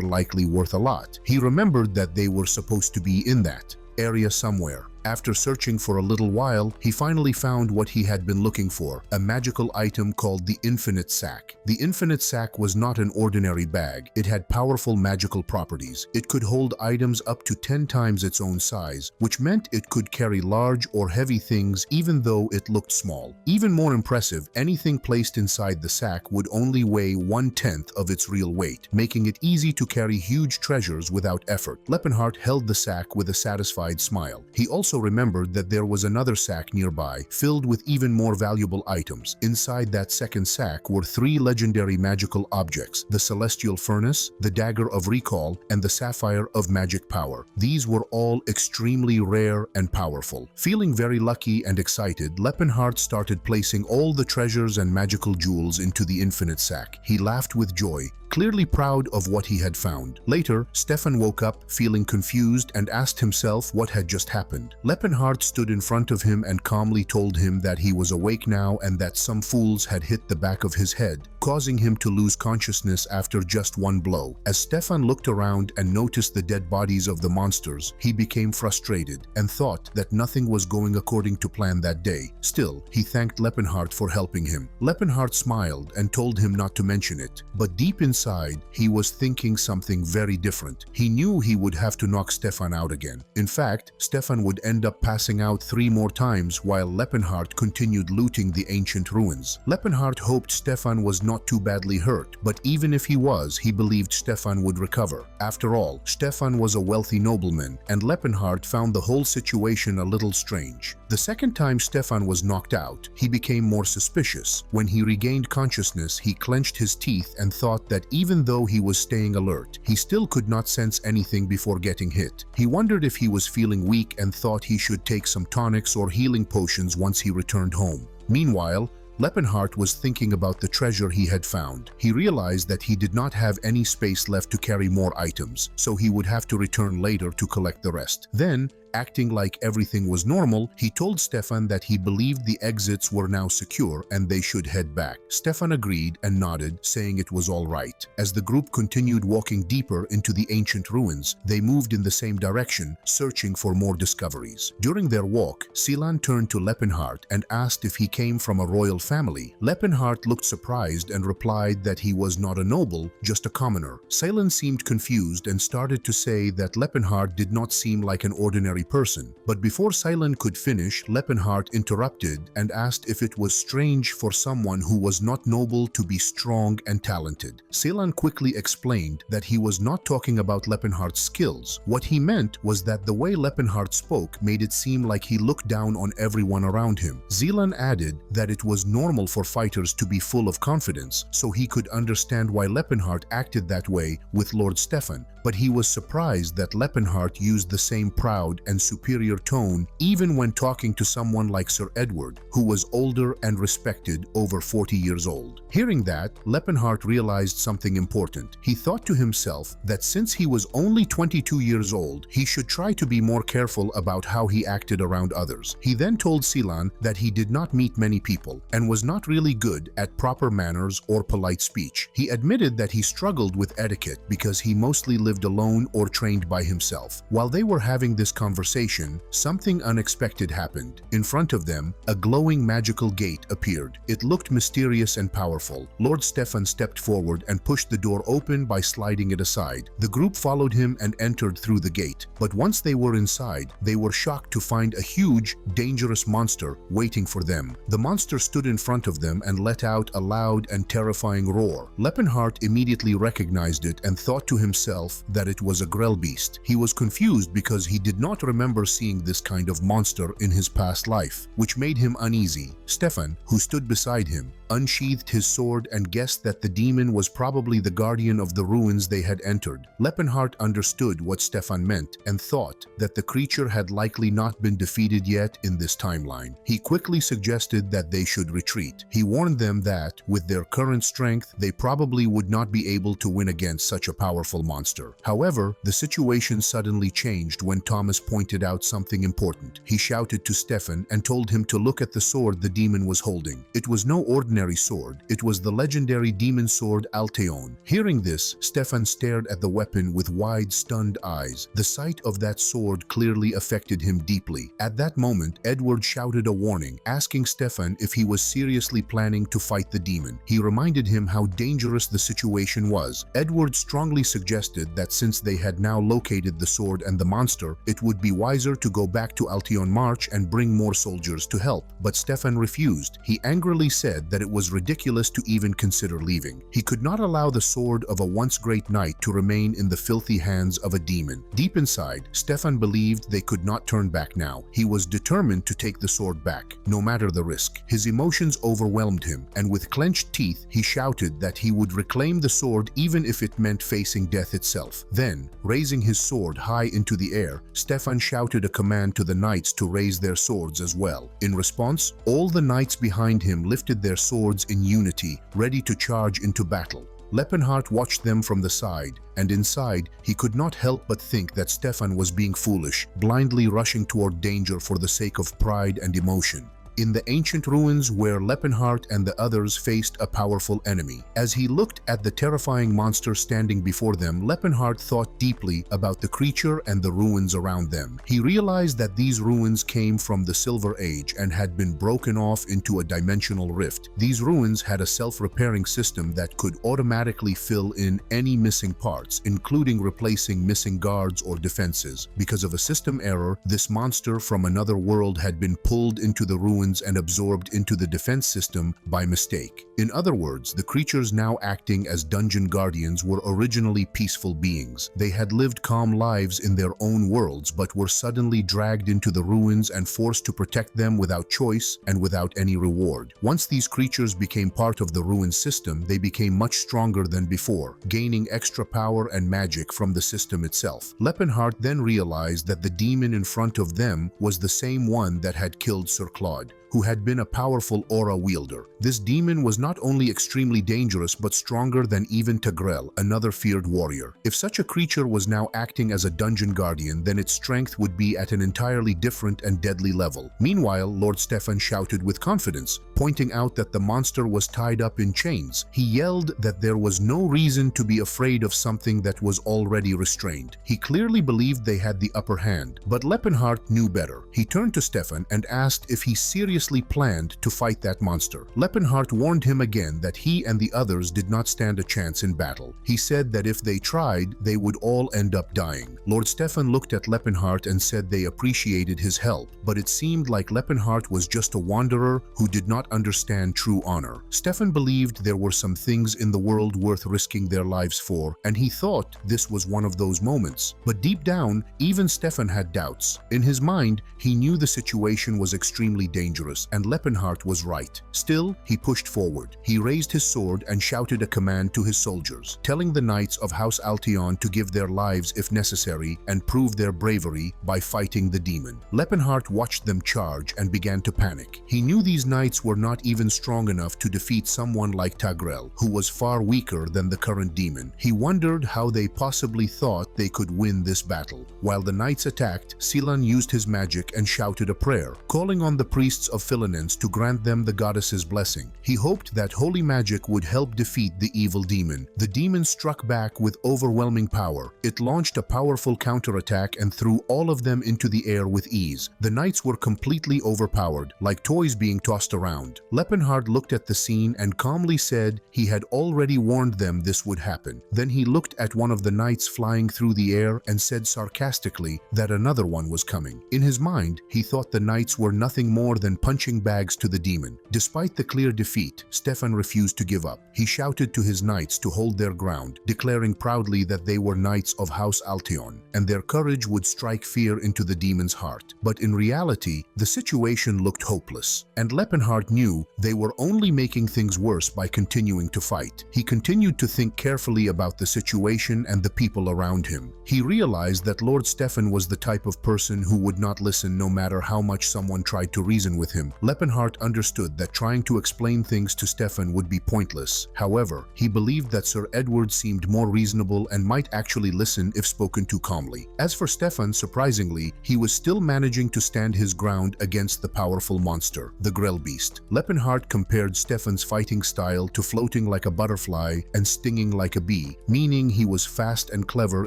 Speaker 1: likely worth a lot. He remembered that they were supposed to be in that area somewhere. After searching for a little while, he finally found what he had been looking for, a magical item called the Infinite Sack. The Infinite Sack was not an ordinary bag. It had powerful magical properties. It could hold items up to 10 times its own size, which meant it could carry large or heavy things even though it looked small. Even more impressive, anything placed inside the sack would only weigh 1/10 of its real weight, making it easy to carry huge treasures without effort. Lepenhardt held the sack with a satisfied smile. He also remembered that there was another sack nearby, filled with even more valuable items. Inside that second sack were 3 legendary magical objects: the Celestial Furnace, the Dagger of Recall, and the Sapphire of Magic Power. These were all extremely rare and powerful. Feeling very lucky and excited, Lepenhardt started placing all the treasures and magical jewels into the Infinite Sack. He laughed with joy, clearly proud of what he had found. Later, Stefan woke up feeling confused and asked himself what had just happened. Lepenhardt stood in front of him and calmly told him that he was awake now and that some fools had hit the back of his head, causing him to lose consciousness after just one blow. As Stefan looked around and noticed the dead bodies of the monsters, he became frustrated and thought that nothing was going according to plan that day. Still, he thanked Lepenhardt for helping him. Lepenhardt smiled and told him not to mention it, but deep inside, he was thinking something very different. He knew he would have to knock Stefan out again. In fact, Stefan would end up passing out 3 more times while Lepenhardt continued looting the ancient ruins. Lepenhardt hoped Stefan was not too badly hurt, but even if he was, he believed Stefan would recover. After all, Stefan was a wealthy nobleman, and Lepenhardt found the whole situation a little strange. The second time Stefan was knocked out, he became more suspicious. When he regained consciousness, he clenched his teeth and thought that even though he was staying alert, he still could not sense anything before getting hit. He wondered if he was feeling weak and thought he should take some tonics or healing potions once he returned home. Meanwhile, Lepenhardt was thinking about the treasure he had found. He realized that he did not have any space left to carry more items, so he would have to return later to collect the rest. Then, acting like everything was normal, he told Stefan that he believed the exits were now secure and they should head back. Stefan agreed and nodded, saying it was all right. As the group continued walking deeper into the ancient ruins, they moved in the same direction, searching for more discoveries. During their walk, Silan turned to Lepenhardt and asked if he came from a royal family. Lepenhardt looked surprised and replied that he was not a noble, just a commoner. Silan seemed confused and started to say that Lepenhardt did not seem like an ordinary person. But before Silan could finish, Lepenhardt interrupted and asked if it was strange for someone who was not noble to be strong and talented. Silan quickly explained that he was not talking about Lepenhardt's skills. What he meant was that the way Lepenhardt spoke made it seem like he looked down on everyone around him. Silan added that it was normal for fighters to be full of confidence, so he could understand why Lepenhardt acted that way with Lord Stefan, but he was surprised that Lepenhardt used the same proud and superior tone even when talking to someone like Sir Edward, who was older and respected, over 40 years old. Hearing that, Lepenhardt realized something important. He thought to himself that since he was only 22 years old, he should try to be more careful about how he acted around others. He then told Silan that he did not meet many people and was not really good at proper manners or polite speech. He admitted that he struggled with etiquette because he mostly lived lived alone or trained by himself. While they were having this conversation, something unexpected happened. In front of them, a glowing magical gate appeared. It looked mysterious and powerful. Lord Stefan stepped forward and pushed the door open by sliding it aside. The group followed him and entered through the gate. But once they were inside, they were shocked to find a huge, dangerous monster waiting for them. The monster stood in front of them and let out a loud and terrifying roar. Lepenheart immediately recognized it and thought to himself that it was a Grell beast. He was confused because he did not remember seeing this kind of monster in his past life, which made him uneasy. Stefan, who stood beside him, unsheathed his sword and guessed that the demon was probably the guardian of the ruins they had entered. Lepenheart understood what Stefan meant and thought that the creature had likely not been defeated yet in this timeline. He quickly suggested that they should retreat. He warned them that, with their current strength, they probably would not be able to win against such a powerful monster. However, the situation suddenly changed when Thomas pointed out something important. He shouted to Stefan and told him to look at the sword the demon was holding. It was no ordinary sword. It was the legendary demon sword Alteon. Hearing this, Stefan stared at the weapon with wide, stunned eyes. The sight of that sword clearly affected him deeply. At that moment, Edward shouted a warning, asking Stefan if he was seriously planning to fight the demon. He reminded him how dangerous the situation was. Edward strongly suggested that since they had now located the sword and the monster, it would be wiser to go back to Alteon March and bring more soldiers to help. But Stefan refused. He angrily said that it was ridiculous to even consider leaving. He could not allow the sword of a once great knight to remain in the filthy hands of a demon. Deep inside, Stefan believed they could not turn back now. He was determined to take the sword back, no matter the risk. His emotions overwhelmed him, and with clenched teeth, he shouted that he would reclaim the sword even if it meant facing death itself. Then, raising his sword high into the air, Stefan shouted a command to the knights to raise their swords as well. In response, all the knights behind him lifted their swords in unity, ready to charge into battle. Lepenheart watched them from the side, and inside, he could not help but think that Stefan was being foolish, blindly rushing toward danger for the sake of pride and emotion. In the ancient ruins where Lepenheart and the others faced a powerful enemy. As he looked at the terrifying monster standing before them, Lepenheart thought deeply about the creature and the ruins around them. He realized that these ruins came from the Silver Age and had been broken off into a dimensional rift. These ruins had a self-repairing system that could automatically fill in any missing parts, including replacing missing guards or defenses. Because of a system error, this monster from another world had been pulled into the ruins and absorbed into the defense system by mistake. In other words, the creatures now acting as dungeon guardians were originally peaceful beings. They had lived calm lives in their own worlds, but were suddenly dragged into the ruins and forced to protect them without choice and without any reward. Once these creatures became part of the ruin system, they became much stronger than before, gaining extra power and magic from the system itself. Lepenheart then realized that the demon in front of them was the same one that had killed Sir Claude, who had been a powerful aura wielder. This demon was not only extremely dangerous but stronger than even Tagrel, another feared warrior. If such a creature was now acting as a dungeon guardian, then its strength would be at an entirely different and deadly level. Meanwhile, Lord Stefan shouted with confidence, pointing out that the monster was tied up in chains. He yelled that there was no reason to be afraid of something that was already restrained. He clearly believed they had the upper hand, but Lepenheart knew better. He turned to Stefan and asked if he seriously planned to fight that monster. Lepenheart warned him again that he and the others did not stand a chance in battle. He said that if they tried, they would all end up dying. Lord Stefan looked at Lepenheart and said they appreciated his help, but it seemed like Lepenheart was just a wanderer who did not understand true honor. Stefan believed there were some things in the world worth risking their lives for, and he thought this was one of those moments. But deep down, even Stefan had doubts. In his mind, he knew the situation was extremely dangerous, and Lepenheart was right. Still, he pushed forward. He raised his sword and shouted a command to his soldiers, telling the knights of House Alteon to give their lives if necessary and prove their bravery by fighting the demon. Lepenheart watched them charge and began to panic. He knew these knights were not even strong enough to defeat someone like Tagrel, who was far weaker than the current demon. He wondered how they possibly thought they could win this battle. While the knights attacked, Silan used his magic and shouted a prayer, calling on the priests of of Philinens to grant them the goddess's blessing. He hoped that holy magic would help defeat the evil demon. The demon struck back with overwhelming power. It launched a powerful counterattack and threw all of them into the air with ease. The knights were completely overpowered, like toys being tossed around. Lepenhard looked at the scene and calmly said he had already warned them this would happen. Then he looked at one of the knights flying through the air and said sarcastically that another one was coming. In his mind, he thought the knights were nothing more than punching bags to the demon. Despite the clear defeat, Stefan refused to give up. He shouted to his knights to hold their ground, declaring proudly that they were knights of House Alteon, and their courage would strike fear into the demon's heart. But in reality, the situation looked hopeless, and Lepenhard knew they were only making things worse by continuing to fight. He continued to think carefully about the situation and the people around him. He realized that Lord Stefan was the type of person who would not listen no matter how much someone tried to reason with him. Lepenhard understood that trying to explain things to Stefan would be pointless. However, he believed that Sir Edward seemed more reasonable and might actually listen if spoken to calmly. As for Stefan, surprisingly, he was still managing to stand his ground against the powerful monster, the Grellbeast. Lepenhard compared Stefan's fighting style to floating like a butterfly and stinging like a bee, meaning he was fast and clever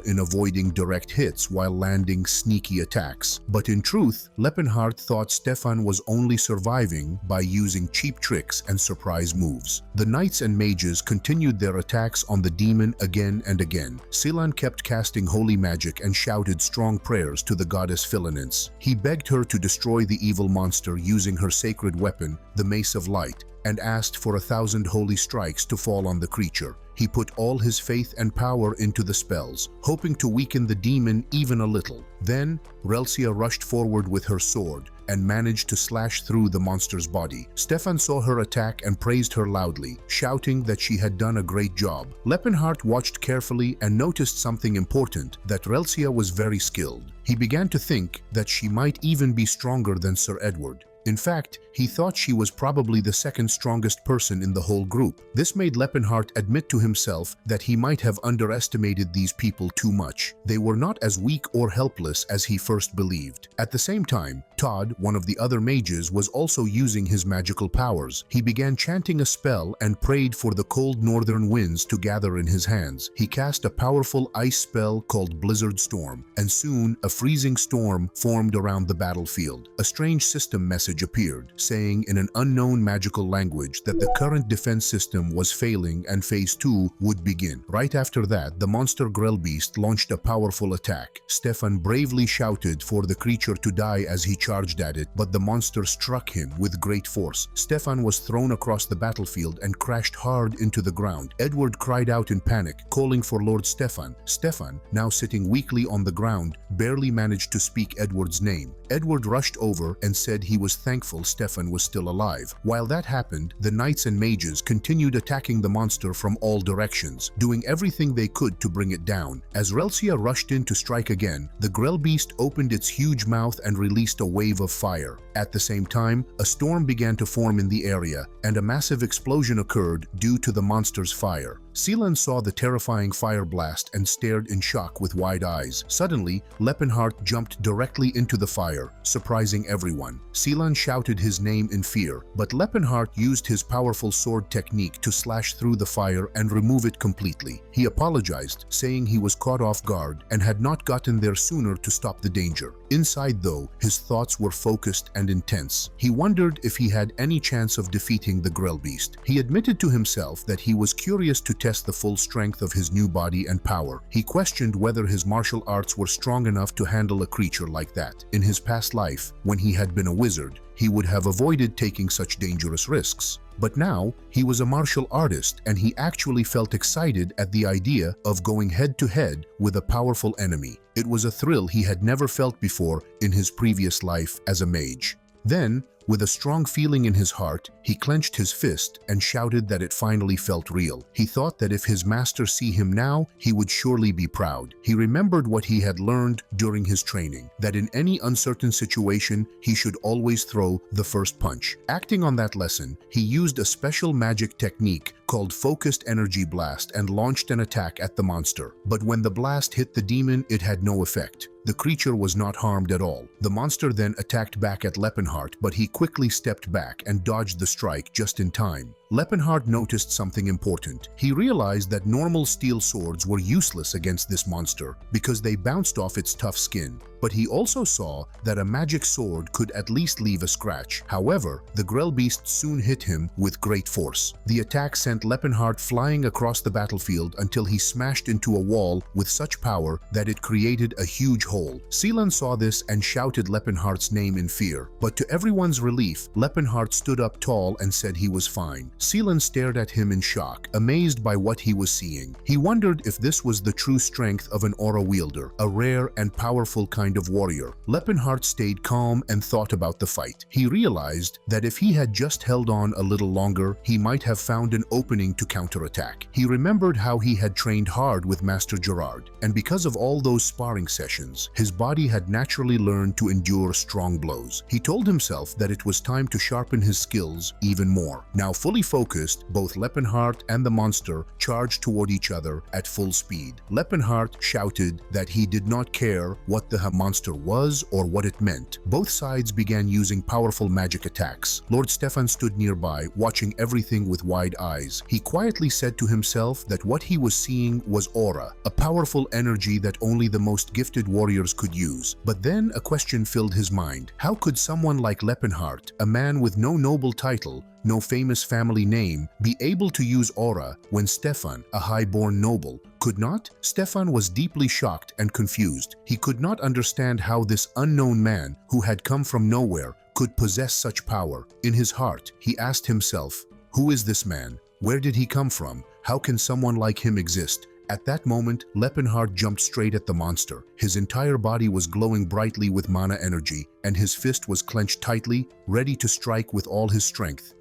Speaker 1: in avoiding direct hits while landing sneaky attacks. But in truth, Lepenhard thought Stefan was only surviving by using cheap tricks and surprise moves. The knights and mages continued their attacks on the demon again and again. Silan kept casting holy magic and shouted strong prayers to the goddess Philinens. He begged her to destroy the evil monster using her sacred weapon, the Mace of Light, and asked for 1,000 holy strikes to fall on the creature. He put all his faith and power into the spells, hoping to weaken the demon even a little. Then, Relsia rushed forward with her sword and managed to slash through the monster's body. Stefan saw her attack and praised her loudly, shouting that she had done a great job. Lepenhard watched carefully and noticed something important, that Relsia was very skilled. He began to think that she might even be stronger than Sir Edward. In fact, he thought she was probably the second strongest person in the whole group. This made Lepenhard admit to himself that he might have underestimated these people too much. They were not as weak or helpless as he first believed. At the same time, Todd, one of the other mages, was also using his magical powers. He began chanting a spell and prayed for the cold northern winds to gather in his hands. He cast a powerful ice spell called Blizzard Storm, and soon a freezing storm formed around the battlefield. A strange system message appeared, saying in an unknown magical language that the current defense system was failing and Phase 2 would begin. Right after that, the monster Grellbeast launched a powerful attack. Stefan bravely shouted for the creature to die as he charged at it, but the monster struck him with great force. Stefan was thrown across the battlefield and crashed hard into the ground. Edward cried out in panic, calling for Lord Stefan. Stefan, now sitting weakly on the ground, barely managed to speak Edward's name. Edward rushed over and said he was thankful Stefan was still alive. While that happened, the knights and mages continued attacking the monster from all directions, doing everything they could to bring it down. As Relsia rushed in to strike again, the Grellbeast opened its huge mouth and released a wave of fire. At the same time, a storm began to form in the area, and a massive explosion occurred due to the monster's fire. Seelan saw the terrifying fire blast and stared in shock with wide eyes. Suddenly, Lepenhard jumped directly into the fire, surprising everyone. Seelan shouted his name in fear, but Lepenhard used his powerful sword technique to slash through the fire and remove it completely. He apologized, saying he was caught off guard and had not gotten there sooner to stop the danger. Inside, though, his thoughts were focused and intense. He wondered if he had any chance of defeating the Grellbeast. He admitted to himself that he was curious to test the full strength of his new body and power. He questioned whether his martial arts were strong enough to handle a creature like that. In his past life, when he had been a wizard, he would have avoided taking such dangerous risks. But now, he was a martial artist, and he actually felt excited at the idea of going head-to-head with a powerful enemy. It was a thrill he had never felt before in his previous life as a mage. Then, with a strong feeling in his heart, he clenched his fist and shouted that it finally felt real. He thought that if his master see him now, he would surely be proud. He remembered what he had learned during his training, that in any uncertain situation, he should always throw the first punch. Acting on that lesson, he used a special magic technique called Focused Energy Blast and launched an attack at the monster. But when the blast hit the demon, it had no effect. The creature was not harmed at all. The monster then attacked back at Lepenheim, but he quickly stepped back and dodged the strike just in time. Lepenheim noticed something important. He realized that normal steel swords were useless against this monster because they bounced off its tough skin. But he also saw that a magic sword could at least leave a scratch. However, the Grell beast soon hit him with great force. The attack sent Lepenheim flying across the battlefield until he smashed into a wall with such power that it created a huge hole. Seelan saw this and shouted Lepenheim's name in fear. But to everyone's relief, Lepenheim stood up tall and said he was fine. Seelan stared at him in shock, amazed by what he was seeing. He wondered if this was the true strength of an aura wielder, a rare and powerful kind of warrior. Lepenheim stayed calm and thought about the fight. He realized that if he had just held on a little longer, he might have found an opening to counterattack. He remembered how he had trained hard with Master Gerard, and because of all those sparring sessions, his body had naturally learned to endure strong blows. He told himself that it was time to sharpen his skills even more. Now fully focused, both Lepenheim and the monster charged toward each other at full speed. Lepenheim shouted that he did not care what the monster was or what it meant. Both sides began using powerful magic attacks. Lord Stefan stood nearby, watching everything with wide eyes. He quietly said to himself that what he was seeing was aura, a powerful energy that only the most gifted warriors could use. But then a question filled his mind. How could someone like Lepenheim, a man with no noble title, no famous family name, be able to use aura when Stefan, a high-born noble, could not? Stefan was deeply shocked and confused. He could not understand how this unknown man, who had come from nowhere, could possess such power. In his heart, he asked himself, who is this man? Where did he come from? How can someone like him exist? At that moment, Lepenheim jumped straight at the monster. His entire body was glowing brightly with mana energy, and his fist was clenched tightly, ready to strike with all his strength.